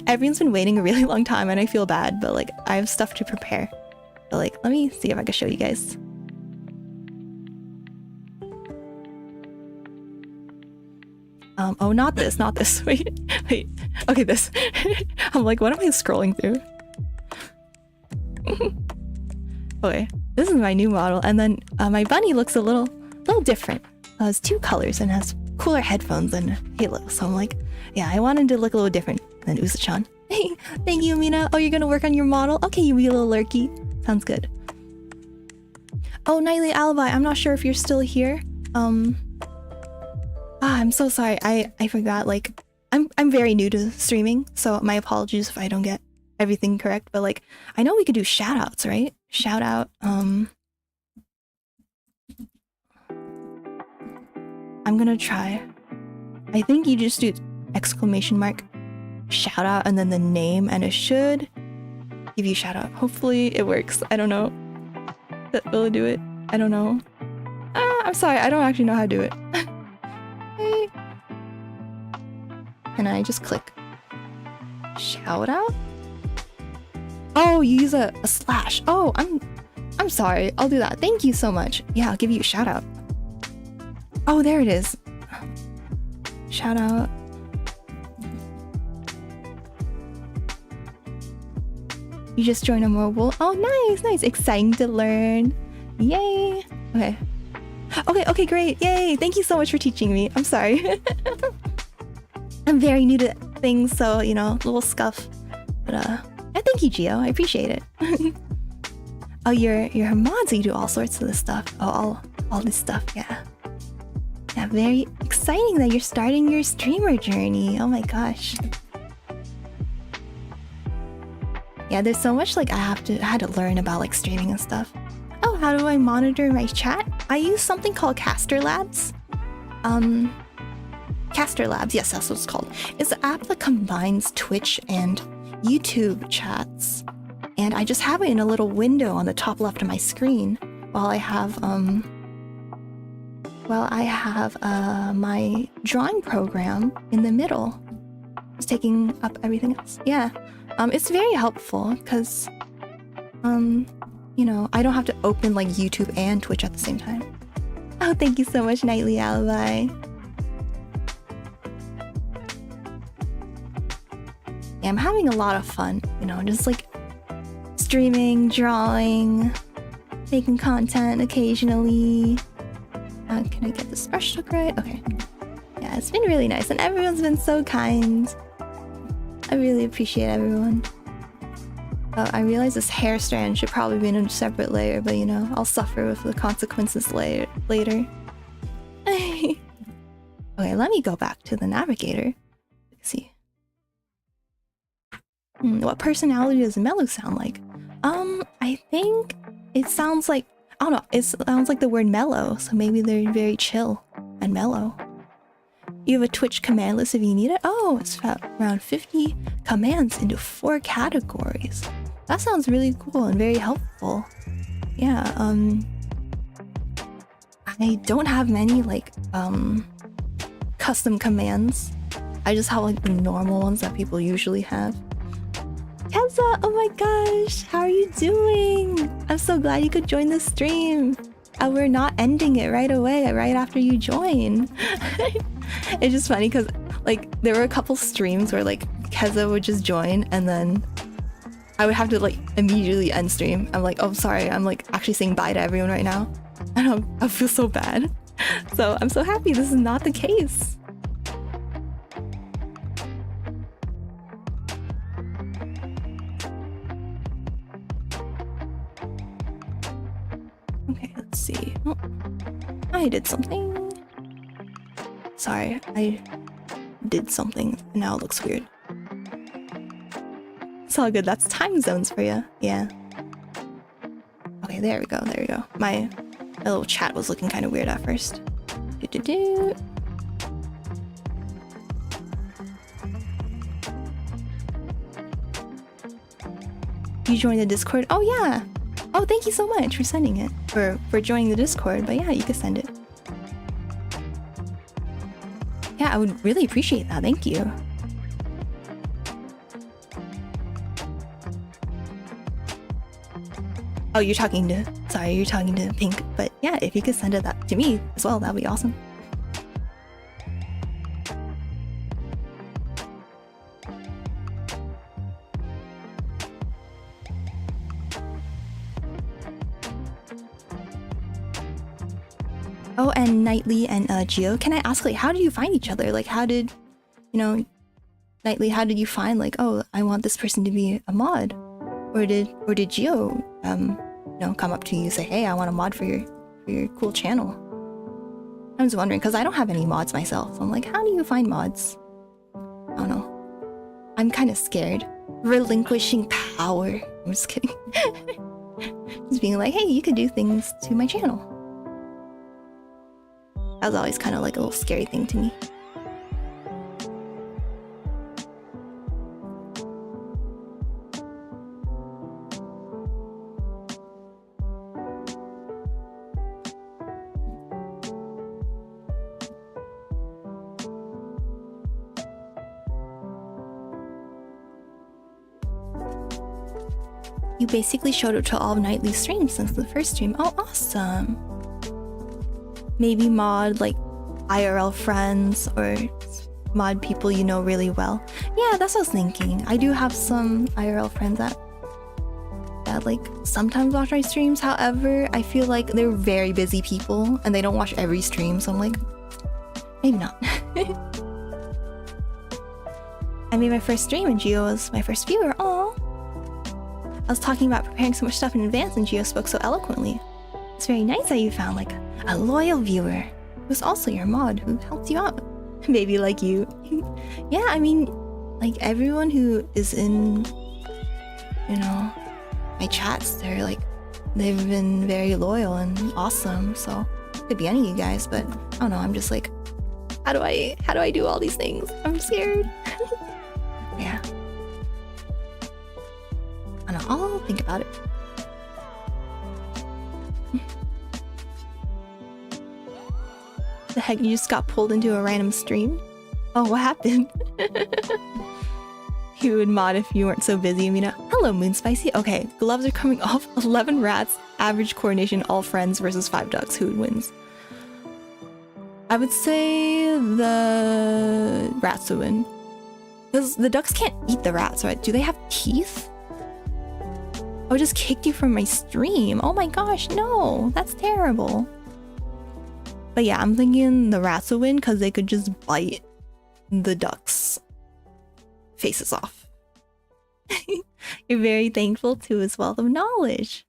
everyone's been waiting a really long time and I feel bad, but like I have stuff to prepare. But like, let me see if I can show you guys. Oh, not this. Wait. Okay, this. I'm like, what am I scrolling through? Okay, this is my new model, and then my bunny looks a little different. It has two colors and has cooler headphones and halo. So I'm like, yeah, I wanted to look a little different than Usa-chan. Hey, thank you, Mina. Oh, you're gonna work on your model? Okay, you be a little lurky. Sounds good. Oh, Nightly Alibi. I'm not sure if you're still here. I'm so sorry. I forgot. Like, I'm very new to streaming, so my apologies if I don't get everything correct. But like, I know we could do shoutouts, right? Shout out. I'm gonna try. I think you just do exclamation mark shout out and then the name, and it should give you shout out. Hopefully it works. I don't know. Will it do it? I don't know. I'm sorry. I don't actually know how to do it. Hey. Can I just click shout out? Oh, you use a slash. Oh, I'm sorry. I'll do that. Thank you so much. Yeah, I'll give you a shout out. Oh, there it is. Shout out. You just joined a mobile. Oh, nice. Exciting to learn. Yay. Okay, great. Yay. Thank you so much for teaching me. I'm sorry. I'm very new to things, so, you know, a little scuff. But, thank you, Gio. I appreciate it. Oh, you're mods, so you do all sorts of this stuff. Oh, all this stuff, yeah. Yeah, very exciting that you're starting your streamer journey. Oh my gosh. Yeah, there's so much like I had to learn about like streaming and stuff. Oh, how do I monitor my chat? I use something called Caster Labs. Caster Labs, yes, that's what it's called. It's an app that combines Twitch and YouTube chats. And I just have it in a little window on the top left of my screen while I have my drawing program in the middle. It's taking up everything else. Yeah. It's very helpful because, you know, I don't have to open like YouTube and Twitch at the same time. Oh, thank you so much, Nightly Alibi. Yeah, I'm having a lot of fun, you know, just like streaming, drawing, making content occasionally. Can I get this brushstroke right? Okay. Yeah, it's been really nice and everyone's been so kind. I really appreciate everyone. I realize this hair strand should probably be in a separate layer, but you know, I'll suffer with the consequences later. Okay, let me go back to the navigator. Let's see. What personality does Mellow sound like? I think it sounds like, I don't know, it sounds like the word mellow, so maybe they're very chill and mellow. You have a Twitch command list if you need it? Oh, it's around 50 commands into 4 categories. That sounds really cool and very helpful. Yeah, I don't have many like custom commands. I just have like the normal ones that people usually have. Keza, oh my gosh, how are you doing? I'm so glad you could join the stream. We're not ending it right away, right after you join. It's just funny because like there were a couple streams where like Keza would just join and then I would have to like immediately end stream. I'm like, oh sorry, I'm like actually saying bye to everyone right now. And I feel so bad. So I'm so happy this is not the case. Okay, let's see. Oh, I did something. Sorry, I did something and now it looks weird. It's all good, that's time zones for you. Yeah. Okay, there we go, there we go. My little chat was looking kind of weird at first. You joined the Discord? Oh yeah! Oh, thank you so much for sending it. For joining the Discord, but yeah, you can send it. Yeah, I would really appreciate that, thank you. Oh, you're talking to Pink, but yeah, if you could send it that to me as well, that'd be awesome. Oh, and Nightly and Geo, can I ask, like, how did you find each other? Like, how did, you know, Nightly, how did you find, like, oh, I want this person to be a mod? Or did Geo, you know, come up to you and say, hey, I want a mod for your cool channel? I was wondering, because I don't have any mods myself. So I'm like, how do you find mods? I don't know. I'm kind of scared. Relinquishing power. I'm just kidding. Just being like, hey, you could do things to my channel. That was always kind of like a little scary thing to me. You basically showed up to all Nightly streams since the first stream. Oh, awesome. Maybe mod like IRL friends or mod people you know really well. Yeah, that's what I was thinking. I do have some IRL friends that like sometimes watch my streams. However, I feel like they're very busy people and they don't watch every stream. So I'm like, maybe not. I made my first stream and Gio was my first viewer. Aww. I was talking about preparing so much stuff in advance and Gio spoke so eloquently. It's very nice that you found like a loyal viewer who's also your mod who helps you out. Maybe like you. Yeah, I mean, like everyone who is in, you know, my chats, they've been very loyal and awesome. So it could be any of you guys, but I don't know. I'm just like, how do I do all these things? I'm scared. Yeah. I don't know. I'll think about it. The heck, you just got pulled into a random stream? Oh, what happened? You would mod if you weren't so busy, Amina. Hello, Moonspicy. Okay, gloves are coming off. 11 rats, average coordination, all friends versus 5 ducks. Who wins? I would say the rats would win. Because the ducks can't eat the rats, right? Do they have teeth? Oh, I just kicked you from my stream. Oh my gosh, no. That's terrible. But yeah, I'm thinking the rats will win because they could just bite the ducks' faces off. You're very thankful to his wealth of knowledge.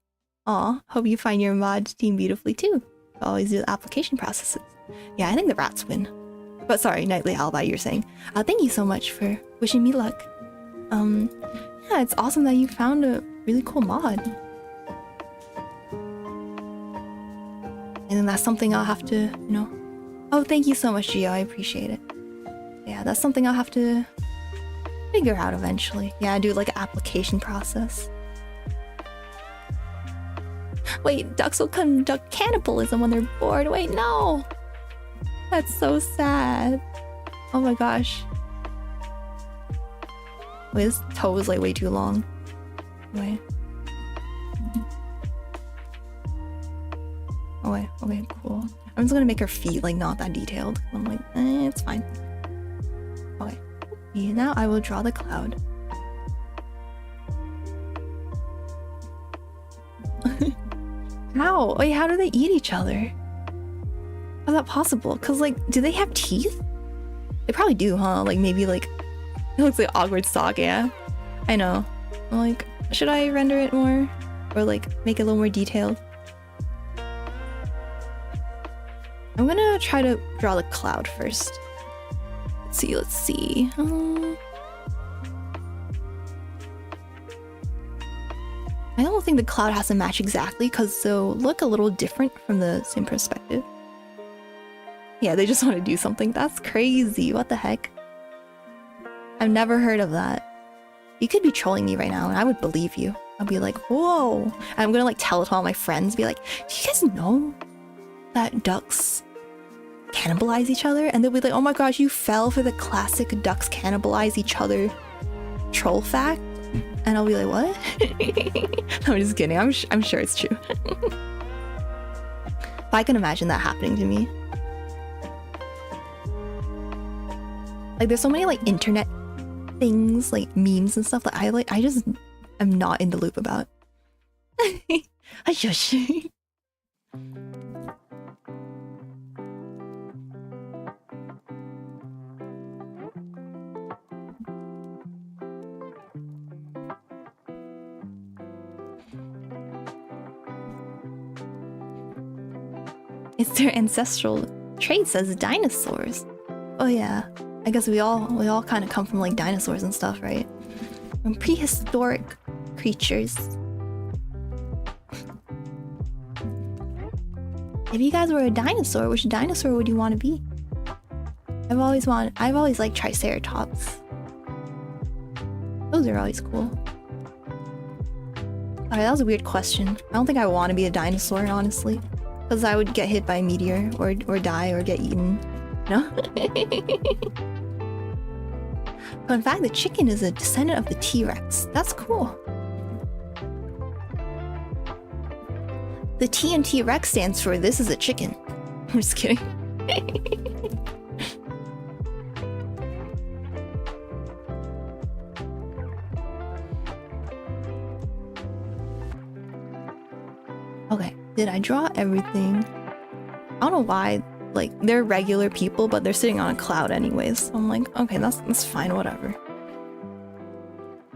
Aw, hope you find your mod team beautifully too. Always do the application processes. Yeah, I think the rats win. But sorry, Nightly Alibi, you're saying. Thank you so much for wishing me luck. Yeah, it's awesome that you found a really cool mod. And then that's something I'll have to, you know. Oh, thank you so much, Gio. I appreciate it. Yeah, that's something I'll have to figure out eventually. Yeah, do like an application process. Wait, ducks will conduct cannibalism when they're bored. Wait, no! That's so sad. Oh my gosh. Wait, this toe is like way too long. Wait. Oh wait, okay, cool. I'm just gonna make her feet like not that detailed. I'm like, it's fine. Okay. Yeah, now I will draw the cloud. How? Wait, how do they eat each other? How's that possible? Cause like, do they have teeth? They probably do, huh? Like maybe like, it looks like awkward sock, yeah. I know. I'm like, should I render it more? Or like make it a little more detailed? I'm gonna try to draw the cloud first. Let's see. I don't think the cloud has to match exactly because they'll look a little different from the same perspective. Yeah, they just want to do something. That's crazy. What the heck? I've never heard of that. You could be trolling me right now and I would believe you. I'll be like, whoa. And I'm gonna like tell it to all my friends, be like, do you guys know that ducks cannibalize each other? And they'll be like, oh my gosh, you fell for the classic ducks cannibalize each other troll fact? And I'll be like, what? I'm just kidding. I'm sure it's true. But I can imagine that happening to me. Like there's so many like internet things, like memes and stuff that I just am not in the loop about. Shush. It's their ancestral traits as dinosaurs. Oh yeah, I guess we all kind of come from like dinosaurs and stuff, right? From prehistoric creatures. If you guys were a dinosaur, which dinosaur would you want to be? I've always liked triceratops. Those are always cool. Alright, that was a weird question. I don't think I want to be a dinosaur, honestly. Because I would get hit by a meteor, or die, or get eaten. No? But in fact, the chicken is a descendant of the T-Rex. That's cool. The T in T-Rex stands for this is a chicken. I'm just kidding. Okay, did I draw everything? I don't know why, like, they're regular people, but they're sitting on a cloud anyways. So I'm like, okay, that's fine, whatever.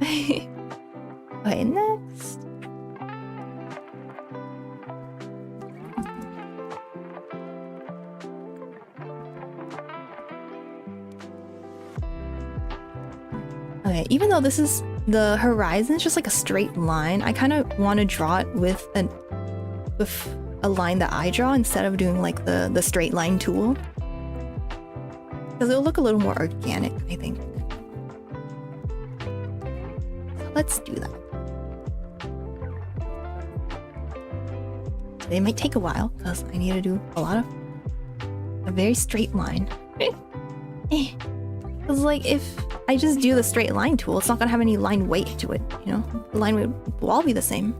Okay, next. Okay, even though this is the horizon, it's just like a straight line, I kind of want to draw it with a line that I draw instead of doing like the straight line tool, because it'll look a little more organic, I think. So let's do that. It might take a while because I need to do a very straight line. Because like if I just do the straight line tool, it's not gonna have any line weight to it, you know? The line weight will all be the same.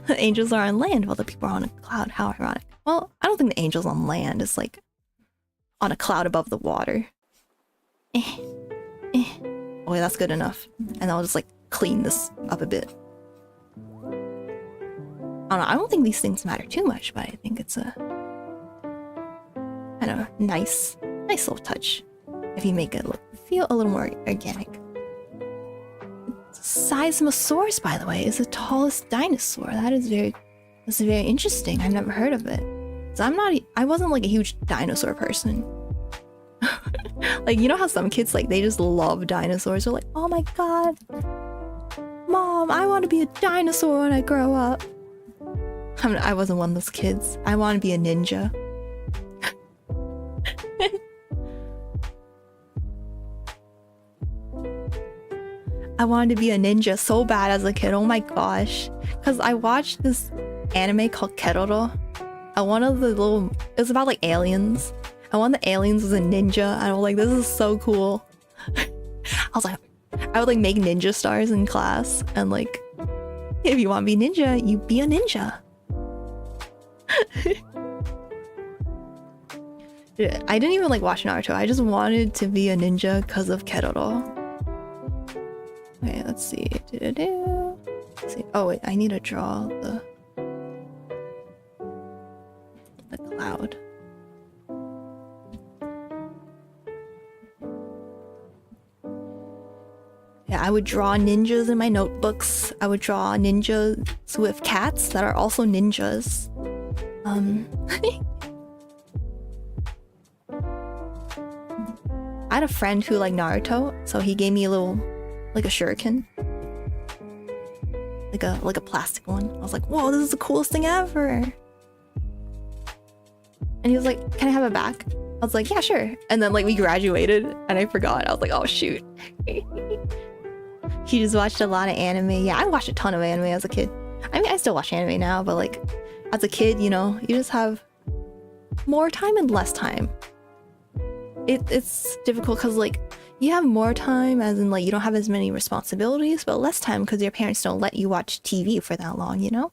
The angels are on land while the people are on a cloud. How ironic. Well, I don't think the angels on land is like on a cloud above the water. Okay, that's good enough. And I'll just like clean this up a bit. I don't know, I don't think these things matter too much, but I think it's a kind of nice little touch if you make it feel a little more organic. Seismosaurus, by the way, is the tallest dinosaur. That's very interesting. I've never heard of it. So I wasn't like a huge dinosaur person. Like, you know how some kids, like, they just love dinosaurs. They're like, oh my god, Mom, I want to be a dinosaur when I grow up. I wasn't one of those kids. I want to be a ninja. I wanted to be a ninja so bad as a kid. Oh my gosh. Because I watched this anime called Keroro. One of the little... It was about like aliens. And one of the aliens was a ninja. And I was like, this is so cool. I was like... I would like make ninja stars in class. And like... If you want to be ninja, you be a ninja. I didn't even like watch Naruto. I just wanted to be a ninja because of Keroro. Okay, let's see. Let's see. Oh wait, I need to draw the cloud. Yeah, I would draw ninjas in my notebooks. I would draw ninjas with cats that are also ninjas. I had a friend who liked Naruto, so he gave me a little, like a shuriken. Like a plastic one. I was like, whoa, this is the coolest thing ever. And he was like, can I have it back? I was like, yeah, sure. And then like we graduated and I forgot. I was like, oh shoot. He just watched a lot of anime. Yeah, I watched a ton of anime as a kid. I mean, I still watch anime now, but like as a kid, you know, you just have more time and less time. It's difficult because like you have more time as in like you don't have as many responsibilities, but less time because your parents don't let you watch TV for that long, you know?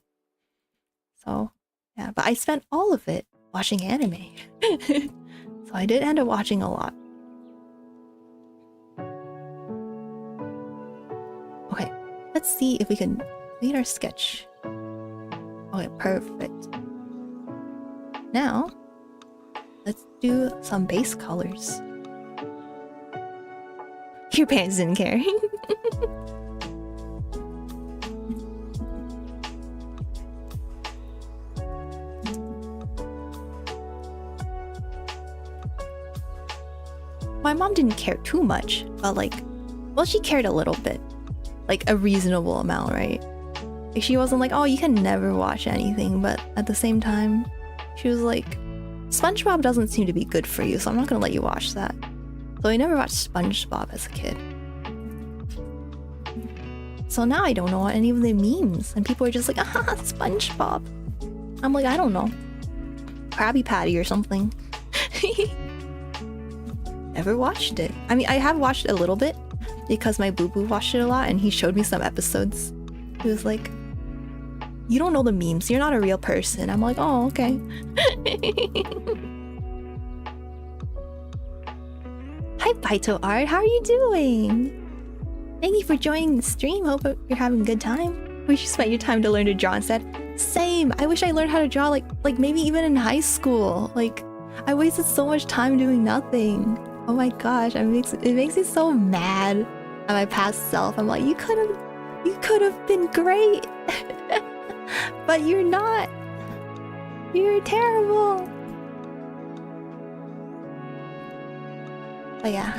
So yeah, but I spent all of it watching anime. So I did end up watching a lot. Okay, let's see if we can complete our sketch. Okay, perfect. Now, let's do some base colors. Your parents didn't care. My mom didn't care too much, but like, well, she cared a little bit. Like a reasonable amount, right? Like she wasn't like, oh, you can never watch anything, but at the same time, she was like, SpongeBob doesn't seem to be good for you, so I'm not gonna let you watch that. So I never watched SpongeBob as a kid. So now I don't know any of the memes, and people are just like, ah, SpongeBob. I'm like, I don't know. Krabby Patty or something. Never watched it. I mean, I have watched a little bit because my boo-boo watched it a lot and he showed me some episodes. He was like, you don't know the memes, you're not a real person. I'm like, oh, okay. Hi, Baito Art, how are you doing? Thank you for joining the stream. Hope you're having a good time. Wish you spent your time to learn to draw instead. Same. I wish I learned how to draw like maybe even in high school. Like, I wasted so much time doing nothing. Oh my gosh, it makes me so mad at my past self. I'm like, you could have been great. But you're not. You're terrible. But yeah.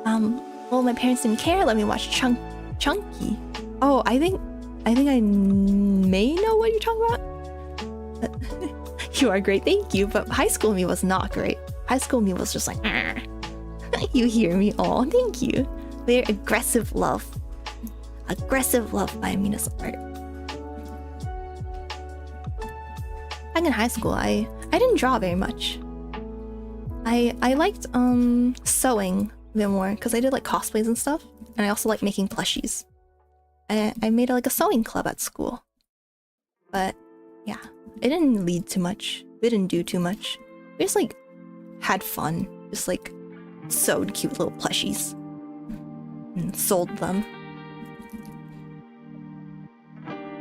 Well, my parents didn't care. Let me watch Chunky. Oh, I think I may know what you're talking about. You are great, thank you. But high school me was not great. High school me was just like, you hear me? Oh, thank you. Very aggressive love. Aggressive love by Amina's art. Back in high school, I didn't draw very much. I liked sewing a bit more because I did like cosplays and stuff, and I also like making plushies. I made like a sewing club at school, but yeah, it didn't lead to much. We didn't do too much. We just like had fun, just like sewed cute little plushies and sold them.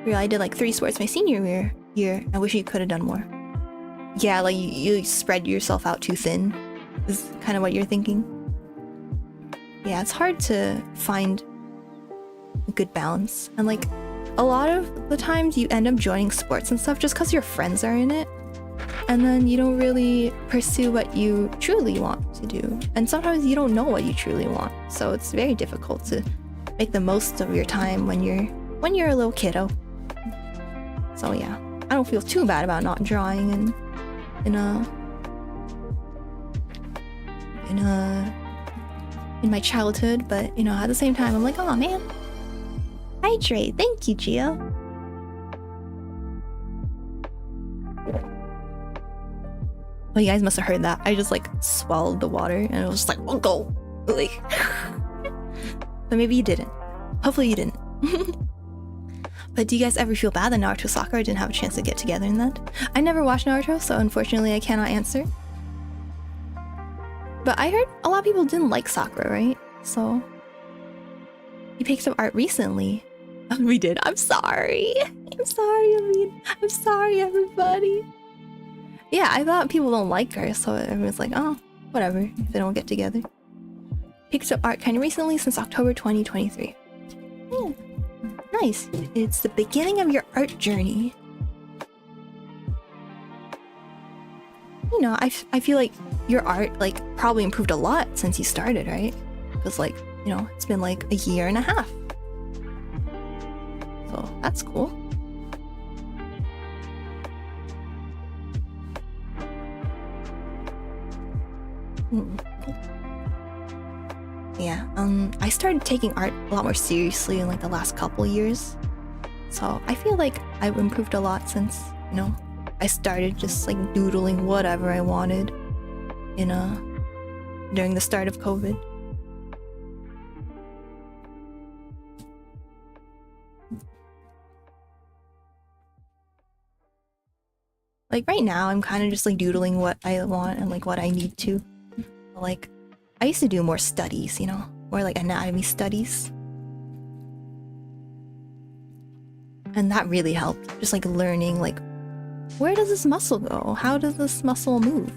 Yeah, I did like 3 sports my senior year. I wish you could have done more. Yeah, like you spread yourself out too thin is kind of what you're thinking. Yeah, it's hard to find a good balance. And like a lot of the times you end up joining sports and stuff just because your friends are in it. And then you don't really pursue what you truly want to do. And sometimes you don't know what you truly want. So it's very difficult to make the most of your time when you're a little kiddo. So yeah, I don't feel too bad about not drawing in a in my childhood, but you know, at the same time, I'm like, oh man. Hydrate. Thank you, Gia. Well, you guys must have heard that. I just like swallowed the water and it was just like, oh, go. Like, but maybe you didn't. Hopefully you didn't. But do you guys ever feel bad that Naruto Sakura didn't have a chance to get together in that? I never watched Naruto, so unfortunately I cannot answer. But I heard a lot of people didn't like Sakura, right? So he picked up art recently. We did. I'm sorry. I'm sorry, Amin. I'm sorry, everybody. Yeah, I thought people don't like her, so everyone's like, oh, whatever, if they don't get together. Picked up art kind of recently, since October 2023. Yeah. Nice. It's the beginning of your art journey. You know, I feel like your art like probably improved a lot since you started, right? Because like, you know, it's been like a year and a half. So that's cool. Yeah, I started taking art a lot more seriously in like the last couple years. So I feel like I've improved a lot since, you know, I started just like doodling whatever I wanted in during the start of COVID. Like right now I'm kind of just like doodling what I want and like what I need to. Like I used to do more studies, you know, more like anatomy studies. And that really helped, just like learning like, where does this muscle go? How does this muscle move?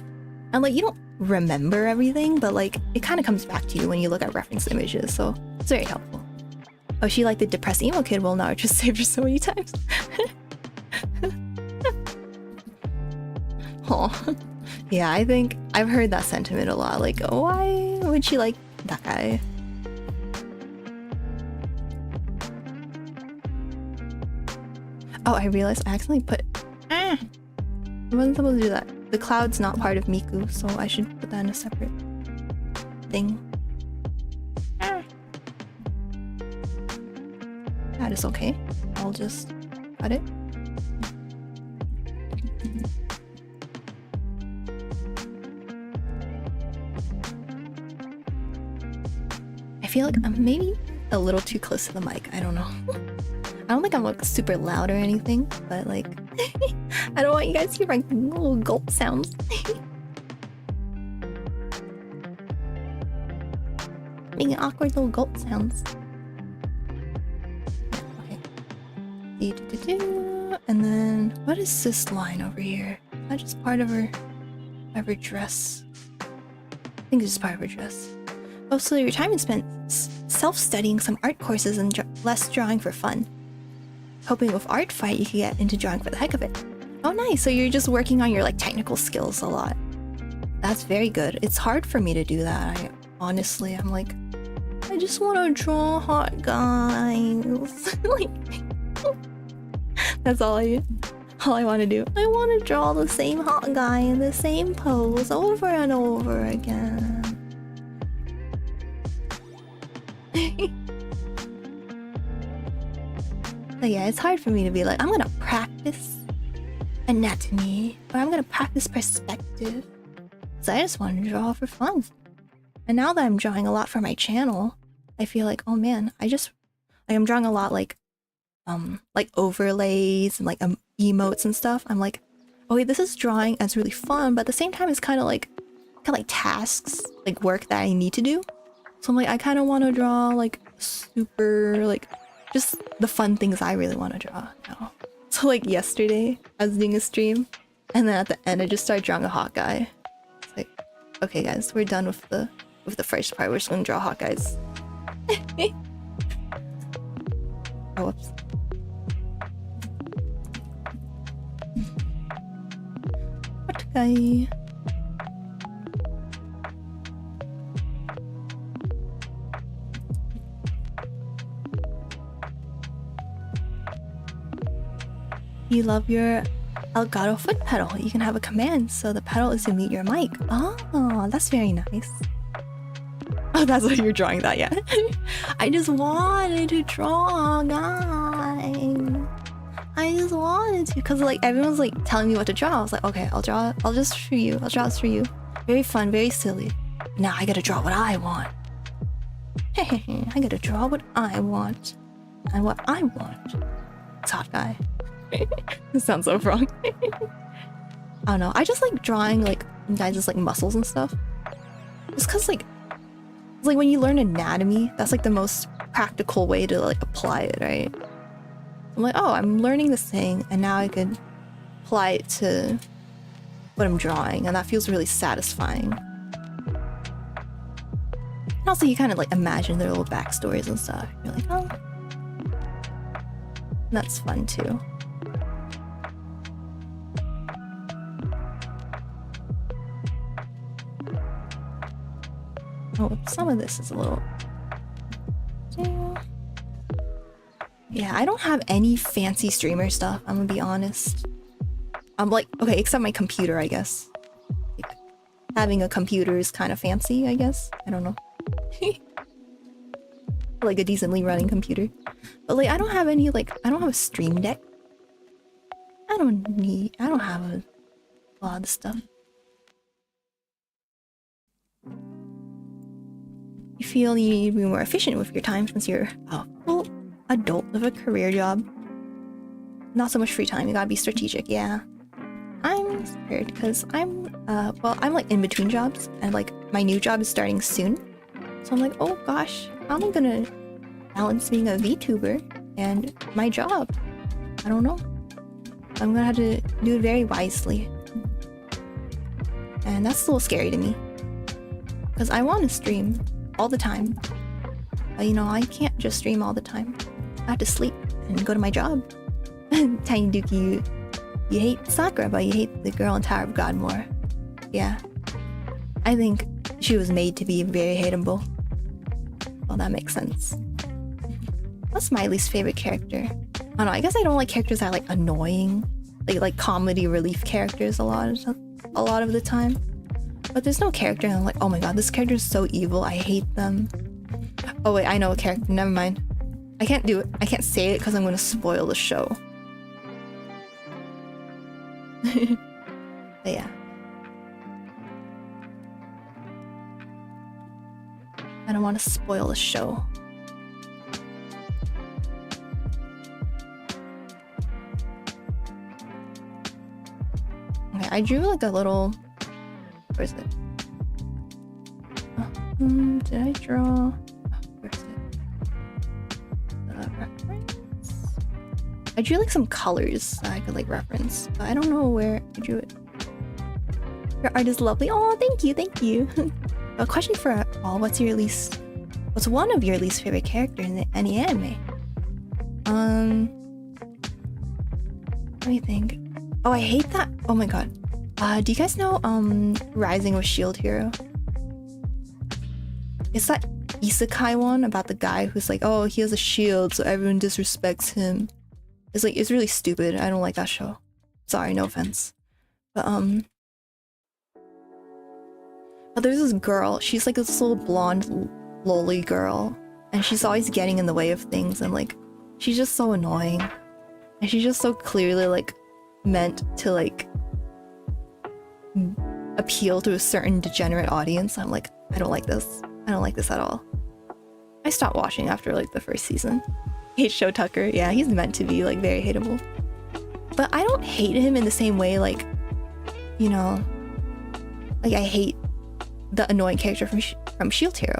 And like, you don't remember everything, but like, it kind of comes back to you when you look at reference images, so it's very helpful. Oh, she like the depressed emo kid? Well, Naruto just saved her so many times. Oh. Yeah, I think I've heard that sentiment a lot. Like, why would she like that guy? Oh, I realized I accidentally put... I wasn't supposed to do that. The cloud's not part of Miku, so I should put that in a separate thing. That is okay. I'll just cut it. I feel like I'm maybe a little too close to the mic. I don't know. I don't think I'm like super loud or anything, but like I don't want you guys to hear my little gulp sounds. Making awkward little gulp sounds. Okay. And then what is this line over here? Is that just part of her dress? I think it's just part of her dress. Oh, so your time is spent self-studying some art courses and less drawing for fun. Hoping with art fight you can get into drawing for the heck of it. Oh nice, so you're just working on your like technical skills a lot. That's very good. It's hard for me to do that. Honestly, I'm like, I just want to draw hot guys. Like, that's all I want to do. I want to draw the same hot guy in the same pose over and over again. So yeah, it's hard for me to be like, I'm gonna practice anatomy, or I'm gonna practice perspective. So I just want to draw for fun. And now that I'm drawing a lot for my channel, I feel like, oh man, I'm drawing a lot like overlays and like emotes and stuff. I'm like, okay, this is drawing as really fun, but at the same time, it's kind of like tasks, like work that I need to do. So I'm like, I kind of want to draw like super like just the fun things I really want to draw now. So like yesterday, I was doing a stream, and then at the end, I just started drawing a hot guy. It's like, okay, guys, we're done with the first part. We're just gonna draw hot guys. Oh, whoops. Hot guy. You love your Elgato foot pedal. You can have a command, so the pedal is to mute your mic. Oh, that's very nice. Oh, that's what you're drawing that, yeah. I just wanted to draw, guys. I just wanted to, because like everyone's like telling me what to draw. I was like, okay, I'll draw this for you. Very fun, very silly. Now I gotta draw what I want. I gotta draw what I want. And what I want. It's hot guy. This sounds so wrong. I don't know. I just like drawing like guys' like muscles and stuff. Just cause like it's like when you learn anatomy, that's like the most practical way to like apply it, right? I'm like, oh, I'm learning this thing and now I could apply it to what I'm drawing, and that feels really satisfying. And also you kind of like imagine their little backstories and stuff. You're like, oh, that's fun too. Oh, some of this is a little... Yeah, I don't have any fancy streamer stuff, I'm gonna be honest. I'm like, okay, except my computer, I guess. Like, having a computer is kind of fancy, I guess. I don't know. Like a decently running computer. But like, I don't have any, like, I don't have a stream deck. I don't have a lot of stuff. You feel you need to be more efficient with your time since you're a full adult with a career job. Not so much free time, you gotta be strategic, yeah. I'm scared because I'm like in between jobs and like my new job is starting soon. So I'm like, oh gosh, how am I gonna balance being a VTuber and my job? I don't know. I'm gonna have to do it very wisely. And that's a little scary to me. Because I want to stream all the time. But you know, I can't just stream all the time. I have to sleep and go to my job. Tiny Dookie, you hate Sakura, but you hate the girl in Tower of God more. Yeah. I think she was made to be very hateable. Well, that makes sense. What's my least favorite character? I don't know, I guess I don't like characters that are like annoying. Like comedy relief characters a lot of the time. But there's no character and I'm like, oh my god, this character is so evil, I hate them. Oh wait, I know a character, never mind. I can't do it, I can't say it because I'm gonna spoil the show. But yeah. I don't want to spoil the show. Okay, I drew like a little... Where is it? Did I draw... where is it? Reference? I drew like some colors that I could like reference, but I don't know where I drew it. Your art is lovely. Oh, thank you, thank you. A question for all, what's one of your least favorite character in any anime? Let me think. Oh, I hate that. Oh my god. Do you guys know Rising with Shield Hero? It's that isekai one about the guy who's like, oh, he has a shield so everyone disrespects him. It's like, it's really stupid. I don't like that show. Sorry, no offense. But there's this girl, she's like this little blonde lolly girl, and she's always getting in the way of things, and like she's just so annoying, and she's just so clearly like meant to like appeal to a certain degenerate audience. I'm like, I don't like this at all. I stopped watching after like the first season. Hate Show Tucker. Yeah, he's meant to be like very hateable, but I don't hate him in the same way, like, you know, like I hate the annoying character from Shield Hero,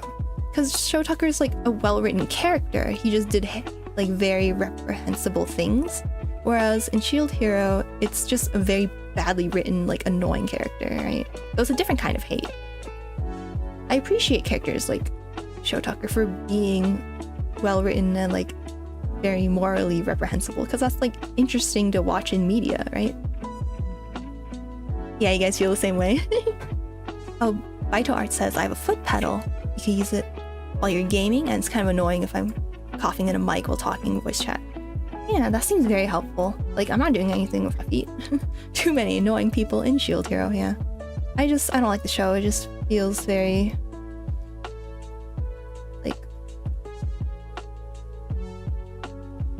because Show Tucker is like a well-written character. He just did like very reprehensible things, whereas in Shield Hero it's just a very badly written, like annoying character, right? It was a different kind of hate. I appreciate characters like Show Tucker for being well-written and like very morally reprehensible, because that's like interesting to watch in media, right? Yeah, you guys feel the same way? Oh, Vital Art says, I have a foot pedal. You can use it while you're gaming, and it's kind of annoying if I'm coughing in a mic while talking voice chat. Yeah, that seems very helpful. Like, I'm not doing anything with my feet. Too many annoying people in Shield Hero, yeah. I don't like the show. It just feels very...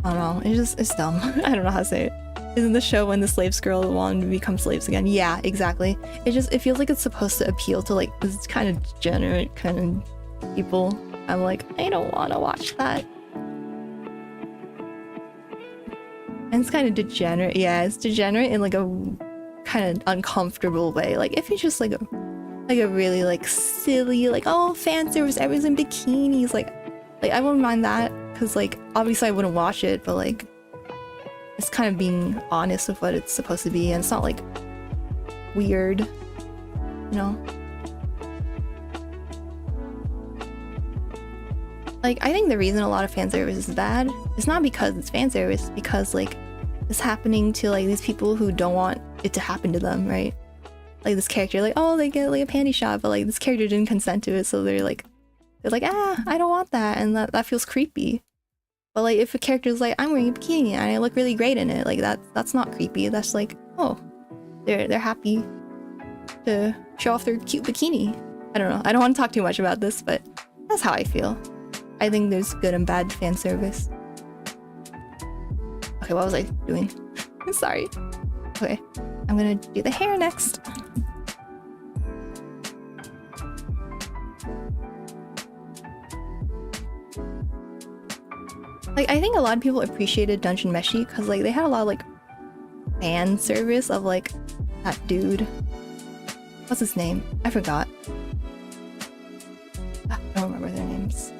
I don't know. It's dumb. I don't know how to say it. Isn't the show when the slaves girl wanted to become slaves again? Yeah, exactly. It feels like it's supposed to appeal to like this kind of degenerate kind of people. I'm like, I don't want to watch that. And it's kind of degenerate. Yeah, it's degenerate in like a kind of uncomfortable way. Like if it's just like a really like silly like, oh, fan service, everyone's in bikinis, like I wouldn't mind that because like obviously I wouldn't watch it, but like it's kind of being honest with what it's supposed to be, and it's not like weird, you know. Like I think the reason a lot of fan service is bad is not because it's fan service, because like it's happening to like these people who don't want it to happen to them, right? Like this character, like, oh, they get like a panty shot, but like this character didn't consent to it, so they're like I don't want that, and that feels creepy. But like if a character's like, I'm wearing a bikini and I look really great in it, like that's not creepy. That's like, oh, they're happy to show off their cute bikini. I don't know. I don't want to talk too much about this, but that's how I feel. I think there's good and bad fan service. Okay, what was I doing? I'm sorry. Okay, I'm gonna do the hair next. Like, I think a lot of people appreciated Dungeon Meshi because, like, they had a lot of, like, fan service of, like, that dude. What's his name? I forgot. I don't remember their names.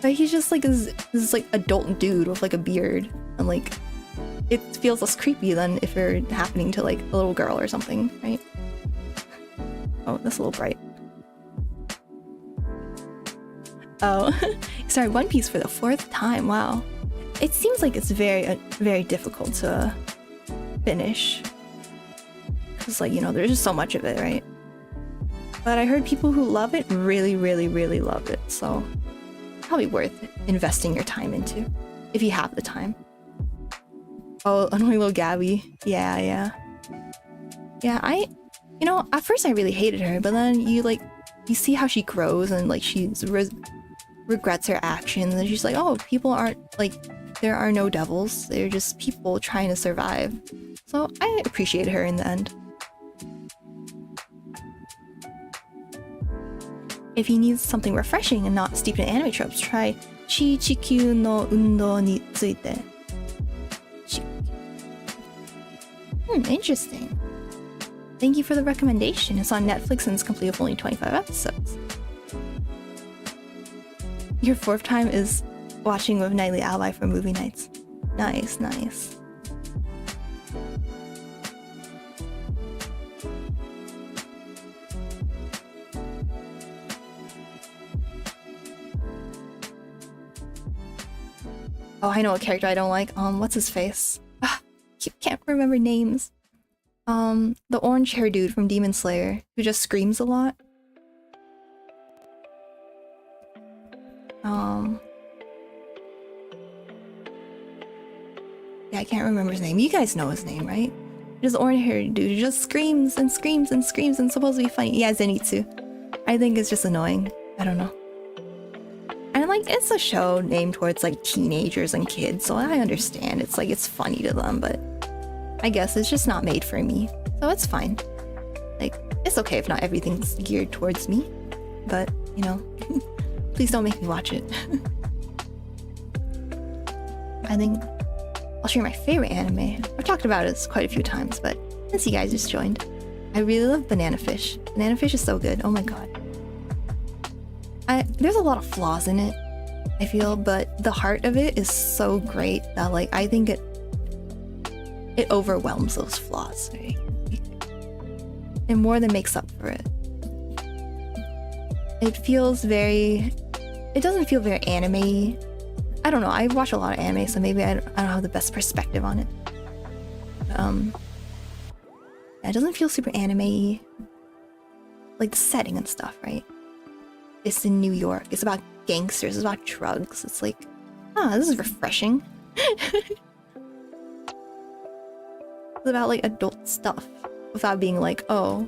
But he's just, like, this like, adult dude with, like, a beard. And, like, it feels less creepy than if you're happening to, like, a little girl or something, right? Oh, that's a little bright. Oh, started One Piece for the 4th time. Wow, it seems like it's very difficult to finish because, like, you know, there's just so much of it, right? But I heard people who love it really love it, so probably worth investing your time into if you have the time. Oh, annoying little Gabby. Yeah. You know, at first I really hated her, but then you see how she grows and like she's regrets her actions, and she's like, oh, people aren't like, there are no devils, they're just people trying to survive. So I appreciate her in the end. If you need something refreshing and not steeped in anime tropes, try Chi Chikyu no Undo ni Tsuite. Interesting. Thank you for the recommendation. It's on Netflix and it's complete with only 25 episodes. Your 4th time is watching with Nightly Ally for movie nights. Nice. Oh, I know a character I don't like. What's his face? Can't remember names. The orange hair dude from Demon Slayer who just screams a lot. Yeah, I can't remember his name. You guys know his name, right? Just orange hair dude who just screams and screams and screams and supposed to be funny. Yeah, Zenitsu. I think it's just annoying. I don't know. And like, it's a show aimed towards like teenagers and kids, so I understand. It's like, it's funny to them, but I guess it's just not made for me. So it's fine. Like, it's okay if not everything's geared towards me, but you know, please don't make me watch it. I think I'll share my favorite anime. I've talked about it quite a few times, but since you guys just joined, I really love Banana Fish. Banana Fish is so good. Oh my god. There's a lot of flaws in it, I feel, but the heart of it is so great that, like, I think it overwhelms those flaws, right? It more than makes up for it. It doesn't feel very anime-y. I don't know, I watch a lot of anime, so maybe I don't have the best perspective on it. It doesn't feel super anime-y. Like the setting and stuff, right? It's in New York. It's about gangsters. It's about drugs. It's like, this is refreshing. It's about like adult stuff without being like, oh,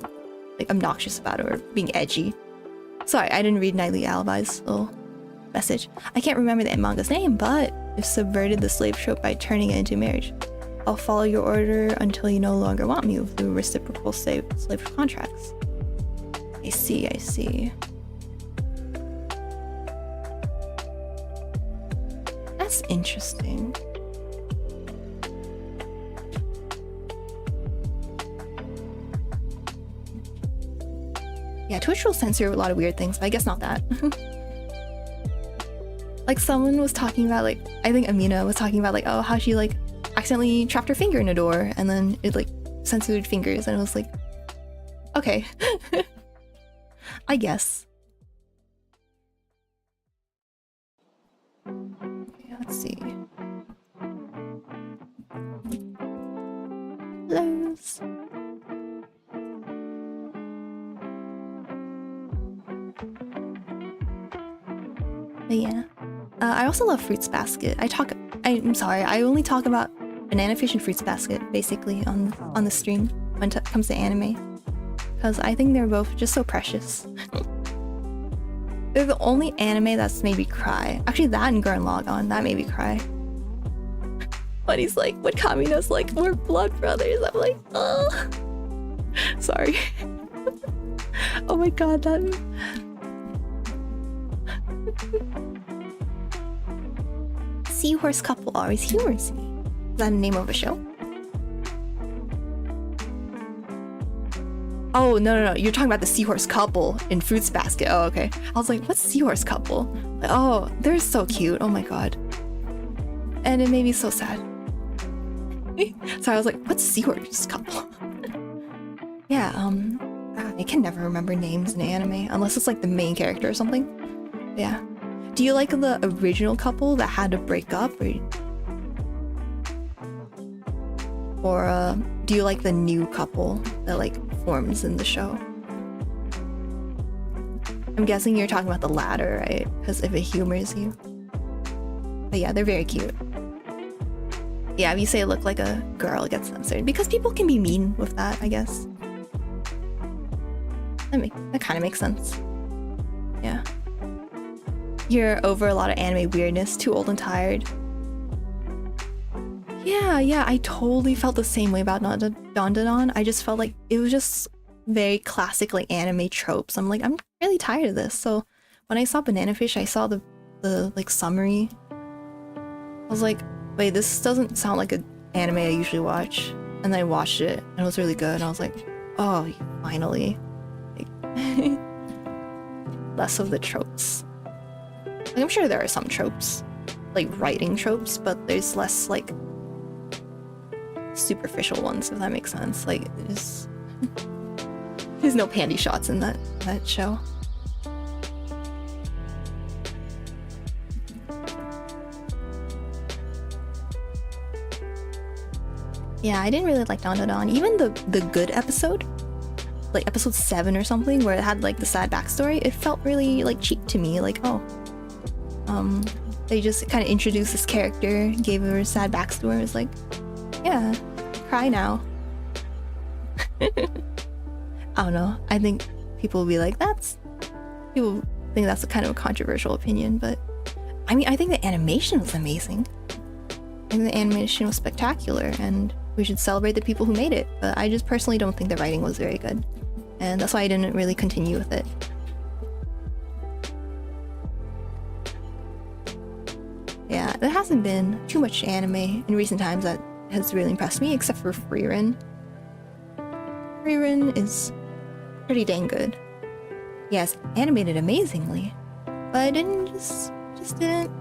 like obnoxious about it or being edgy. Sorry, I didn't read Nightly Alibis, so message. I can't remember the manga's name, but it subverted the slave trope by turning it into marriage. I'll follow your order until you no longer want me through reciprocal slave contracts. I see, I see. That's interesting. Yeah, Twitch will censor a lot of weird things, but I guess not that. Like someone was talking about, like, I think Amina was talking about, like, oh, how she, like, accidentally trapped her finger in a door and then it, like, censored fingers, and it was like, okay. I guess. Okay, let's see. Close. But yeah. I also love Fruits Basket. I'm sorry, I only talk about Banana Fish and Fruits Basket basically on the stream when it comes to anime, because I think they're both just so precious. They're the only anime that's made me cry. Actually, that and Gurren Lagann, that made me cry. But he's like, when Kamina's like, we're blood brothers, I'm like, oh. Sorry. Oh my god, that... Seahorse Couple always humors me. Is that the name of a show? Oh, no. You're talking about the Seahorse Couple in Fruits Basket. Oh, okay. I was like, what's Seahorse Couple? Like, oh, they're so cute. Oh my god. And it made me so sad. So I was like, what's Seahorse Couple? Yeah, I can never remember names in anime unless it's like the main character or something. Yeah. Do you like the original couple that had to break up, or do you like the new couple that like forms in the show? I'm guessing you're talking about the latter, right? Because if it humors you. But yeah, they're very cute. Yeah, if you say look like a girl, it gets censored because people can be mean with that, I guess. That kind of makes sense. Yeah. You're over a lot of anime weirdness, too old and tired. Yeah, I totally felt the same way about Dandadan. I just felt like it was just very classic like anime tropes. I'm like, I'm really tired of this. So when I saw Banana Fish, I saw the like summary. I was like, wait, this doesn't sound like an anime I usually watch. And then I watched it and it was really good. And I was like, oh, finally. Like, less of the tropes. Like, I'm sure there are some tropes, like writing tropes, but there's less like superficial ones, if that makes sense. Like, there's no panty shots in that show. Yeah, I didn't really like Dandadan. Even the good episode, like episode 7 or something, where it had like the sad backstory, it felt really like cheap to me. Like, oh, they just kind of introduced this character, gave her a sad backstory. It was like, yeah, cry now. I don't know. I think people will be like, people think that's a kind of a controversial opinion, but I mean, I think the animation was amazing. I think the animation was spectacular, and we should celebrate the people who made it. But I just personally don't think the writing was very good, and that's why I didn't really continue with it. Yeah, there hasn't been too much anime in recent times that has really impressed me, except for Frieren. Frieren is pretty dang good. Yes, animated amazingly, but I didn't just didn't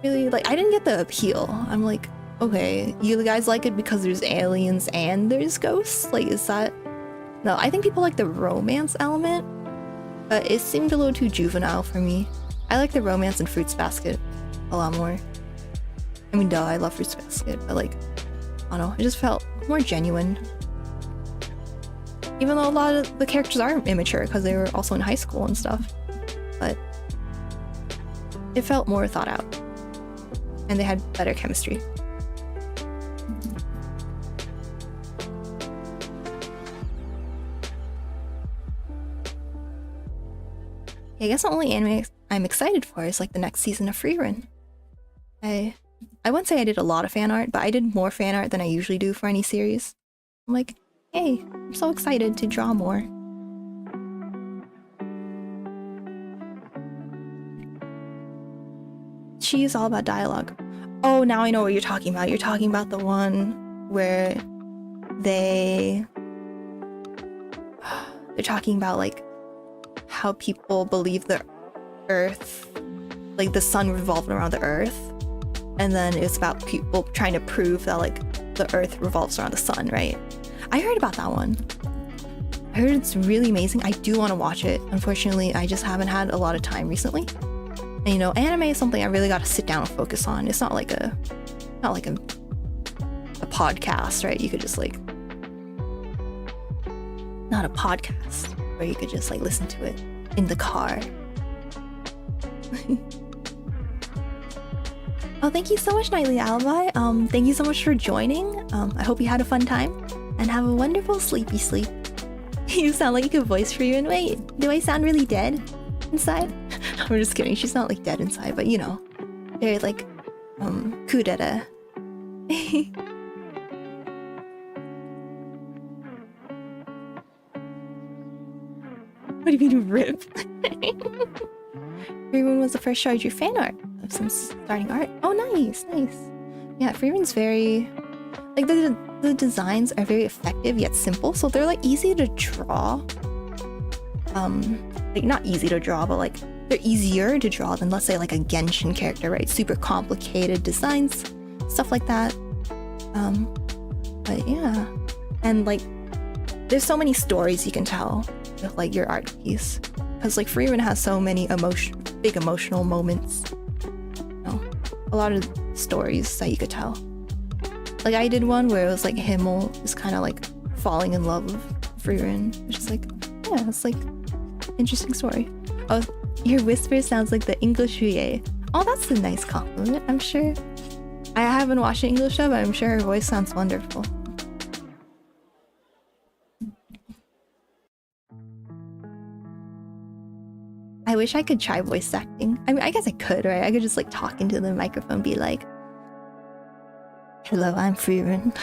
really like. I didn't get the appeal. I'm like, okay, you guys like it because there's aliens and there's ghosts? Like, is that? No, I think people like the romance element, but it seemed a little too juvenile for me. I like the romance in Fruits Basket a lot more. I mean, duh, I love Fruits Basket, but like, I don't know, it just felt more genuine. Even though a lot of the characters are immature because they were also in high school and stuff, but it felt more thought out, and they had better chemistry. Yeah, I guess the only anime I'm excited for is like the next season of Freerun. I wouldn't say I did a lot of fan art, but I did more fan art than I usually do for any series. I'm like, hey, I'm so excited to draw more. She is all about dialogue. Oh, now I know what you're talking about. You're talking about the one where they're talking about like how people believe the earth, like the sun revolved around the earth, and then it's about people trying to prove that like the earth revolves around the sun, right? I heard about that one. I heard it's really amazing. I do want to watch it. Unfortunately, I just haven't had a lot of time recently. And you know, anime is something I really got to sit down and focus on. It's not like a podcast, right? You could just like, not a podcast where you could just like listen to it in the car. Oh, thank you so much, Nightly Alibi. Thank you so much for joining. I hope you had a fun time and have a wonderful sleepy sleep. You sound like a voice for you. And wait, do I sound really dead inside? I'm just kidding. She's not like dead inside, but you know, very like kudera. What do you mean rip? Freerun was the first show I drew fan art of since starting art. Oh, nice. Yeah, Freerun's very like the designs are very effective yet simple, so they're like easy to draw. Like not easy to draw, but like they're easier to draw than let's say like a Genshin character, right? Super complicated designs, stuff like that. But yeah, and like there's so many stories you can tell with like your art piece, because like Freerun has so many big emotional moments. You know, a lot of stories that you could tell. Like I did one where it was like Himmel is kind of like falling in love with Freerun, which is like, yeah, it's like interesting story. Oh, your whisper sounds like the English VA. Oh, that's a nice compliment. I'm sure. I haven't watched an English show, but I'm sure her voice sounds wonderful. I wish I could try voice acting. I mean, I guess I could, right? I could just like talk into the microphone and be like, hello, I'm Freerun.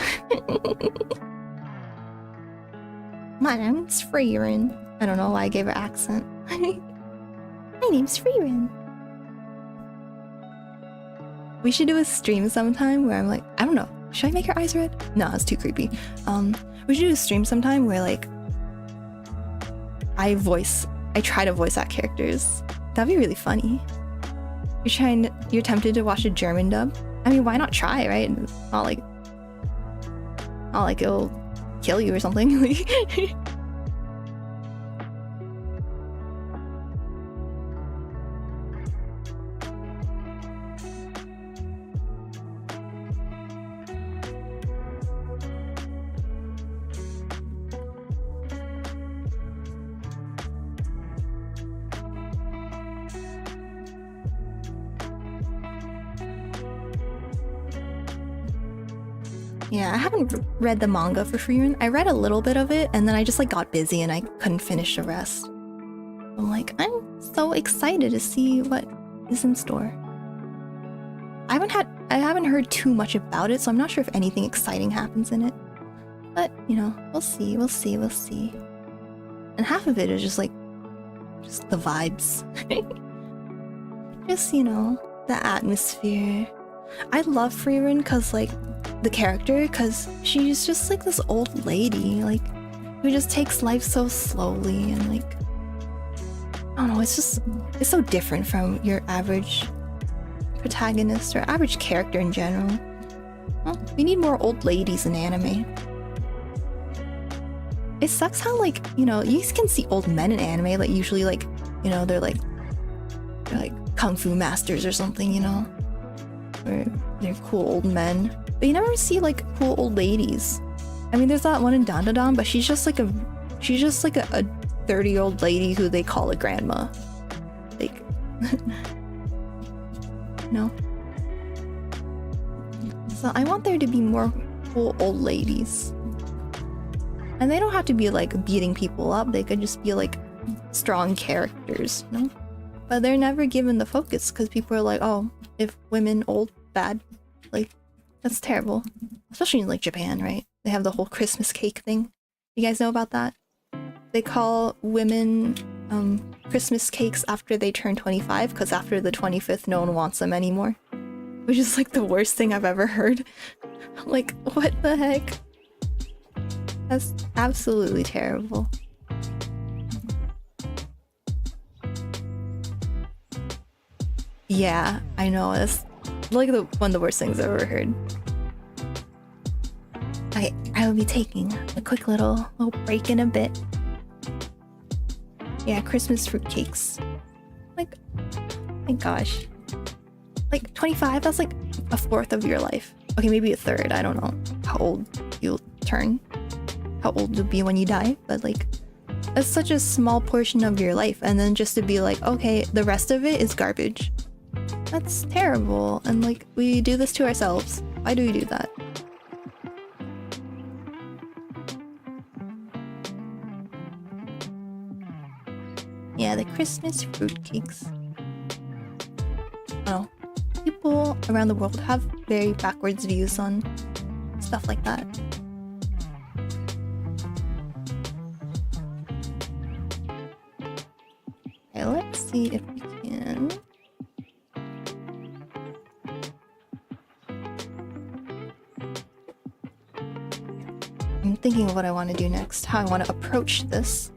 My name's Freerun. I don't know why I gave her accent. My name's Freerun. We should do a stream sometime where I'm like, I don't know, should I make her eyes red? No, it's too creepy. We should do a stream sometime where like I try to voice act characters. That'd be really funny. You're tempted to watch a German dub? I mean, why not try, right? It's not like it'll kill you or something. Yeah, I haven't read the manga for Freerun. I read a little bit of it, and then I just like got busy and I couldn't finish the rest. I'm like, I'm so excited to see what is in store. I haven't heard too much about it, so I'm not sure if anything exciting happens in it. But, you know, we'll see. And half of it is just like, just the vibes. Just, you know, the atmosphere. I love Freerun because, like, the character, because she's just like this old lady, like, who just takes life so slowly, and like, I don't know, it's so different from your average protagonist or average character in general. Well, we need more old ladies in anime. It sucks how, like, you know, you can see old men in anime, like usually, like, you know, they're like kung fu masters or something, you know, or they're cool old men. But you never see like cool old ladies. I mean, there's that one in Dandadan, but she's just like a 30-year-old lady who they call a grandma. Like, no. So I want there to be more cool old ladies. And they don't have to be like beating people up. They could just be like strong characters, you know? but they're never given the focus because people are like, oh, if women old, bad. Like, that's terrible. Especially in like Japan, right? They have the whole Christmas cake thing. You guys know about that? They call women Christmas cakes after they turn 25 because after the 25th no one wants them anymore. Which is like the worst thing I've ever heard. Like, what the heck? That's absolutely terrible. Yeah, I know. It's like one of the worst things I've ever heard. Okay, I will be taking a quick little break in a bit. Yeah, Christmas fruitcakes. Like, my gosh. Like, 25, that's like a fourth of your life. Okay, maybe a third. I don't know how old you'll turn. How old you'll be when you die. But like, that's such a small portion of your life. And then just to be like, okay, the rest of it is garbage. That's terrible. And like, we do this to ourselves. Why do we do that? Yeah, the Christmas fruitcakes. Oh, people around the world have very backwards views on stuff like that. Okay, let's see if we can. I'm thinking of what I want to do next, how I want to approach this.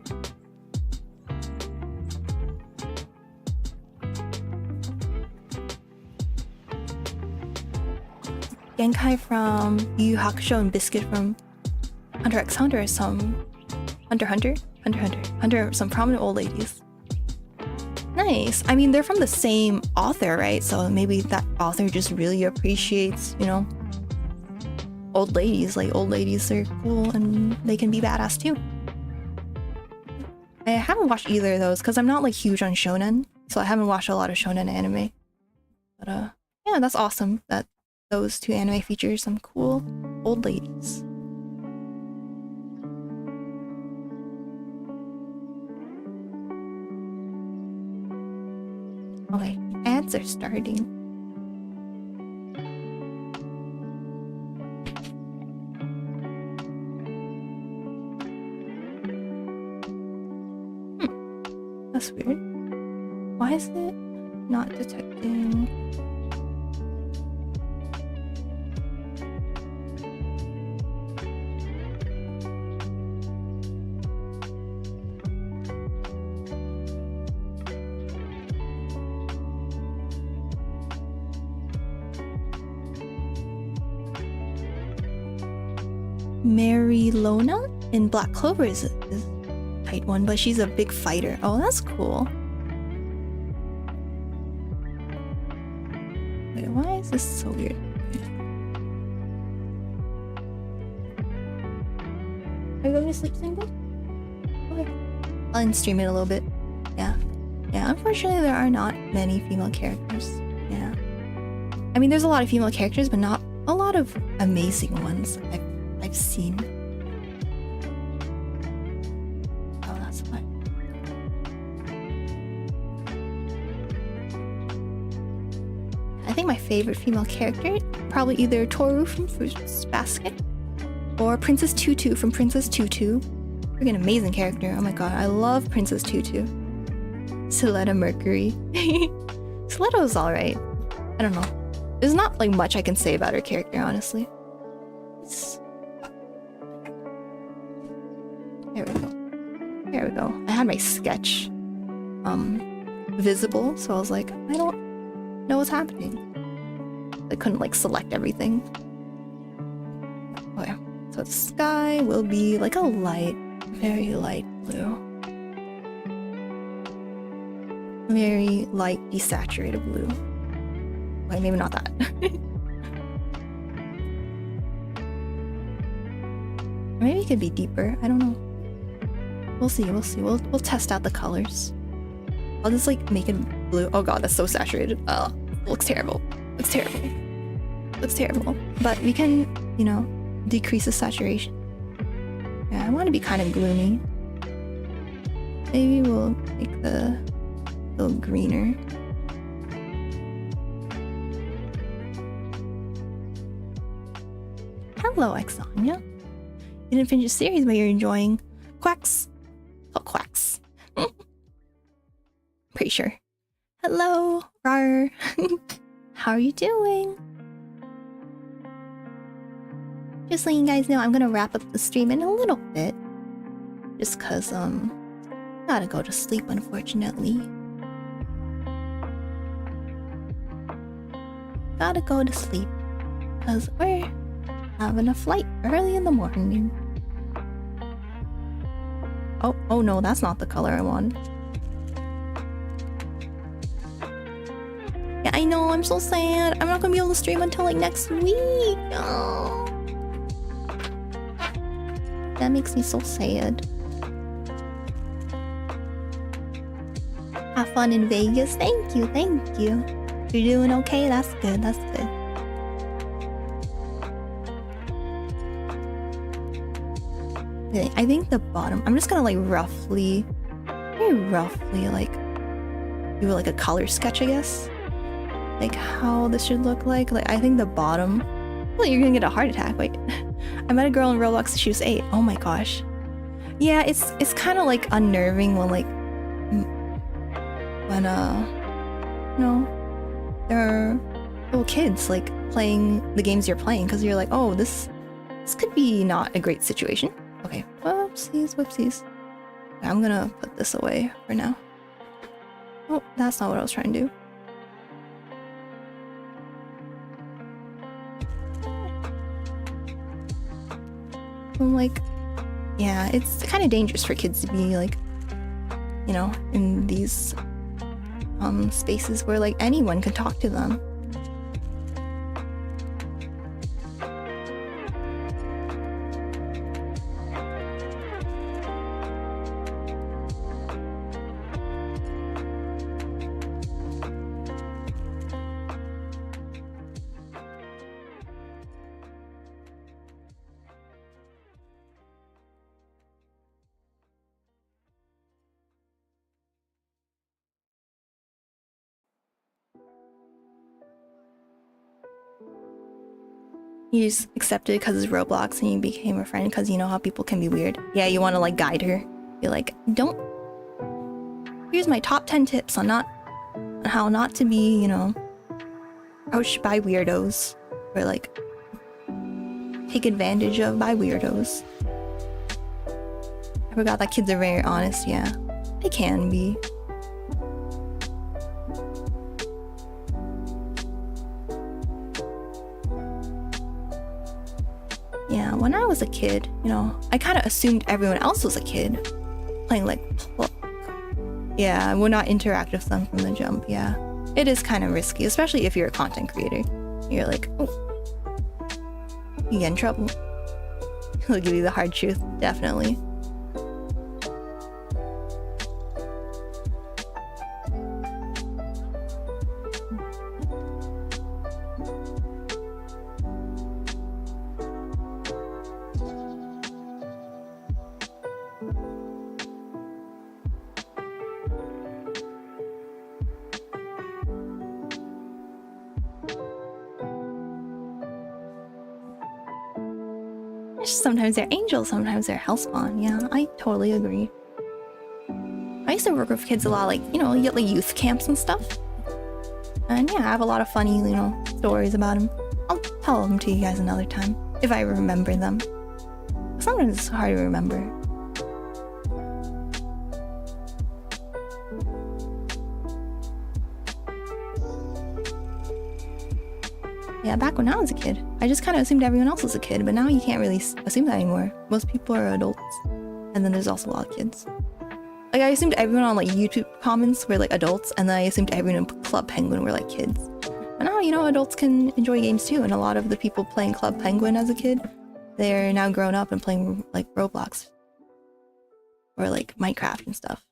Genkai from Yu Yu Hakusho and Biscuit from Hunter x Hunter, some Hunter, some prominent old ladies. Nice. I mean, they're from the same author, right? So maybe that author just really appreciates, you know, old ladies. Like, old ladies are cool and they can be badass too. I haven't watched either of those because I'm not like huge on shonen, so I haven't watched a lot of shonen anime. But yeah, that's awesome that those two anime feature some cool old ladies. Okay, ads are starting. That's weird. Why is it not detecting? Mary Lona in Black Clover is a tight one, but she's a big fighter. Oh, that's cool. Wait, why is this so weird? Are you going to sleep single? Okay. I'll in-stream it a little bit. Yeah. Yeah, unfortunately there are not many female characters. Yeah. I mean, there's a lot of female characters, but not a lot of amazing ones I've seen. Oh, that's fine. I think my favorite female character, probably either Toru from Fruits Basket or Princess Tutu from Princess Tutu. Freaking amazing character. Oh my god, I love Princess Tutu. Soleta Mercury. Soleta was alright. I don't know. There's not like much I can say about her character, honestly. There we go. There we go. I had my sketch visible, so I was like, I don't know what's happening. I couldn't like select everything. Okay, so the sky will be like a light, very light blue. Very light desaturated blue. Wait, maybe not that. Maybe it could be deeper. I don't know. We'll see. We'll see. We'll test out the colors. I'll just like make it blue. Oh god, that's so saturated. Oh, looks terrible. Looks terrible. Looks terrible. But we can, you know, decrease the saturation. Yeah, I want to be kind of gloomy. Maybe we'll make the a little greener. Hello, Exania. You didn't finish the series, but you're enjoying Quacks. Oh, Quacks. Pretty sure. Hello, Rar. How are you doing? Just letting you guys know, I'm gonna wrap up the stream in a little bit. Just cause, gotta go to sleep, unfortunately. Gotta go to sleep. Cause we're having a flight early in the morning. Oh no, that's not the color I want. Yeah, I know, I'm so sad. I'm not gonna be able to stream until like next week. Oh. That makes me so sad. Have fun in Vegas. Thank you, thank you. You're doing okay? That's good, that's good. Okay, I think the bottom, I'm just gonna like very roughly like do like a color sketch, I guess. Like how this should look like. Like I think the bottom, well, you're gonna get a heart attack. Wait, I met a girl in Roblox, she was 8. Oh my gosh. Yeah, it's kind of like unnerving when like when you know, there are little kids like playing the games you're playing, because you're like, oh, this could be not a great situation. Okay, whoopsies, whoopsies. I'm gonna put this away for now. Oh, that's not what I was trying to do. I'm like, yeah, it's kind of dangerous for kids to be like, you know, in these spaces where like anyone can talk to them. You just accepted it because it's Roblox and you became a friend because you know how people can be weird. Yeah, you want to like guide her. You're like, don't. Here's my top 10 tips on how not to be, you know, approached by weirdos or like take advantage of by weirdos. I forgot that kids are very honest. Yeah, they can be. Yeah, when I was a kid, you know, I kind of assumed everyone else was a kid playing like pluck. Yeah, I would not interact with them from the jump. Yeah, it is kind of risky, especially if you're a content creator. You're like, oh, you get in trouble. He'll give you the hard truth, definitely. Sometimes they're angels, sometimes they're hellspawn. Yeah, I totally agree. I used to work with kids a lot, like, you know, you get like youth camps and stuff. And yeah, I have a lot of funny, you know, stories about them. I'll tell them to you guys another time, if I remember them. Sometimes it's hard to remember. Yeah, back when I was a kid, I just kind of assumed everyone else was a kid, but now you can't really assume that anymore. Most people are adults, and then there's also a lot of kids. Like, I assumed everyone on like YouTube comments were like adults, and then I assumed everyone in Club Penguin were like kids. But now, you know, adults can enjoy games too, and a lot of the people playing Club Penguin as a kid, they're now grown up and playing like Roblox or like Minecraft and stuff.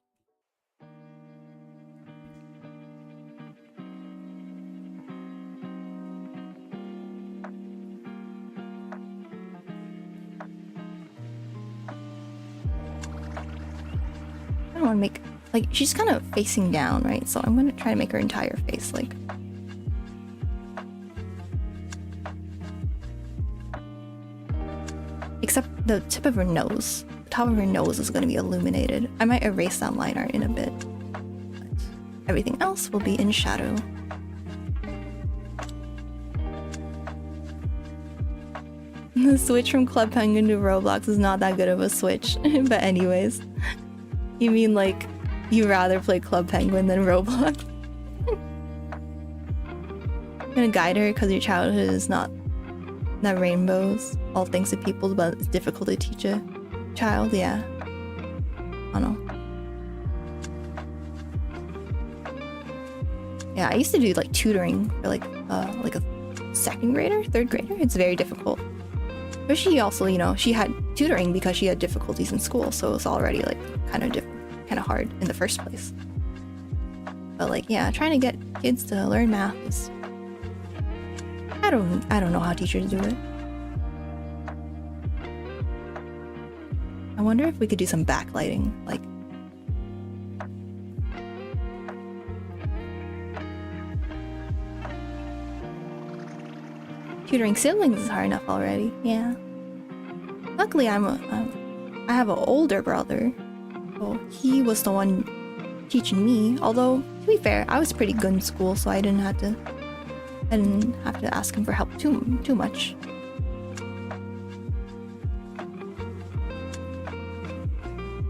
I don't want to make like she's kind of facing down, right? So I'm gonna try to make her entire face like. Except the tip of her nose. The top of her nose is gonna be illuminated. I might erase that line art in a bit. But everything else will be in shadow. The switch from Club Penguin to Roblox is not that good of a switch. But anyways. You mean like you'd rather play Club Penguin than Roblox? I'm gonna guide her because your childhood is not rainbows, all thanks to people, but it's difficult to teach a child. Yeah. I don't know. Yeah, I used to do like tutoring for like a second grader, third grader. It's very difficult. But she also, you know, she had tutoring because she had difficulties in school, so it was already like kind of hard in the first place. But like, yeah, trying to get kids to learn math is, I don't know how teachers do it. I wonder if we could do some backlighting, like. Tutoring siblings is hard enough already, yeah. Luckily, I have an older brother, so he was the one teaching me. Although, to be fair, I was pretty good in school, so I didn't have to ask him for help too much.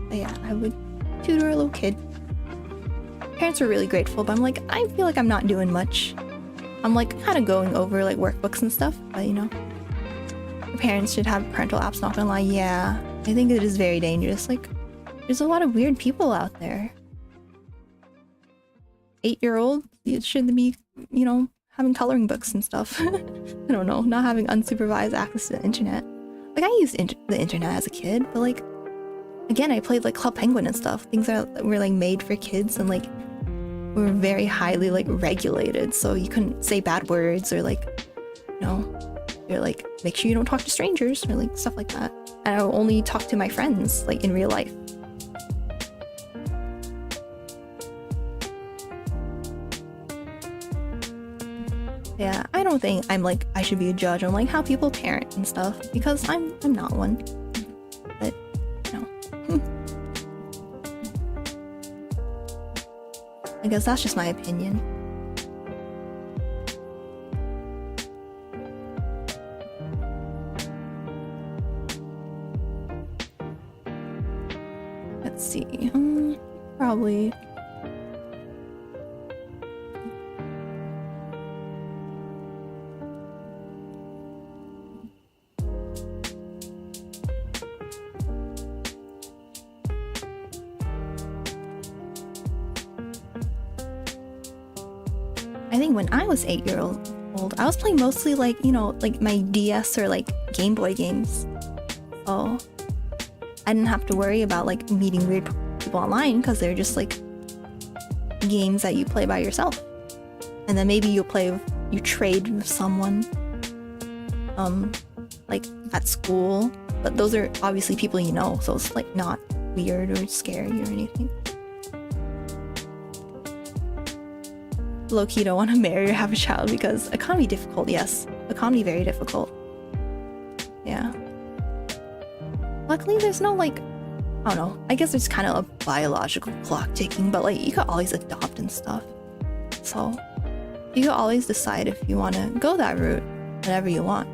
But yeah, I would tutor a little kid. Parents were really grateful, but I'm like, I feel like I'm not doing much. I'm like kind of going over like workbooks and stuff, but you know, parents should have parental apps, not gonna lie. Yeah, I think it is very dangerous. Like, there's a lot of weird people out there. 8-year-olds, it should be, you know, having coloring books and stuff. I don't know, not having unsupervised access to the internet. Like, I used the internet as a kid, but like, again, I played like Club Penguin and stuff. Things that were like made for kids and like were very highly like regulated, so you couldn't say bad words or like, you know, you're like, make sure you don't talk to strangers or like stuff like that. And I will only talk to my friends like in real life. Yeah, I don't think I'm like I should be a judge on like how people parent and stuff, because I'm not one. But no. I guess that's just my opinion. Let's see. Probably. I think when I was 8 years old, I was playing mostly like, you know, like my DS or like Game Boy games. So I didn't have to worry about like meeting weird people online, because they're just like games that you play by yourself. And then maybe you trade with someone like at school, but those are obviously people you know, so it's like not weird or scary or anything. Low-key don't want to marry or have a child because economy difficult. Yes, economy very difficult. Yeah. Luckily there's no like, I don't know, I guess there's kind of a biological clock ticking, but like you could always adopt and stuff. So you could always decide if you want to go that route whenever you want.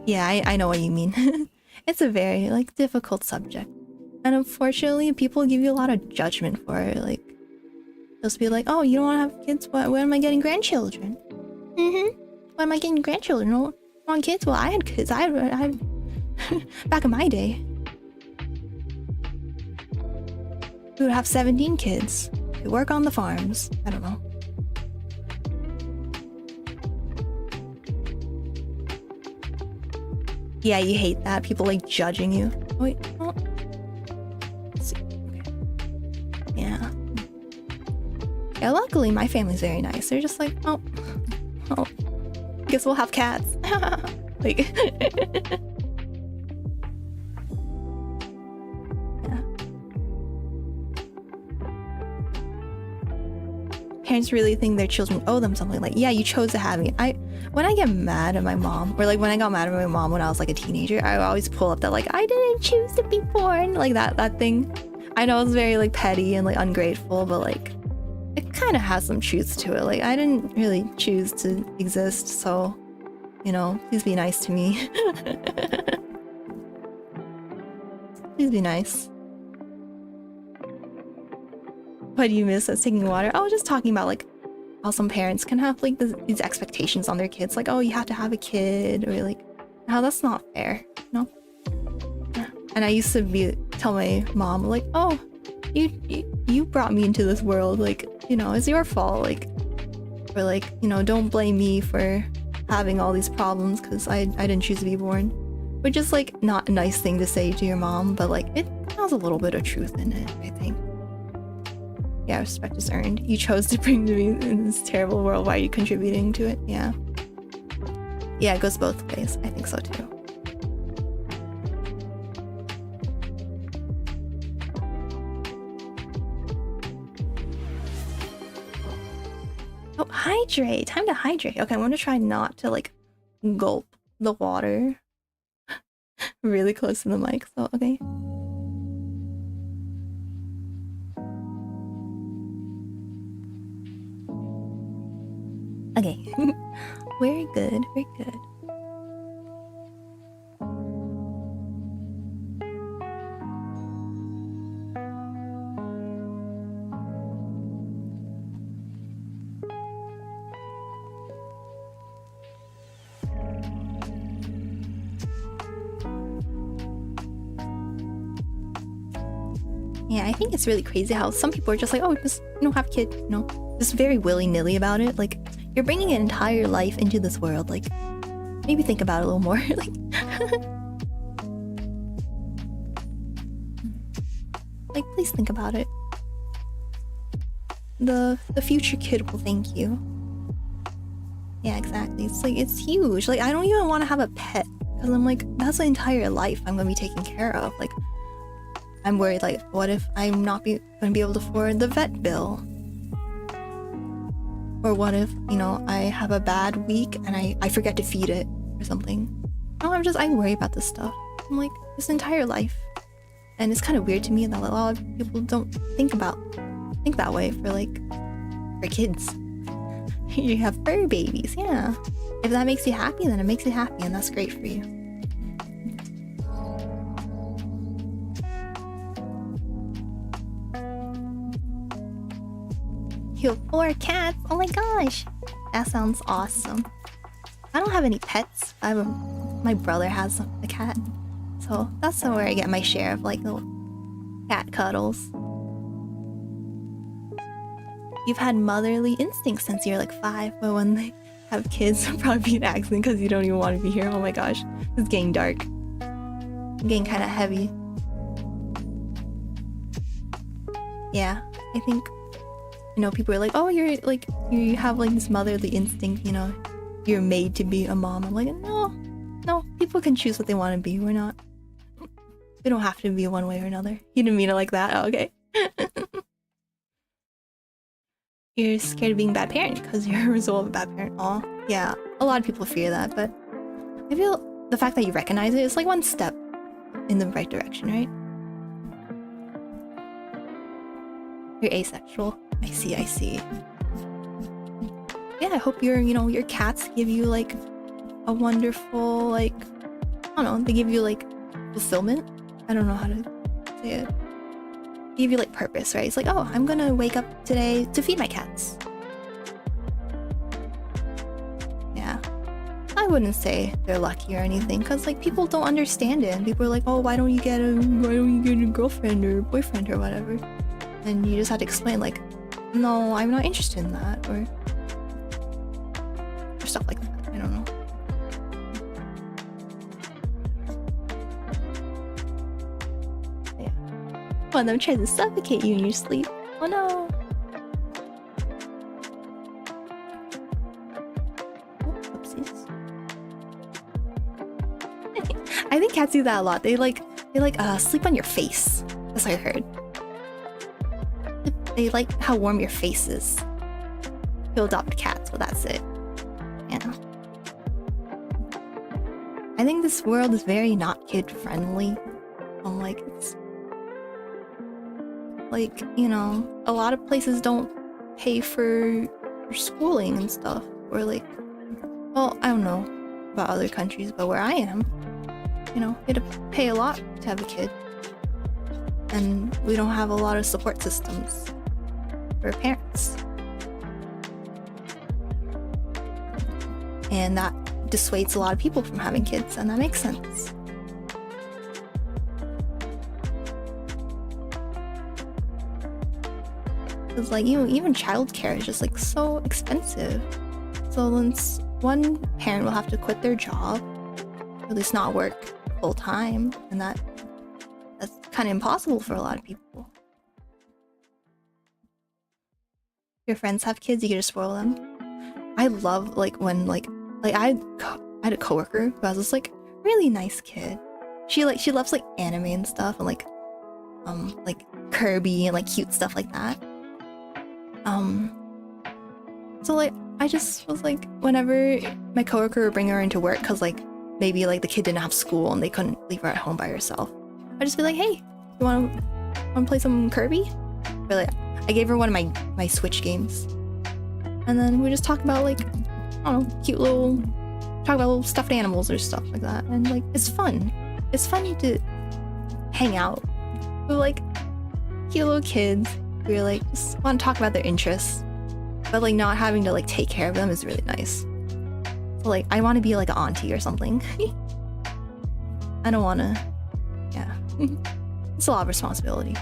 Yeah, I know what you mean. It's a very like difficult subject, and unfortunately people give you a lot of judgment for it. Like, just be like, oh, you don't want to have kids? When am I getting grandchildren? When am I getting grandchildren? No, want kids? Well, I had kids. I back in my day, we would have 17 kids. We work on the farms. I don't know. Yeah, you hate that. People like judging you. Oh, wait. Oh. Let's see. Okay. Yeah. Yeah, luckily my family's very nice. They're just like, oh, guess we'll have cats. Like, yeah. parents really think their children owe them something. Like, yeah, you chose to have me. When I get mad at my mom, or like when I got mad at my mom when I was like a teenager, I always pull up that like, I didn't choose to be born, like that thing. I know it's very like petty and like ungrateful, but like it kind of has some truth to it. Like, I didn't really choose to exist, so, you know, please be nice to me. Please be nice. What do you miss as taking water? I was just talking about like how some parents can have like these expectations on their kids, like, oh, you have to have a kid, or like how that's not fair, you know? Yeah. And I used to tell my mom like, oh, you brought me into this world, like, you know, it's your fault, like, or like, you know, don't blame me for having all these problems because I didn't choose to be born. Which is like not a nice thing to say to your mom, but like it has a little bit of truth in it, I think. Yeah, respect is earned. You chose to bring me in this terrible world. Why are you contributing to it? Yeah. Yeah, it goes both ways. I think so too. Oh, hydrate. Time to hydrate. Okay, I'm gonna try not to like gulp the water really close to the mic, so okay. Okay. Very good, very good. Yeah, I think it's really crazy how some people are just like, oh, just, you know, have a kid, you know, just very willy-nilly about it. Like, you're bringing an entire life into this world. Like, maybe think about it a little more. Like, please think about it. The future kid will thank you. Yeah, exactly. It's like, it's huge. Like, I don't even want to have a pet because I'm like, that's the entire life I'm gonna be taken care of. Like, I'm worried, like, what if I'm not gonna be able to afford the vet bill? Or what if, you know, I have a bad week and I forget to feed it or something? No, I worry about this stuff. I'm like, this entire life. And it's kind of weird to me that a lot of people don't think that way for kids. You have fur babies, yeah. If that makes you happy, then it makes you happy, and that's great for you. You have 4 cats? Oh my gosh! That sounds awesome. I don't have any pets. My brother has a cat. So that's where I get my share of like little cat cuddles. You've had motherly instincts since you're like 5, but when they have kids, it'll probably be an accident because you don't even want to be here. Oh my gosh, it's getting dark. I'm getting kind of heavy. Yeah, I think, you know, people are like, oh, you're like, you have like this motherly instinct, you know, you're made to be a mom. I'm like, no, people can choose what they want to be. We don't have to be one way or another. You didn't mean it like that? Oh, okay. You're scared of being a bad parent because you're a result of a bad parent. Aw, yeah, a lot of people fear that, but I feel the fact that you recognize it is like one step in the right direction, right? You're asexual. I see. Yeah, I hope your cats give you like a wonderful, like, I don't know, they give you like fulfillment. I don't know how to say it. They give you like purpose, right? It's like, oh, I'm gonna wake up today to feed my cats. Yeah. I wouldn't say they're lucky or anything, because like people don't understand it, and people are like, oh, why don't you get a girlfriend or boyfriend or whatever? And you just have to explain like, no, I'm not interested in that, or stuff like that. I don't know. Yeah. One of them tries to suffocate you in your sleep. Oh no. Oh, oopsies. I think cats do that a lot. They sleep on your face. That's what I heard. They like how warm your face is. he'll adopt a cat, so that's it. Yeah. I think this world is very not kid friendly. Like, it's like, you know, a lot of places don't pay for your schooling and stuff, or like, well, I don't know about other countries, but where I am, you know, you have to pay a lot to have a kid, and we don't have a lot of support systems for parents, and that dissuades a lot of people from having kids, and that makes sense. Because like, you know, even childcare is just like so expensive. So once one parent will have to quit their job, or at least not work full time, and that's kind of impossible for a lot of people. Your friends have kids, you can just spoil them. I love like when like I had a coworker who was this like really nice kid. She loves like anime and stuff, and like Kirby and like cute stuff like that. So like I just was like, whenever my coworker would bring her into work, cause like maybe like the kid didn't have school and they couldn't leave her at home by herself, I'd just be like, hey, you wanna play some Kirby? Or like I gave her one of my Switch games, and then we just talk about like, I don't know, talk about little stuffed animals or stuff like that, and like it's fun. It's fun to hang out with like cute little kids who are like just want to talk about their interests, but like not having to like take care of them is really nice. So like I want to be like an auntie or something. I don't want to, yeah. It's a lot of responsibility.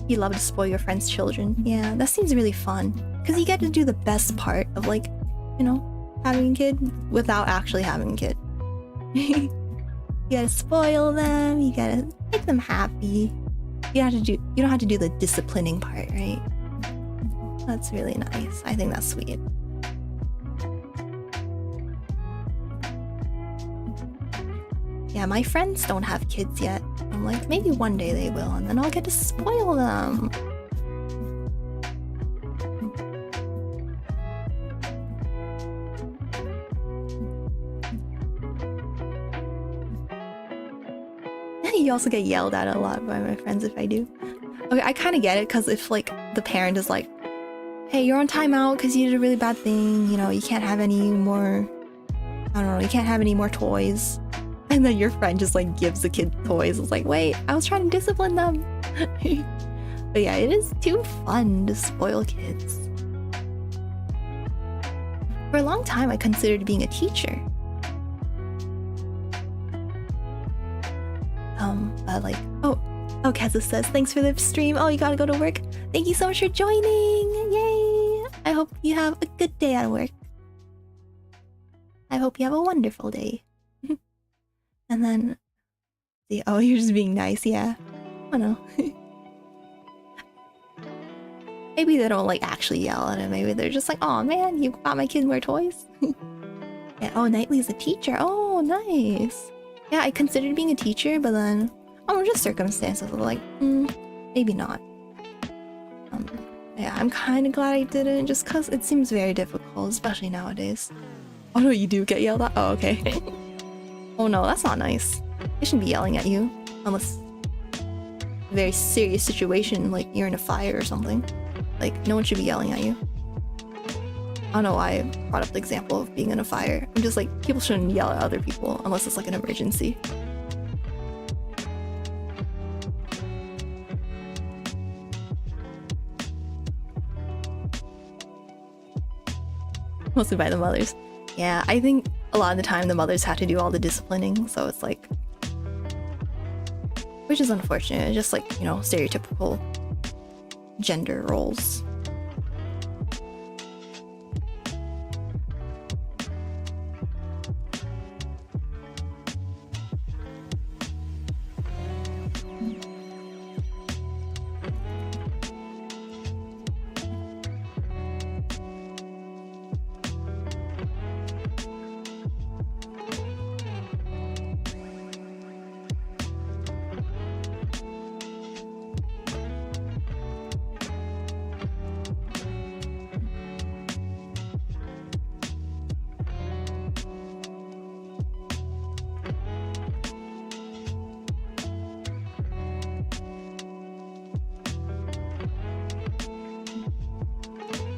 You love to spoil your friends' children. Yeah, that seems really fun. Because you get to do the best part of like, you know, having a kid without actually having a kid. You gotta spoil them, you gotta make them happy. You don't have to do the disciplining part, right? That's really nice. I think that's sweet. Yeah, my friends don't have kids yet. I'm like, maybe one day they will, and then I'll get to spoil them. You also get yelled at a lot by my friends if I do. Okay, I kind of get it, because if like the parent is like, hey, you're on timeout because you did a really bad thing, you know, you can't have any more, I don't know, you can't have any more toys. And then your friend just like gives the kid toys. It's like, wait, I was trying to discipline them. But yeah, it is too fun to spoil kids. For a long time, I considered being a teacher. But like, oh, Keza says, thanks for the stream. Oh, you gotta go to work. Thank you so much for joining. Yay! I hope you have a good day at work. I hope you have a wonderful day. And then, see, oh, you're just being nice, yeah. I don't know. Maybe they don't like actually yell at him. Maybe they're just like, oh man, you got my kid more toys. Yeah, oh, Knightley's a teacher. Oh, nice. Yeah, I considered being a teacher, but then, oh, just circumstances were like, maybe not. Yeah, I'm kind of glad I didn't, just because it seems very difficult, especially nowadays. Oh no, you do get yelled at? Oh, okay. Oh no, that's not nice. They shouldn't be yelling at you, unless a very serious situation, like you're in a fire or something. Like, no one should be yelling at you. I don't know why I brought up the example of being in a fire. I'm just like, people shouldn't yell at other people unless it's like an emergency. Mostly by the mothers. Yeah, I think a lot of the time the mothers have to do all the disciplining, so it's like, which is unfortunate. It's just like, you know, stereotypical gender roles.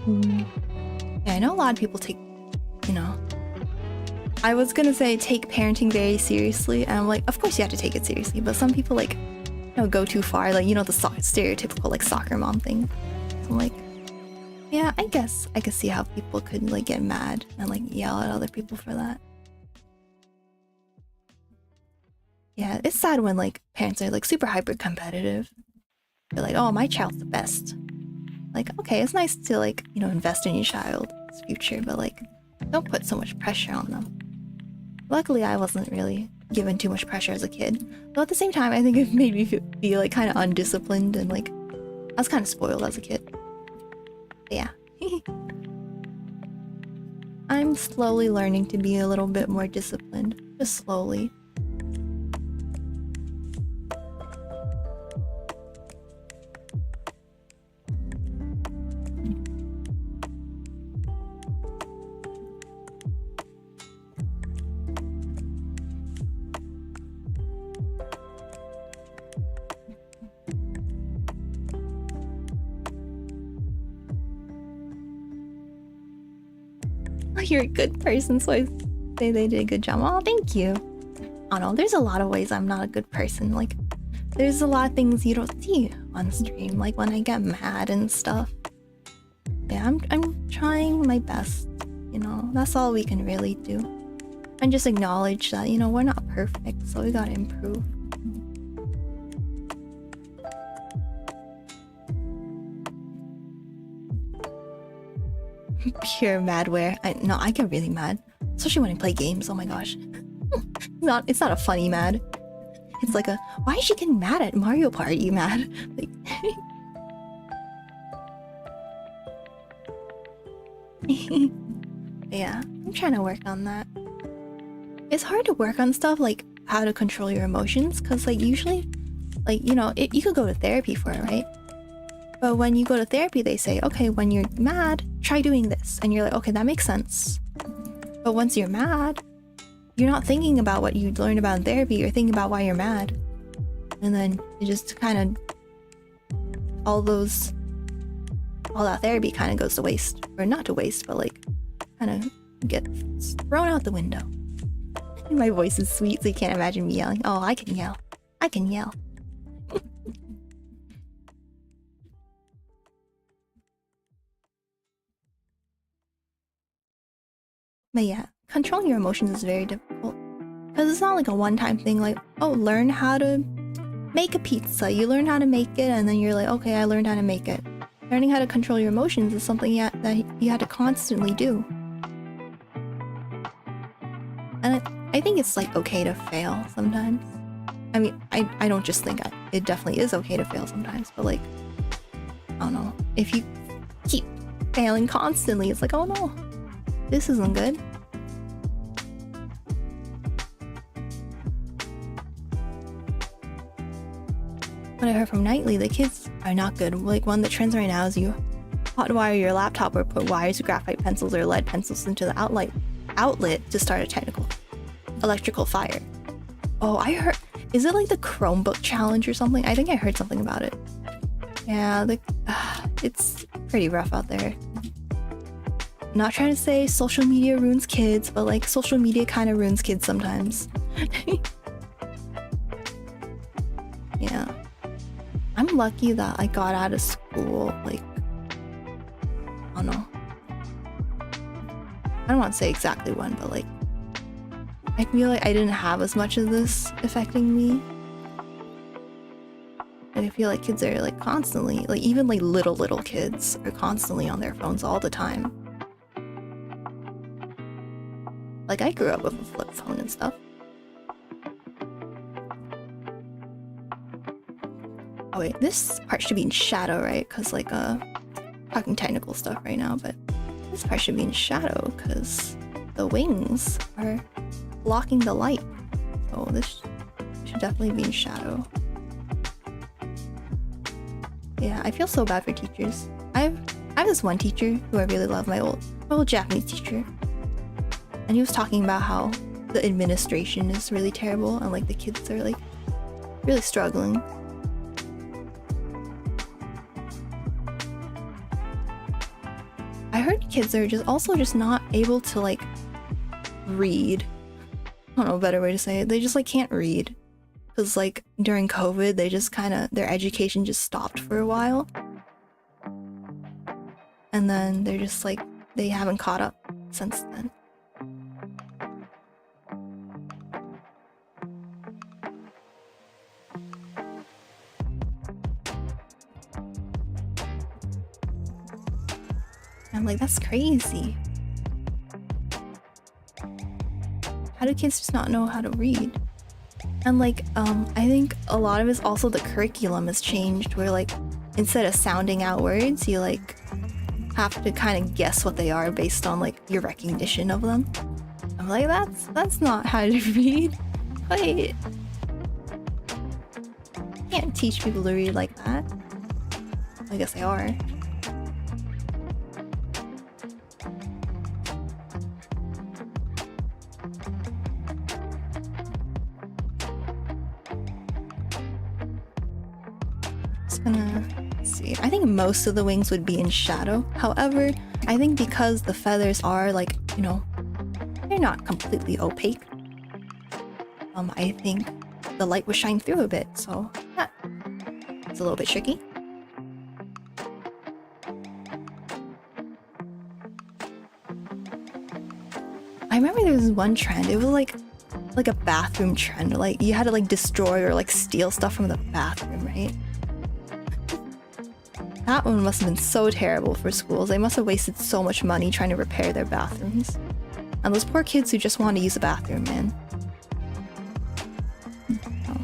Yeah, I know a lot of people take, I was gonna say take parenting very seriously, and I'm like, of course you have to take it seriously, but some people like, go too far, like, the stereotypical like soccer mom thing. So I'm like, yeah, I guess I could see how people could like get mad and like yell at other people for that. Yeah, it's sad when like parents are like super hyper competitive. They're like, oh, my child's the best. Like, okay, it's nice to like, invest in your child's future, but like, don't put so much pressure on them. Luckily, I wasn't really given too much pressure as a kid. But at the same time, I think it made me feel like kind of undisciplined and like, I was kind of spoiled as a kid. But yeah. I'm slowly learning to be a little bit more disciplined. Just slowly. You're a good person, so I say they did a good job. Oh, thank you. I don't know, there's a lot of ways I'm not a good person. Like, there's a lot of things you don't see on stream, like when I get mad and stuff. Yeah, I'm trying my best, that's all we can really do. And just acknowledge that, we're not perfect, so we gotta improve. Pure madware. I get really mad, especially when I play games. Oh my gosh. It's not a funny mad. It's like a, why is she getting mad at Mario Party mad? Like, yeah, I'm trying to work on that. It's hard to work on stuff like how to control your emotions, because like usually, like, you could go to therapy for it, right? But when you go to therapy, they say, okay, when you're mad, try doing this. And you're like, okay, that makes sense. But once you're mad, you're not thinking about what you learned about in therapy. You're thinking about why you're mad. And then it just kind of, all that therapy kind of goes to waste. Or not to waste, but like, kind of gets thrown out the window. My voice is sweet, so you can't imagine me yelling. Oh, I can yell. I can yell. But yeah, controlling your emotions is very difficult. Because it's not like a one-time thing, like, oh, learn how to make a pizza. You learn how to make it, and then you're like, okay, I learned how to make it. Learning how to control your emotions is something that you had to constantly do. And I think it's like okay to fail sometimes. I mean, I don't just think it definitely is okay to fail sometimes, but like, I don't know. If you keep failing constantly, it's like, oh no. This isn't good. What I heard from Nightly, the kids are not good. Like, one of the trends right now is you hotwire your laptop or put wires, graphite pencils, or lead pencils into the outlet to start a technical electrical fire. Oh, I heard. Is it like the Chromebook challenge or something? I think I heard something about it. Yeah, it's pretty rough out there. Not trying to say social media ruins kids, but like social media kind of ruins kids sometimes. Yeah. I'm lucky that I got out of school, like, I don't know. I don't want to say exactly when, but like, I feel like I didn't have as much of this affecting me. Like, I feel like kids are like constantly, like even like little kids are constantly on their phones all the time. Like, I grew up with a flip phone and stuff. Oh wait, this part should be in shadow, right? Because like, talking technical stuff right now, but this part should be in shadow because the wings are blocking the light. So this should definitely be in shadow. Yeah, I feel so bad for teachers. I have this one teacher who I really love, my old Japanese teacher. And he was talking about how the administration is really terrible and like the kids are like really struggling. I heard kids are just not able to like read. I don't know a better way to say it. They just like can't read. Because like during COVID, they just their education just stopped for a while. And then they're just like, they haven't caught up since then. I'm like, that's crazy. How do kids just not know how to read? And like, I think a lot of it's also the curriculum has changed where like, instead of sounding out words, you like have to kind of guess what they are based on like your recognition of them. I'm like, that's not how to read. Wait. You can't teach people to read like that. I guess they are. See. I think most of the wings would be in shadow. However, I think because the feathers are like, you know, they're not completely opaque. I think the light will shine through a bit, so yeah, it's a little bit tricky. I remember there was one trend. It was like a bathroom trend. Like you had to like destroy or like steal stuff from the bathroom, right? That one must have been so terrible for schools. They must have wasted so much money trying to repair their bathrooms. And those poor kids who just want to use the bathroom, man. Oh.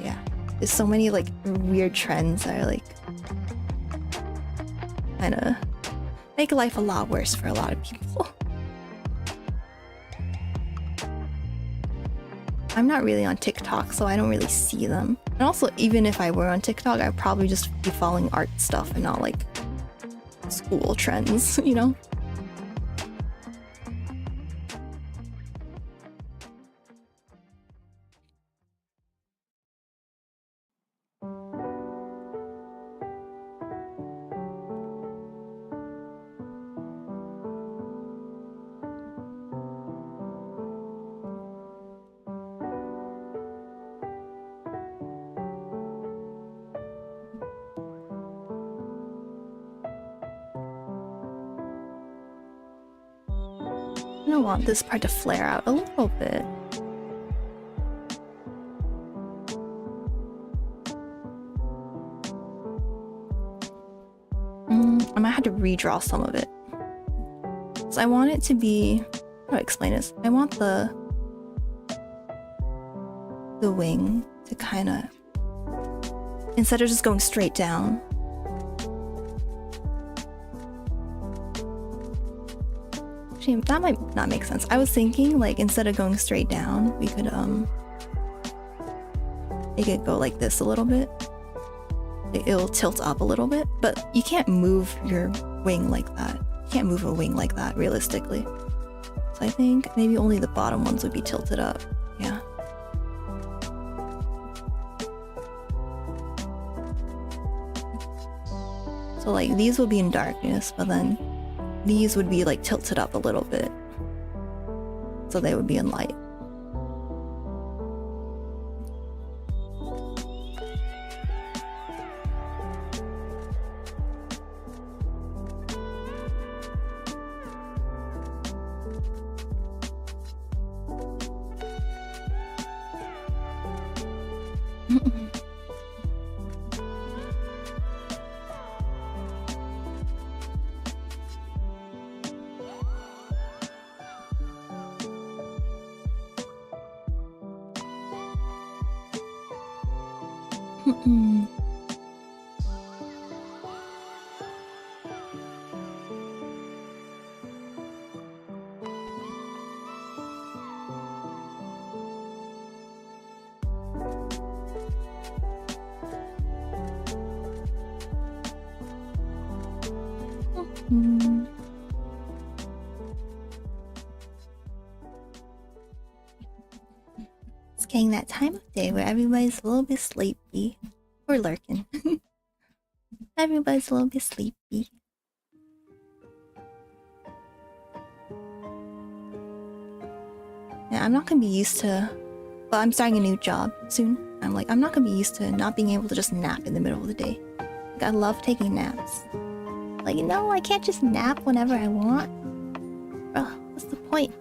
Yeah. There's so many like weird trends that are like kinda make life a lot worse for a lot of people. I'm not really on TikTok, so I don't really see them. And also, even if I were on TikTok, I'd probably just be following art stuff and not like school trends, you know? I want this part to flare out a little bit. I might have to redraw some of it. So I want it to be, how do I explain this? I want the wing to kind of, instead of just going straight down, actually, that might not make sense. I was thinking, like, instead of going straight down, we could, make it go like this a little bit. It'll tilt up a little bit, but you can't move your wing like that. You can't move a wing like that, realistically. So I think maybe only the bottom ones would be tilted up. Yeah. So, like, these will be in darkness, but then these would be like tilted up a little bit, so they would be in light. It's getting that time of day where everybody's a little bit sleepy or lurking. Everybody's a little bit sleepy. Yeah, I'm not gonna be used to... Well, I'm starting a new job soon. I'm not gonna be used to not being able to just nap in the middle of the day. Like, I love taking naps. Like, no, I can't just nap whenever I want. Bro, what's the point?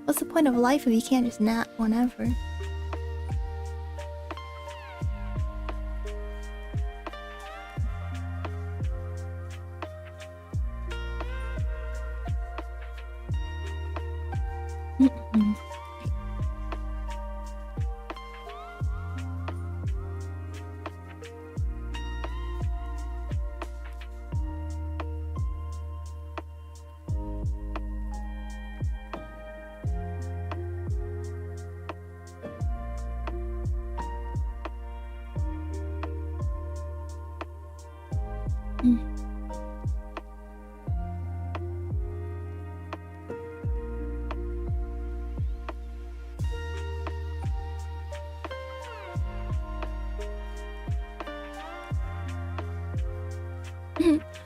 What's the point of life if you can't just nap whenever?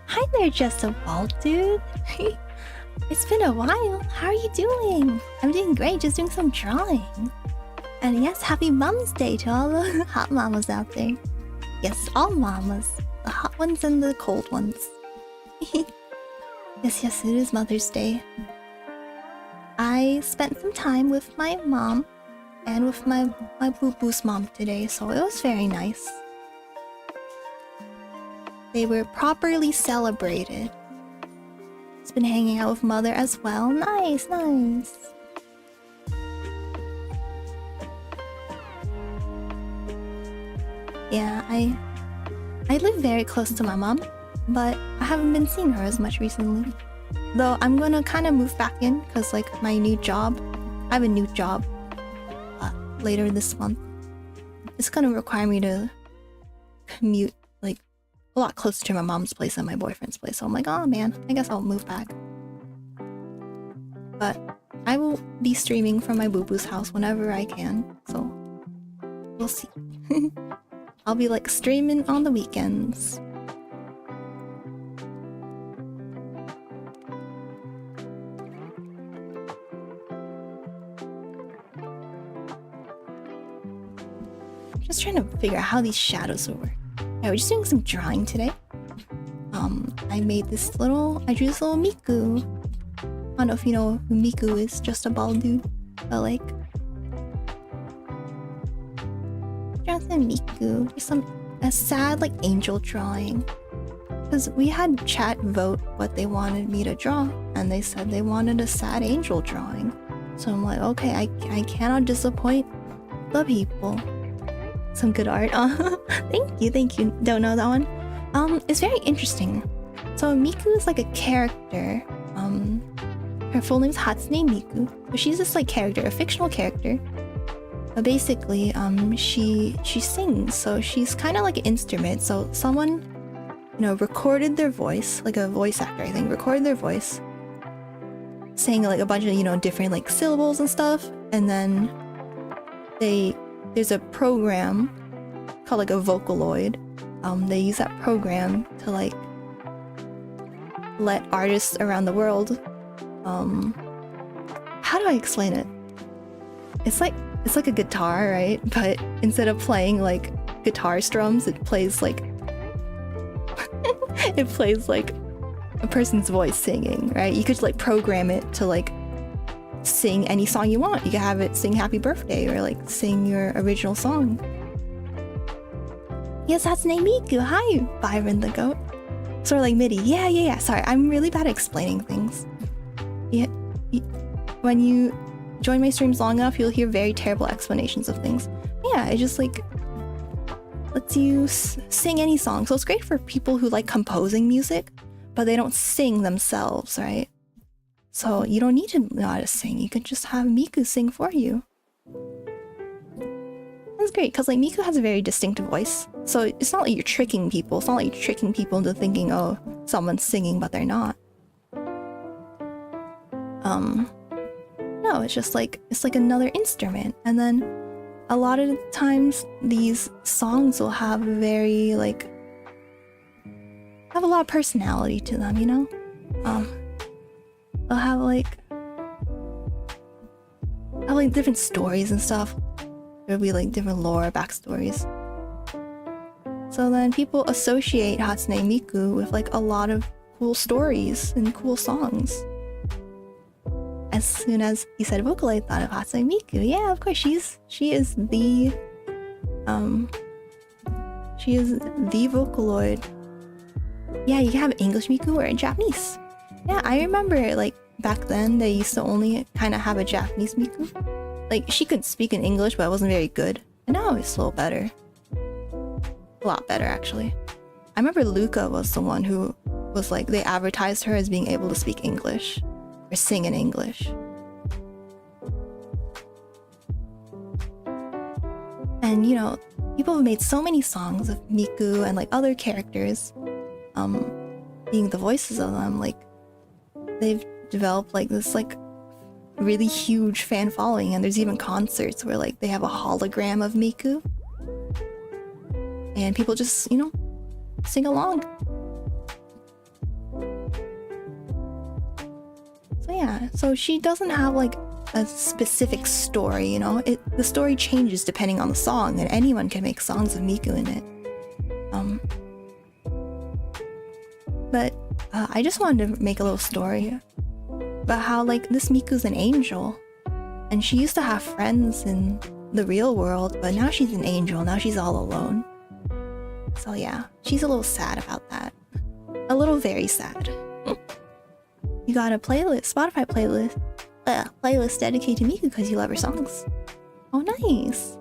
Hi there, just a bald dude. It's been a while. How are you doing? I'm doing great, just doing some drawing. And yes, happy Mom's Day to all the hot mamas out there. Yes, all mamas. The hot ones and the cold ones. Yes, it is Mother's Day. I spent some time with my mom and with my boo-boo's mom today, so it was very nice. They were properly celebrated. It's been hanging out with mother as well. Nice. Yeah, I live very close to my mom, but I haven't been seeing her as much recently. Though I'm gonna kind of move back in because like my new job, I have a new job later this month. It's gonna require me to commute like a lot closer to my mom's place than my boyfriend's place. So I'm like, oh man, I guess I'll move back. But I will be streaming from my boo-boo's house whenever I can, so we'll see. I'll be like streaming on the weekends. I'm just trying to figure out how these shadows will work. Yeah, we're just doing some drawing today. I drew this little Miku. I don't know if you know who Miku is, just a bald dude. But like, Jonathan Miku, just a sad like angel drawing. Because we had chat vote what they wanted me to draw, and they said they wanted a sad angel drawing. So I'm like, okay, I cannot disappoint the people. Some good art. Thank you. Don't know that one. It's very interesting. So Miku is like a character. Her full name's Hatsune Miku, but she's this like character, a fictional character. But basically, she sings, so she's kind of like an instrument. So someone, recorded their voice, like a voice actor, I think, recorded their voice, saying like a bunch of different like syllables and stuff, and then there's a program called like a Vocaloid. They use that program to like let artists around the world. How do I explain it? It's like a guitar, right? But instead of playing like guitar strums, it plays like it plays like a person's voice singing, right? You could like program it to like sing any song you want. You could have it sing Happy Birthday or like sing your original song. Yes, that's Miku. Hi, Byron the Goat. Sort of like MIDI. Yeah. Sorry, I'm really bad at explaining things. Yeah, when you join my streams long enough, you'll hear very terrible explanations of things. Yeah, it just like lets you sing any song. So it's great for people who like composing music, but they don't sing themselves, right? So you don't need to know how to sing. You could just have Miku sing for you. That's great, because like Miku has a very distinctive voice. So it's not like you're tricking people. It's not like you're tricking people into thinking, oh, someone's singing, but they're not. No, it's just like, it's like another instrument. And then a lot of the times these songs will have very like have a lot of personality to them, you know? They'll have like different stories and stuff. There'll be like different lore, backstories. So then people associate Hatsune Miku with like a lot of cool stories and cool songs. As soon as you said Vocaloid, I thought of Hatsune Miku. Yeah, of course, she is the Vocaloid. Yeah, you can have English Miku or Japanese. Yeah, I remember like back then they used to only kind of have a Japanese Miku. Like she could speak in English, but it wasn't very good. And now it's a little better. A lot better, actually. I remember Luca was the one who was like, they advertised her as being able to speak English or sing in English. And you know, people have made so many songs of Miku and like other characters being the voices of them. Like they've developed like this like really huge fan following, and there's even concerts where like they have a hologram of Miku and people just, you know, sing along. So yeah, so she doesn't have like a specific story, you know. The story changes depending on the song, and anyone can make songs of Miku in it. But I just wanted to make a little story about how like this Miku's an angel, and she used to have friends in the real world, but now she's an angel. Now she's all alone. So yeah, she's a little sad about that. A little very sad. You got a playlist, Spotify playlist dedicated to Miku because you love her songs. Oh, nice.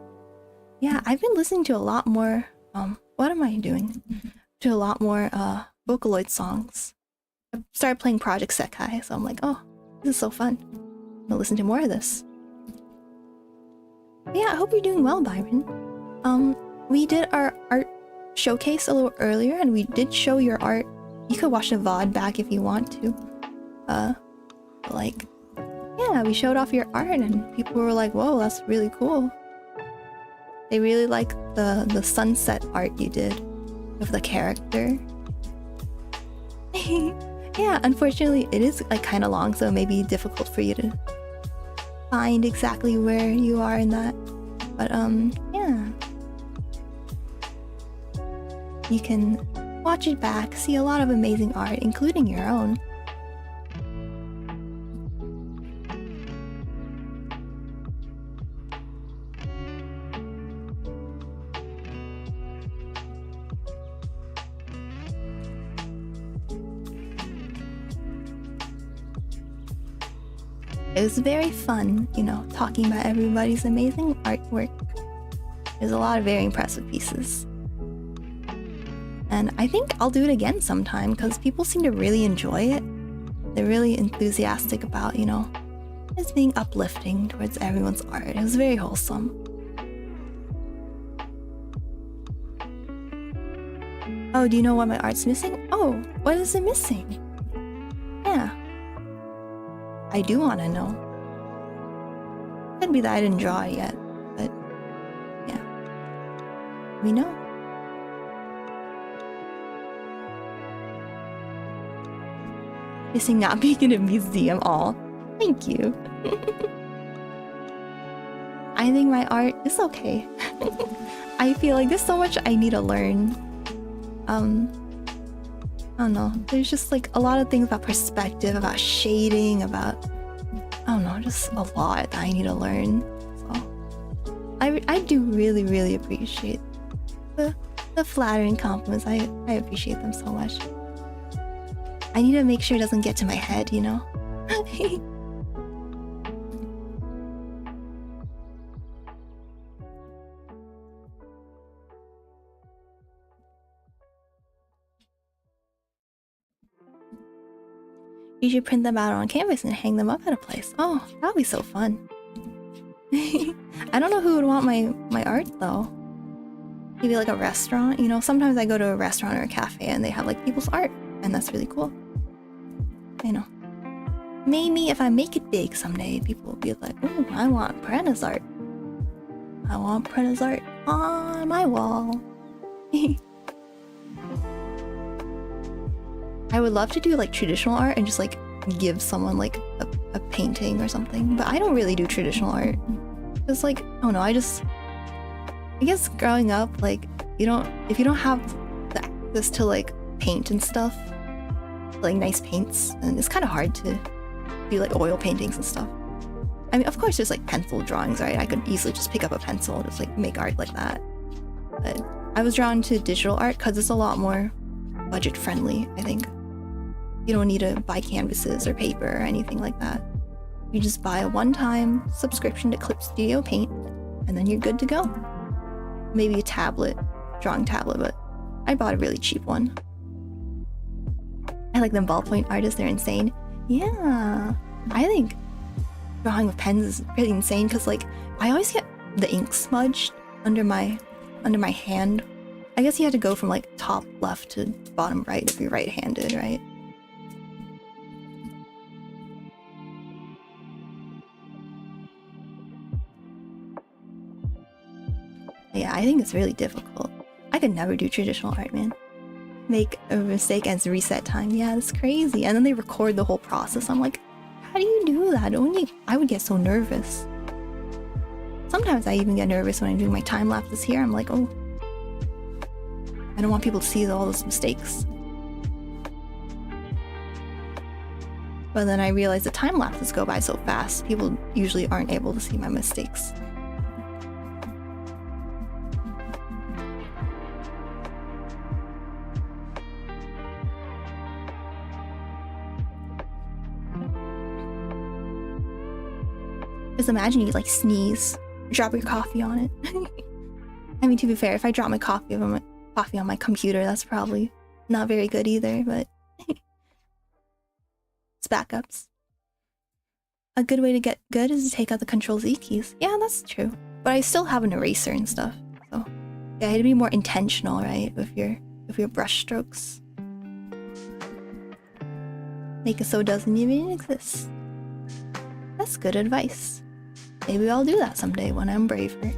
Yeah, I've been listening to a lot more, what am I doing? To a lot more, Vocaloid songs. I started playing Project Sekai, so I'm like, oh, this is so fun. I'm gonna listen to more of this. But yeah, I hope you're doing well, Byron. We did our art showcase a little earlier, and we did show your art. You could watch the VOD back if you want to. Like, yeah, we showed off your art, and people were like, whoa, that's really cool. They really liked the sunset art you did of the character. Yeah, unfortunately, it is like kind of long, so it may be difficult for you to find exactly where you are in that. But yeah. You can watch it back, see a lot of amazing art, including your own. It was very fun, you know, talking about everybody's amazing artwork. There's a lot of very impressive pieces. And I think I'll do it again sometime because people seem to really enjoy it. They're really enthusiastic about, you know, it's being uplifting towards everyone's art. It was very wholesome. Oh, do you know what my art's missing? Oh, what is it missing? Yeah. I do want to know. Could be that I didn't draw it yet, but yeah. We know. Missing not being in a museum. Aw, thank you. I think my art is okay. I feel like there's so much I need to learn. I don't know, there's just like a lot of things about perspective, about shading, about, I don't know, just a lot that I need to learn. So I do really, really appreciate the flattering compliments. I appreciate them so much. I need to make sure it doesn't get to my head, you know? You should print them out on canvas and hang them up at a place. Oh, that would be so fun. I don't know who would want my art though. Maybe like a restaurant, you know? Sometimes I go to a restaurant or a cafe and they have like people's art, and that's really cool. You know. Maybe if I make it big someday, people will be like, ooh, I want Purena's art. I want Purena's art on my wall. I would love to do like traditional art and just like give someone like a painting or something, but I don't really do traditional art. It's like, I don't know, I guess growing up, like, if you don't have the access to like paint and stuff, like nice paints, and it's kind of hard to do like oil paintings and stuff. I mean, of course there's like pencil drawings, right? I could easily just pick up a pencil and just like make art like that. But I was drawn to digital art because it's a lot more budget friendly, I think. You don't need to buy canvases or paper or anything like that. You just buy a one-time subscription to Clip Studio Paint, and then you're good to go. Maybe a tablet, drawing tablet, but I bought a really cheap one. I like them ballpoint artists, they're insane. Yeah, I think drawing with pens is pretty insane because like I always get the ink smudged under my hand. I guess you have to go from like top left to bottom right if you're right-handed, right? Yeah, I think it's really difficult. I could never do traditional art, man. Make a mistake and reset time. Yeah, it's crazy. And then they record the whole process. I'm like, how do you do that? I would get so nervous. Sometimes I even get nervous when I'm doing my time lapses here. I'm like, oh, I don't want people to see all those mistakes. But then I realize the time lapses go by so fast, people usually aren't able to see my mistakes. Just imagine you like sneeze, drop your coffee on it. I mean, to be fair, if I drop my coffee on my computer, that's probably not very good either, but it's backups. A good way to get good is to take out the Control-Z keys. Yeah, that's true. But I still have an eraser and stuff, so yeah, you have to be more intentional, right, with your brush strokes. Make it so it doesn't even exist. That's good advice. Maybe I'll do that someday when I'm braver.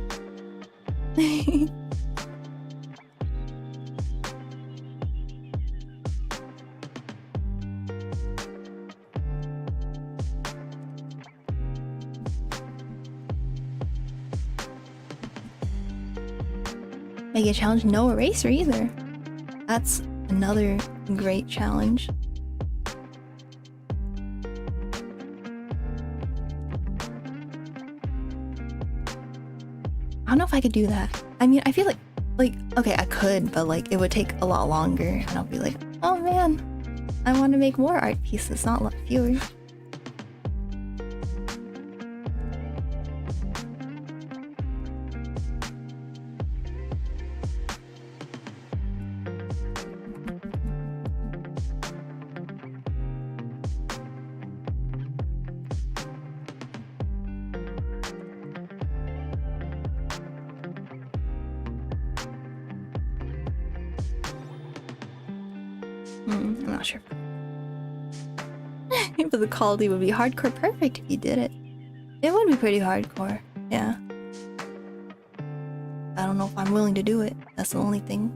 Make a challenge, no eraser either. That's another great challenge. I don't know if I could do that. I mean, I feel like, okay, I could, but like it would take a lot longer, and I'll be like, oh man, I want to make more art pieces, not fewer. I'm not sure. But the quality would be hardcore perfect if you did it. It would be pretty hardcore, yeah. I don't know if I'm willing to do it. That's the only thing.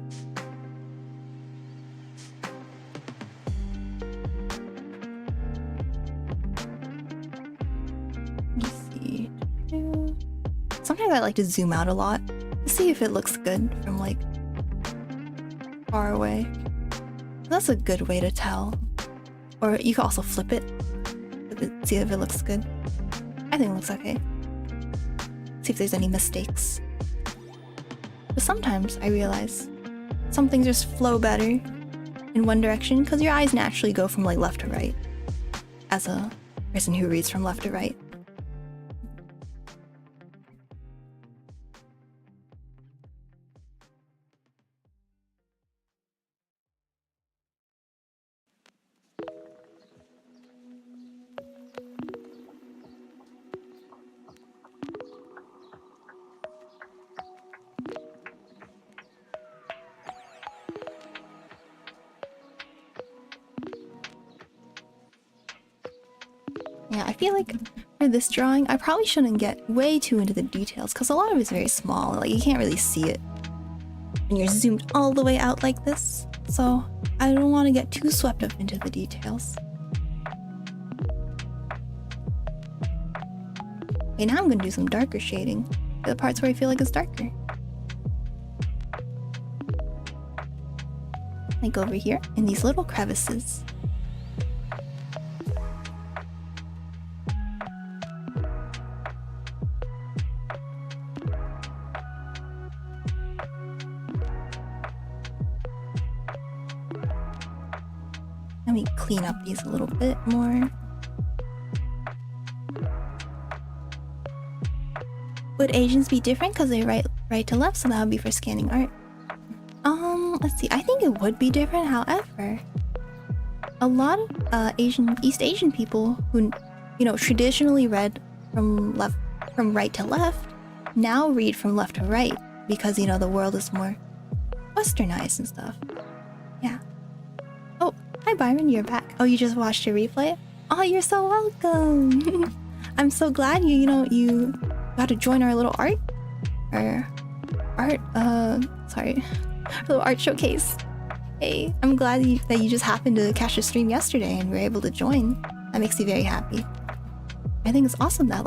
Let's see. Sometimes I like to zoom out a lot to see if it looks good from like far away. That's a good way to tell. Or you can also flip it, see if it looks good. I think it looks okay. See if there's any mistakes. But sometimes I realize some things just flow better in one direction because your eyes naturally go from like left to right as a person who reads from left to right. Yeah, I feel like for this drawing, I probably shouldn't get way too into the details because a lot of it's very small, like you can't really see it when you're zoomed all the way out like this. so I don't want to get too swept up into the details. Okay, now I'm gonna do some darker shading for the parts where I feel like it's darker. Like over here in these little crevices. Let me clean up these a little bit more. Would Asians be different because they write right to left, so that would be for scanning art? Let's see. I think it would be different. However, a lot of East Asian people who, traditionally read from right to left, now read from left to right because the world is more westernized and stuff. Yeah. Oh, hi Byron, you're back. Oh, you just watched your replay? Oh, you're so welcome. I'm so glad you got to join our little little art showcase. Hey, I'm glad that you just happened to catch the stream yesterday and were able to join. That makes me very happy. I think it's awesome that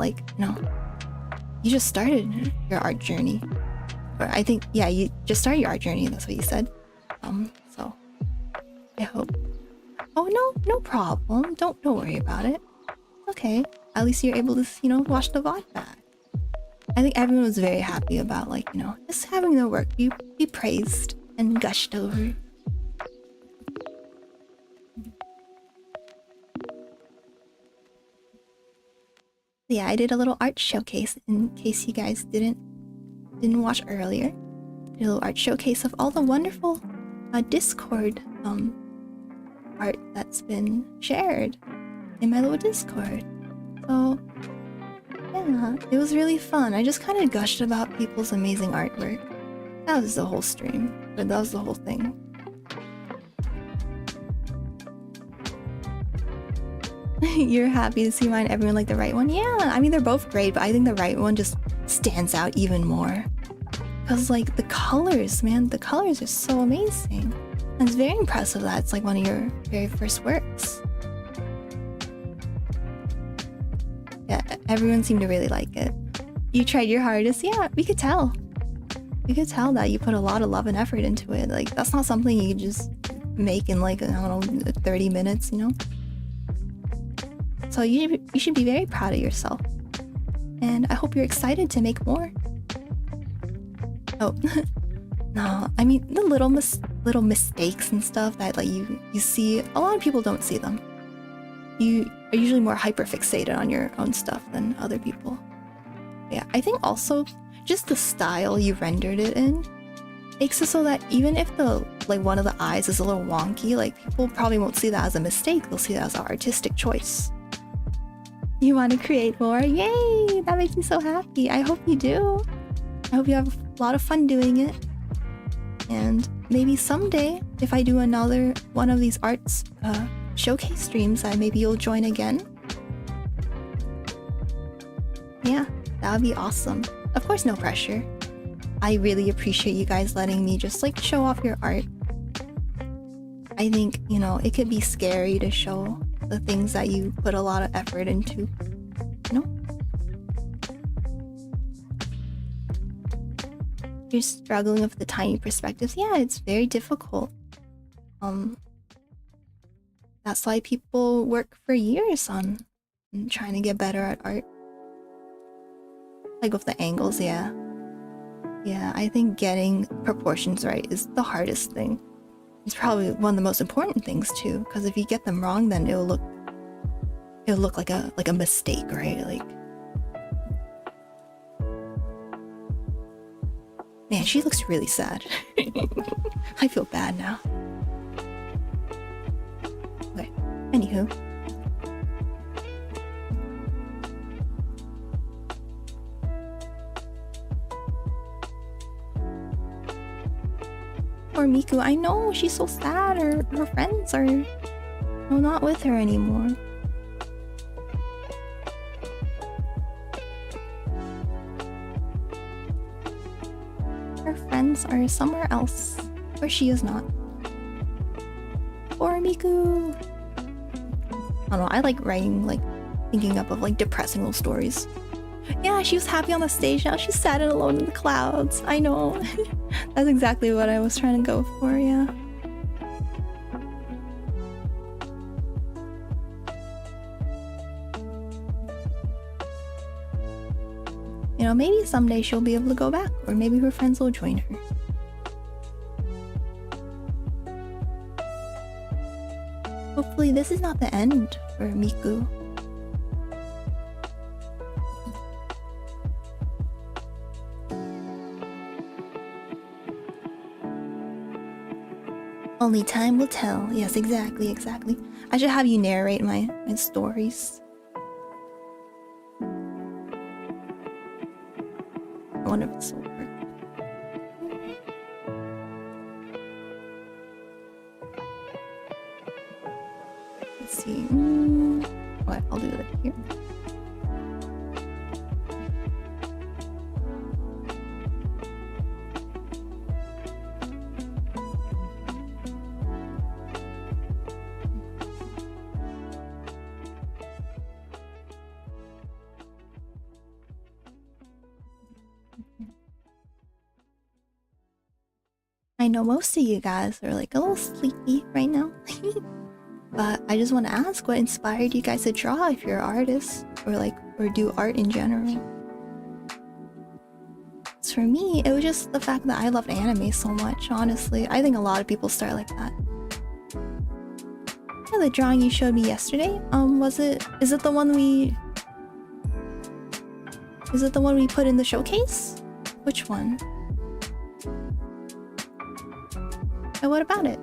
you just started your art journey. Or I think, yeah, you just started your art journey, that's what you said. So I hope. Oh no problem. Don't worry about it. Okay. At least you're able to, watch the VOD back. I think everyone was very happy about just having their work be praised and gushed over. Yeah, I did a little art showcase in case you guys didn't watch earlier. Did a little art showcase of all the wonderful Discord art that's been shared in my little Discord. So yeah, it was really fun. I just kind of gushed about people's amazing artwork. That was the whole stream, but that was the whole thing. You're happy to see mine. Everyone liked the right one? Yeah, I mean, they're both great, but I think the right one just stands out even more. Because, the colors, man, the colors are so amazing. And it's very impressive that it's, one of your very first works. Yeah, everyone seemed to really like it. You tried your hardest? Yeah, we could tell. We could tell that you put a lot of love and effort into it. That's not something you just make in, I don't know, 30 minutes, So you should be very proud of yourself. And I hope you're excited to make more. Oh, no, I mean, the little mistakes and stuff that, you see, a lot of people don't see them. You are usually more hyper-fixated on your own stuff than other people. Yeah, I think also just the style you rendered it in makes it so that even if the one of the eyes is a little wonky, people probably won't see that as a mistake. They'll see that as an artistic choice. You want to create more? Yay! That makes me so happy. I hope you do. I hope you have a lot of fun doing it. And maybe someday, if I do another one of these arts showcase streams, maybe you'll join again. Yeah, that would be awesome. Of course, no pressure. I really appreciate you guys letting me just show off your art. I think, it could be scary to show the things that you put a lot of effort into, You're struggling with the tiny perspectives. Yeah, it's very difficult. That's why people work for years on trying to get better at art. With the angles, yeah. Yeah, I think getting proportions right is the hardest thing. It's probably one of the most important things too, because if you get them wrong, then it'll look like a mistake, right? Man, she looks really sad. I feel bad now. Okay, anywho. Poor Miku, I know, she's so sad. Her friends are not with her anymore. Her friends are somewhere else, where she is not. for, Miku? I don't know, I like writing, like, thinking up of, like, depressing little stories. Yeah, she was happy on the stage, now she's sad and alone in the clouds. I know. That's exactly what I was trying to go for, yeah. You know, maybe someday she'll be able to go back, or maybe her friends will join her. Hopefully this is not the end for Miku. Only time will tell. Yes, exactly. I should have you narrate my stories. I wonder if this will work. Let's see. What? I'll do that here. I know most of you guys are like a little sleepy right now. But I just want to ask what inspired you guys to draw if you're artists or do art in general. So for me, it was just the fact that I loved anime so much, honestly. I think a lot of people start like that. Yeah, the drawing you showed me yesterday, is it the one we put in the showcase? Which one? And what about it?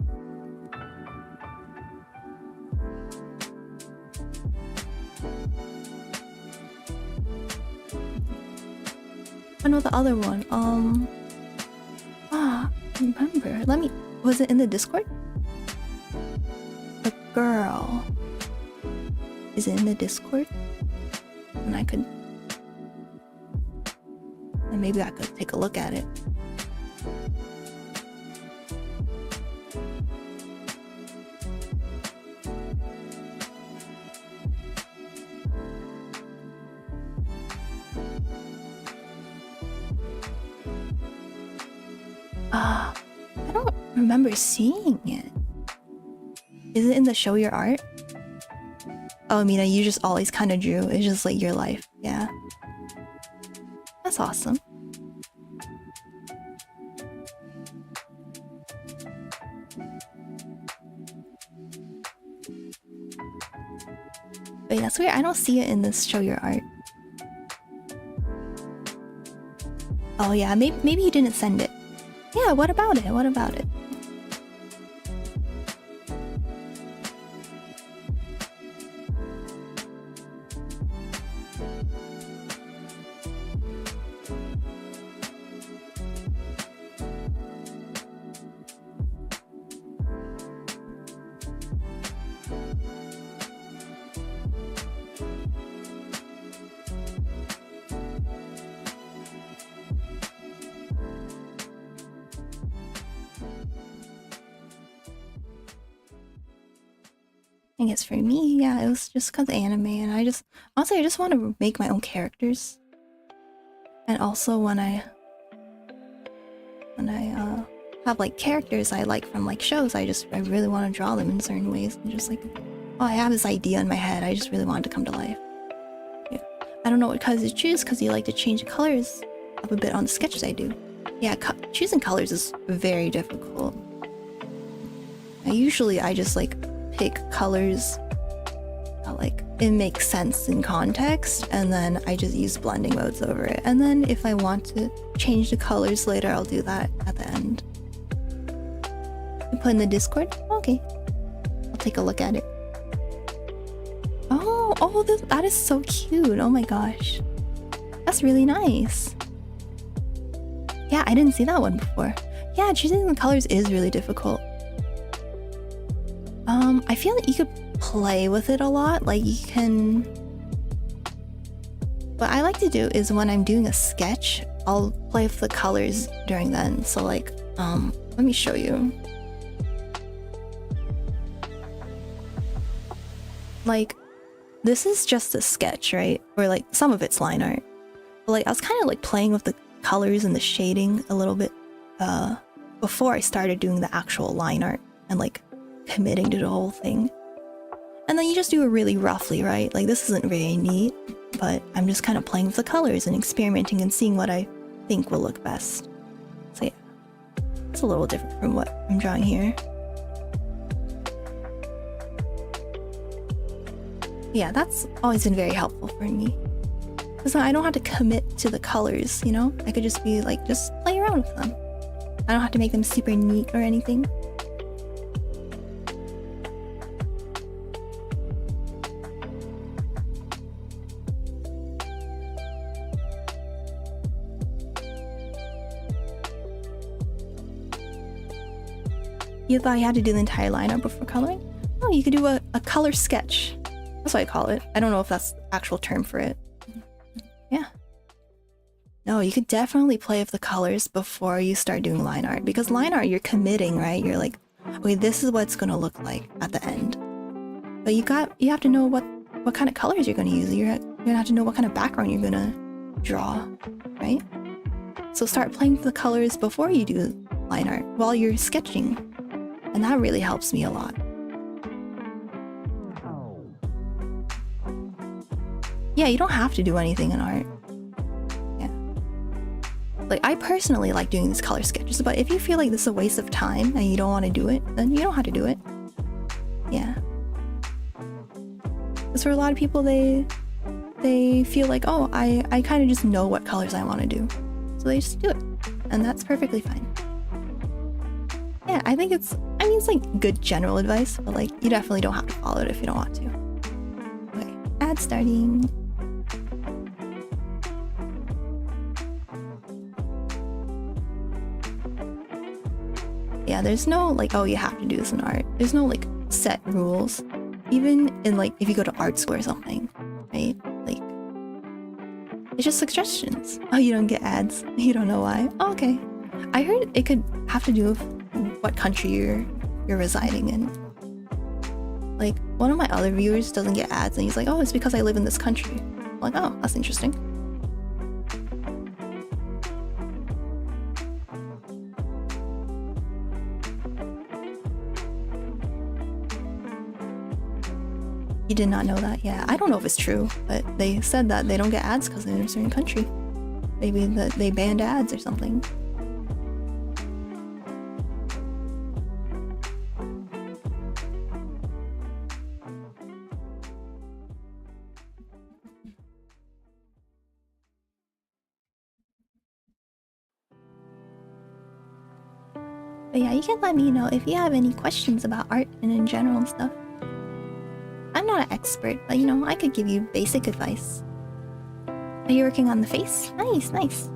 I know the other one. I remember. Was it in the Discord? The girl. Is it in the Discord? And maybe I could take a look at it. I don't remember seeing it. Is it in the show your art? Oh, Mina, you just always kind of drew. It's just like your life. Yeah. That's awesome. Wait, that's weird. I don't see it in this show your art. Oh yeah, maybe you didn't send it. Yeah, what about it? What about it? I guess for me, yeah, it was just because of anime, and I just want to make my own characters. And also when I have like characters I like from like shows, I really want to draw them in certain ways, and just like, oh, I have this idea in my head, I just really want it to come to life. Yeah. I don't know what colors to choose because you like to change the colors up a bit on the sketches I do. Yeah, choosing colors is very difficult. I just like pick colors that like it makes sense in context, and then I just use blending modes over it, and then if I want to change the colors later, I'll do that at the end. You put in the Discord? Okay, I'll take a look at it. Oh, that is so cute. Oh my gosh, that's really nice. Yeah, I didn't see that one before. Yeah, choosing the colors is really difficult. I feel like you could play with it a lot, like you can... What I like to do is when I'm doing a sketch, I'll play with the colors during then. So like, let me show you. like, this is just a sketch, right? Or like some of it's line art. But like I was kind of like playing with the colors and the shading a little bit before I started doing the actual line art and like committing to the whole thing. And then you just do it really roughly, right? Like this isn't very neat, but I'm just kind of playing with the colors and experimenting and seeing what I think will look best. So yeah, it's a little different from what I'm drawing here. Yeah, that's always been very helpful for me. Because I don't have to commit to the colors, you know? I could just be like, just play around with them. I don't have to make them super neat or anything. You thought you had to do the entire lineup before coloring? Oh, you could do a color sketch. That's what I call it. I don't know if that's the actual term for it. Yeah. No, you could definitely play with the colors before you start doing line art. Because line art, you're committing, right? You're like, okay, this is what it's gonna look like at the end. But you have to know what kind of colors you're gonna use. You're gonna have to know what kind of background you're gonna draw, right? So start playing with the colors before you do line art while you're sketching. And that really helps me a lot. Yeah, you don't have to do anything in art. Yeah. Like, I personally like doing these color sketches, but if you feel like this is a waste of time and you don't want to do it, then you don't have to do it. Yeah. Because for a lot of people, they feel like, oh, I kind of just know what colors I want to do. So they just do it. And that's perfectly fine. Yeah, I think it's like good general advice, but like, you definitely don't have to follow it if you don't want to. Okay, ad starting. Yeah, there's no like, oh, you have to do this in art. There's no like set rules. Even in like, if you go to art school or something, right? Like, it's just suggestions. Oh, you don't get ads. You don't know why. Oh, okay. I heard it could have to do with what country you're residing in. Like, one of my other viewers doesn't get ads and he's like, oh, it's because I live in this country. I'm like, oh, that's interesting. You did not know that? Yeah, I don't know if it's true, but they said that they don't get ads because they're in a certain country. Maybe that they banned ads or something. But yeah, you can let me know if you have any questions about art and in general and stuff. I'm not an expert, but you know, I could give you basic advice. Are you working on the face? Nice, nice.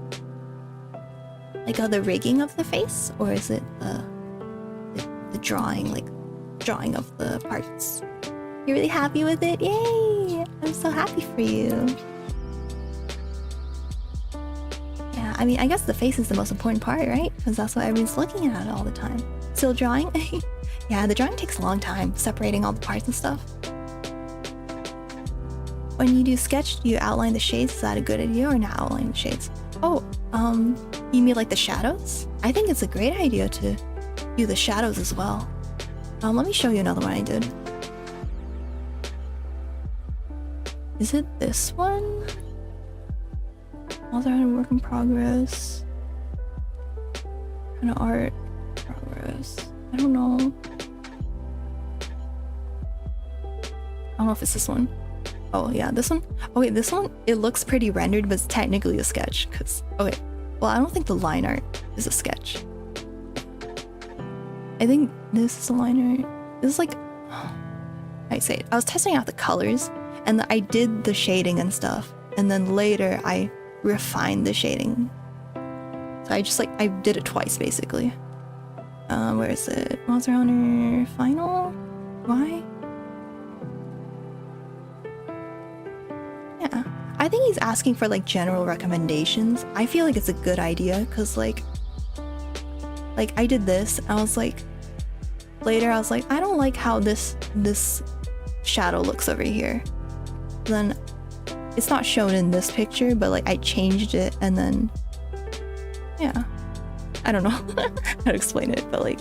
Like the rigging of the face? Or is it the drawing, like drawing of the parts? You're really happy with it? Yay! I'm so happy for you. Yeah, I mean, I guess the face is the most important part, right? Because that's what everyone's looking at all the time. Still drawing? Yeah, the drawing takes a long time, separating all the parts and stuff. When you do sketch, do you outline the shades? Is that a good idea or not outline the shades? Oh, you mean like the shadows? I think it's a great idea to do the shadows as well. Let me show you another one I did. Is it this one? Author and work in progress. Kind of art progress. I don't know. I don't know if it's this one. Oh yeah, this one? Oh wait, this one, it looks pretty rendered, but it's technically a sketch, because, okay, well, I don't think the line art is a sketch. I think this is a line art. This is like, I say it. I was testing out the colors, and I did the shading and stuff, and then later I refined the shading. So I just like, I did it twice, basically. Where is it? Monster Hunter Final? Why? Yeah, I think he's asking for like general recommendations. I feel like it's a good idea because like I did this and I was like, later I was like, I don't like how this shadow looks over here. Then it's not shown in this picture, but like I changed it and then yeah. I don't know how to explain it, but like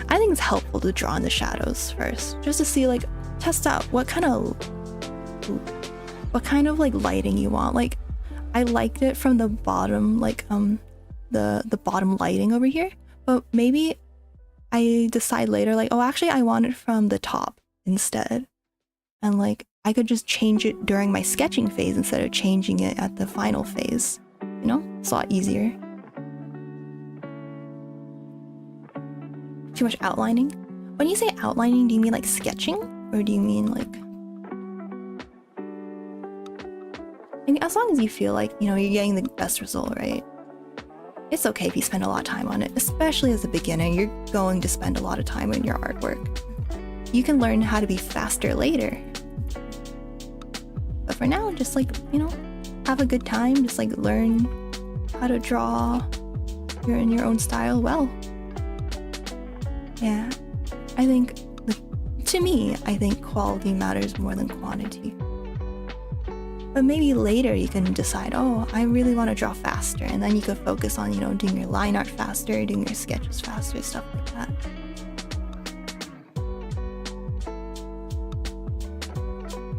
I think it's helpful to draw in the shadows first, just to see like test out what kind of like lighting you want. Like I liked it from the bottom, like the bottom lighting over here, but maybe I decide later like, oh actually I want it from the top instead, and like I could just change it during my sketching phase instead of changing it at the final phase, you know? It's a lot easier. Too much outlining? When you say outlining, do you mean like sketching, or do you mean like, I mean, as long as you feel like, you know, you're getting the best result, right? It's okay if you spend a lot of time on it, especially as a beginner. You're going to spend a lot of time on your artwork. You can learn how to be faster later. But for now, just like, you know, have a good time, just like learn how to draw in your own style well. Yeah, I think, to me, I think quality matters more than quantity. But maybe later you can decide, oh, I really want to draw faster, and then you could focus on, you know, doing your line art faster, doing your sketches faster, stuff like that.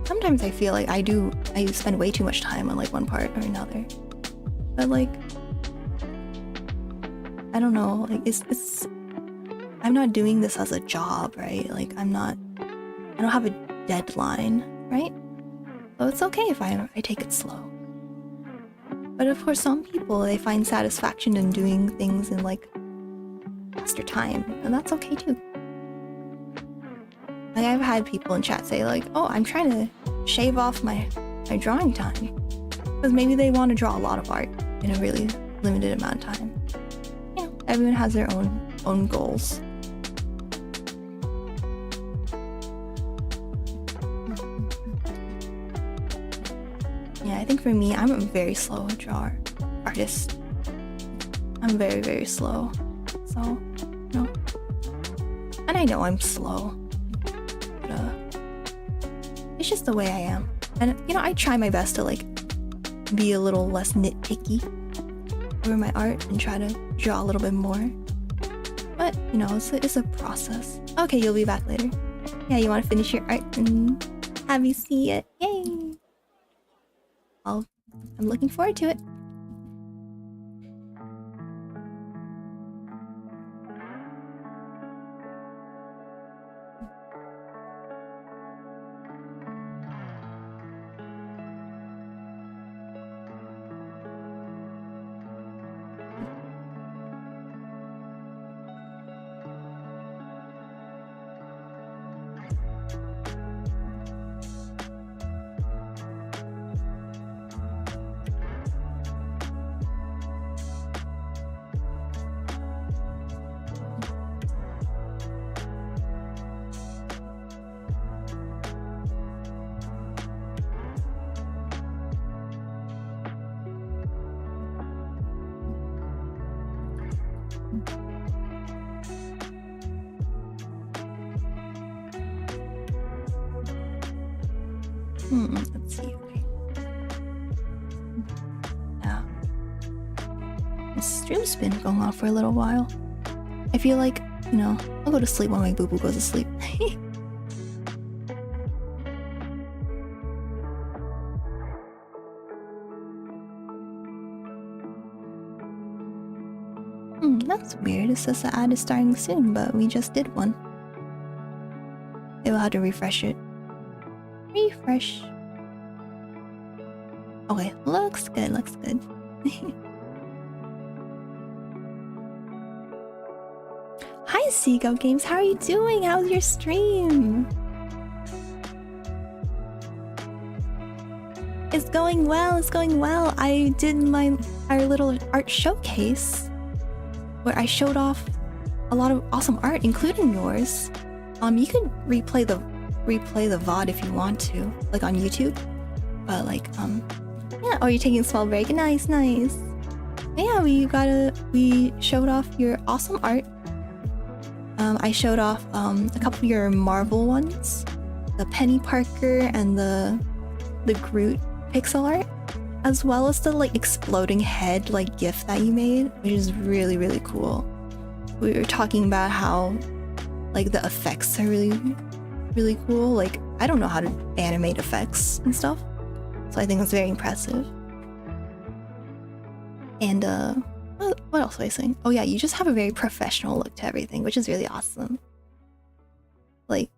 Sometimes I feel like I spend way too much time on like one part or another. But like, I don't know, like it's I'm not doing this as a job, right? Like I don't have a deadline, right? So it's okay if I take it slow. But of course, some people, they find satisfaction in doing things in like faster time, and that's okay too. Like I've had people in chat say like, oh, I'm trying to shave off my drawing time, because maybe they want to draw a lot of art in a really limited amount of time. You know, everyone has their own goals. Yeah, I think for me, I'm a very slow artist. I'm very, very slow. So, you know. And I know I'm slow. But, it's just the way I am. And, you know, I try my best to, like, be a little less nitpicky over my art and try to draw a little bit more. But, you know, it's a process. Okay, you'll be back later. Yeah, you want to finish your art and have you see it? Yay! I'm looking forward to it. Let's see. Okay. Yeah. The stream's been going on for a little while. I feel like, you know, I'll go to sleep when my boo-boo goes to sleep. That's weird. It says the ad is starting soon, but we just did one. They will have to refresh it. Refresh. Okay, looks good, looks good. Hi Seagull Games, how are you doing? How's your stream? It's going well, it's going well. I did our little art showcase where I showed off a lot of awesome art, including yours. You can replay the VOD if you want to, like on YouTube. But like, yeah. Oh, you're taking a small break. Nice, nice. Yeah, we showed off your awesome art. I showed off a couple of your Marvel ones, the Penny Parker and the Groot pixel art, as well as the like exploding head like gif that you made, which is really, really cool. We were talking about how like the effects are really, really cool. Like, I don't know how to animate effects and stuff, so I think it's very impressive. And what else was I saying? Oh yeah, you just have a very professional look to everything, which is really awesome. Like,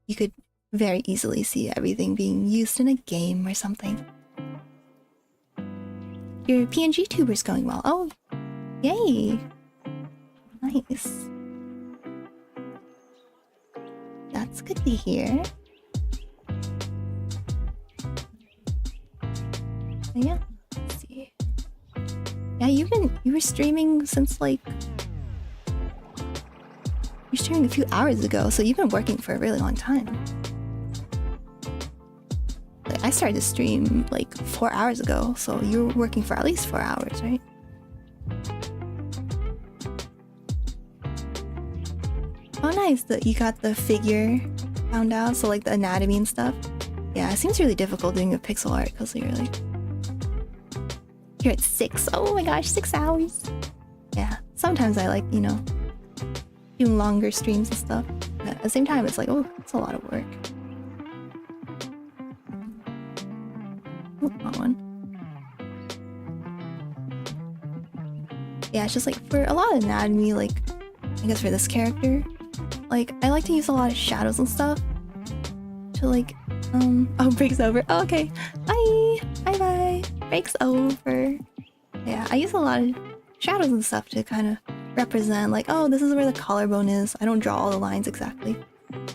you could very easily see everything being used in a game or something. Your PNG tuber's going well. Oh, yay! Nice. That's good to hear. Yeah, let's see. Yeah, you were streaming since like you're streaming a few hours ago, so you've been working for a really long time. Like, I started to stream like 4 hours ago, so you're working for at least 4 hours, right? Oh, nice that you got the figure found out, so like the anatomy and stuff. Yeah, it seems really difficult doing a pixel art because you're like you're at 6. Oh my gosh, 6 hours. Yeah, sometimes I like, you know, doing longer streams and stuff, but at the same time it's like, oh, it's a lot of work. Oh, that one. Yeah, it's just like for a lot of anatomy, like I guess for this character, like I like to use a lot of shadows and stuff to like oh, breaks over. Oh, okay, bye breaks over. Yeah, I use a lot of shadows and stuff to kind of represent like, oh, this is where the collarbone is. I don't draw all the lines exactly.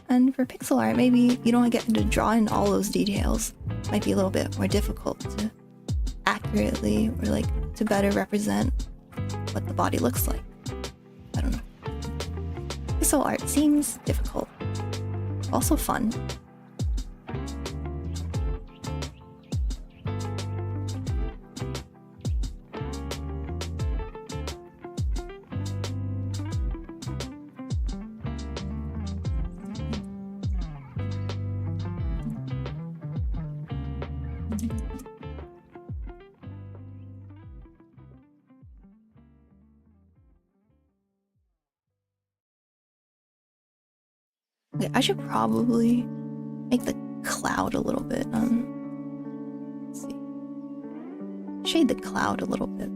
And for pixel art, maybe you don't get to draw in all those details. Might be a little bit more difficult to accurately or like to better represent what the body looks like. I don't know. Pixel art seems difficult, also fun. Okay, I should probably make the cloud a little bit. Let's see. Shade the cloud a little bit.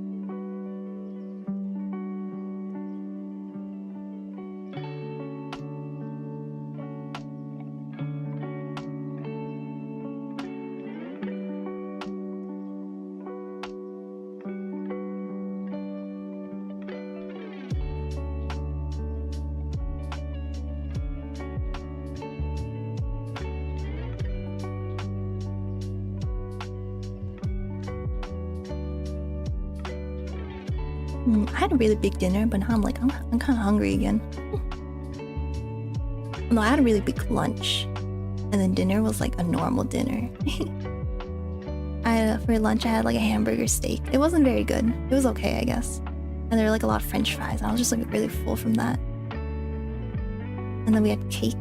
I had a really big dinner, but now I'm like, I'm kind of hungry again. No, I had a really big lunch, and then dinner was like a normal dinner. For lunch I had like a hamburger steak. It wasn't very good. It was okay, I guess. And there were like a lot of French fries. I was just like really full from that. And then we had cake.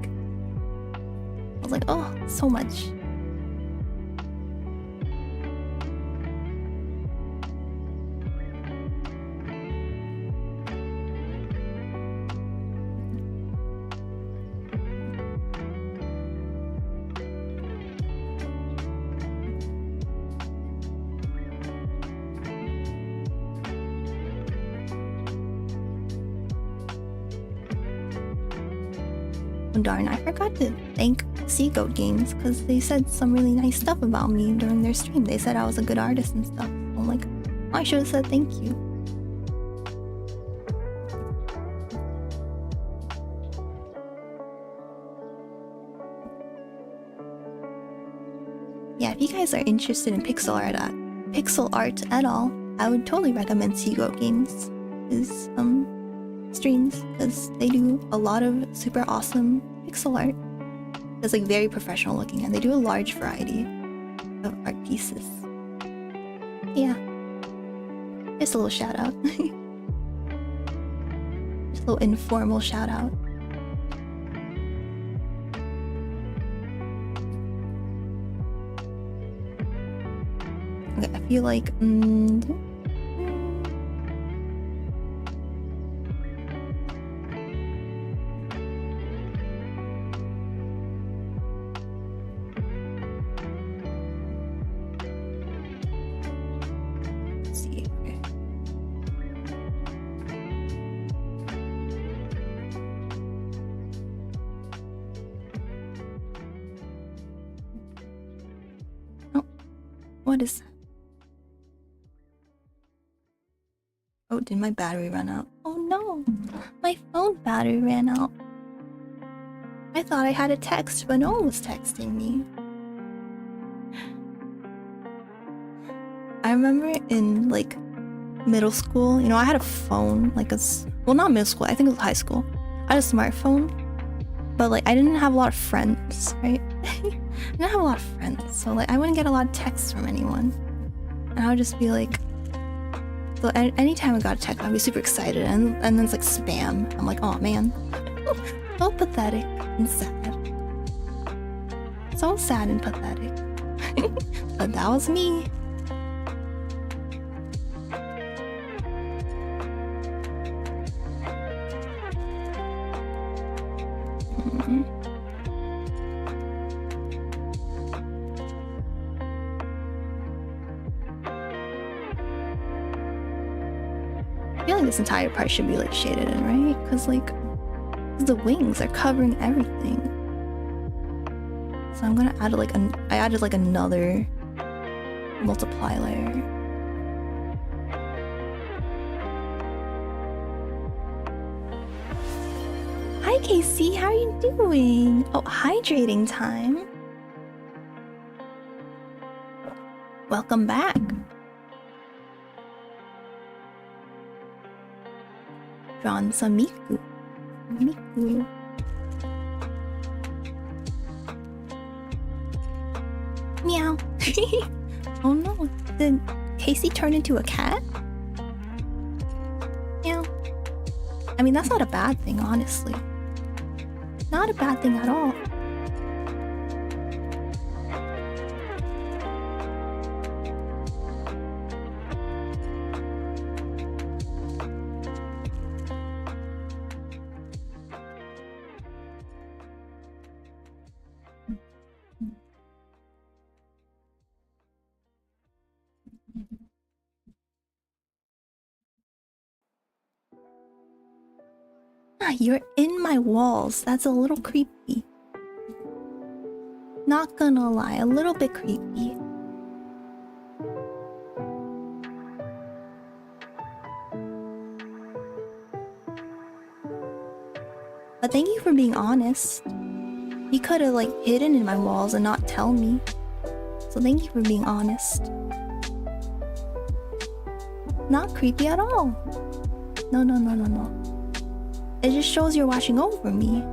I was like, oh, so much. Oh, darn, I forgot to thank Sea Goat Games because they said some really nice stuff about me during their stream. They said I was a good artist and stuff. I'm like, oh, I should have said thank you. Yeah, if you guys are interested in pixel art at all, I would totally recommend Sea Goat Games' streams because they do a lot of super awesome pixel art that's like very professional looking, and they do a large variety of art pieces. Yeah, just a little shout out. Just a little informal shout out. feel like let's see. Okay. Oh, what is that? Oh, did my battery run out? Oh no, my phone battery ran out. I thought I had a text, but no one was texting me. I remember in like middle school, you know, I had a phone, like well, not middle school, I think it was high school. I had a smartphone, but like I didn't have a lot of friends, right? I didn't have a lot of friends, so like I wouldn't get a lot of texts from anyone. And I would just be like, so anytime I got a text, I'd be super excited, and then it's like spam. I'm like, oh man, so pathetic and sad. So sad and pathetic. But that was me. I feel like this entire part should be like shaded in, right? Because like the wings are covering everything. So I'm gonna add like I added like another multiply layer. Hi Casey, how are you doing? Oh, hydrating time. Welcome back. Drawn some Miku. Miku. Meow. Oh no, did Casey turn into a cat? Meow. I mean, that's not a bad thing, honestly. Not a bad thing at all. You're in my walls. That's a little creepy. Not gonna lie, a little bit creepy. But thank you for being honest. You could have like hidden in my walls and not tell me. So thank you for being honest. Not creepy at all. No, no, no, no, no. It just shows you're watching over me.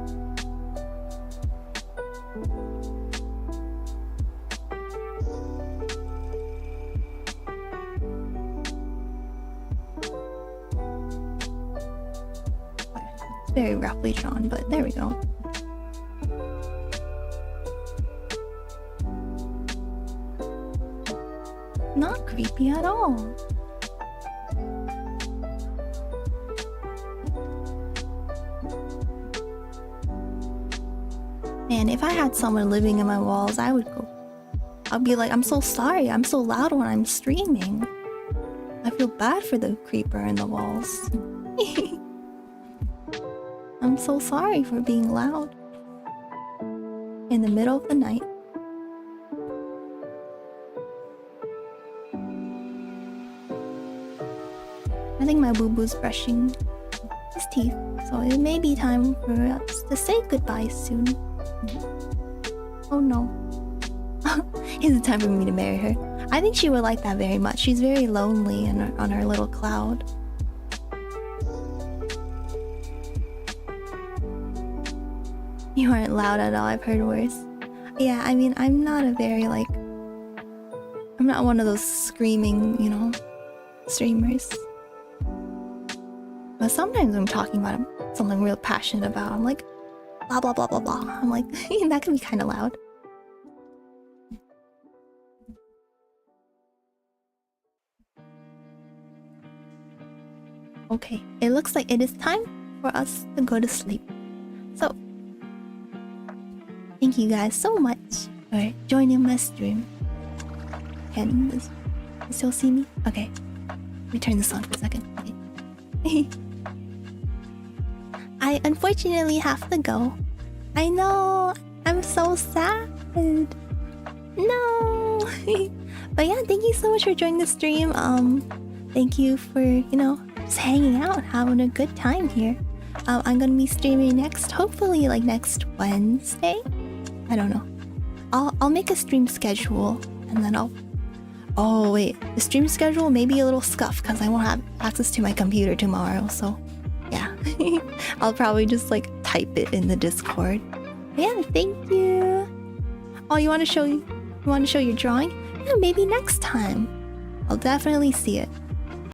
It's very roughly drawn, but there we go. Not creepy at all. Man, if I had someone living in my walls, I'd be like, I'm so sorry, I'm so loud when I'm streaming. I feel bad for the creeper in the walls. I'm so sorry for being loud. In the middle of the night. I think my boo-boo's brushing his teeth, so it may be time for us to say goodbye soon. Oh no. Is it time for me to marry her? I think she would like that very much. She's very lonely on her little cloud. You aren't loud at all, I've heard worse. Yeah, I mean, I'm not one of those screaming, you know, streamers. But sometimes I'm talking about something I'm real passionate about, I'm like, blah blah blah blah blah. I'm like, that can be kind of loud. Okay, it looks like it is time for us to go to sleep. So, thank you guys so much for joining my stream. Can you still see me? Okay, let me turn this on for a second. Okay. I unfortunately have to go. I know, I'm so sad. No. But yeah, thank you so much for joining the stream. Thank you for, just hanging out, having a good time here. I'm gonna be streaming hopefully like next Wednesday. I don't know. I'll make a stream schedule and then oh wait, the stream schedule may be a little scuffed because I won't have access to my computer tomorrow, so yeah. I'll probably just like type it in the Discord. But yeah, thank you. Oh, you want to show your drawing? Yeah, maybe next time. I'll definitely see it.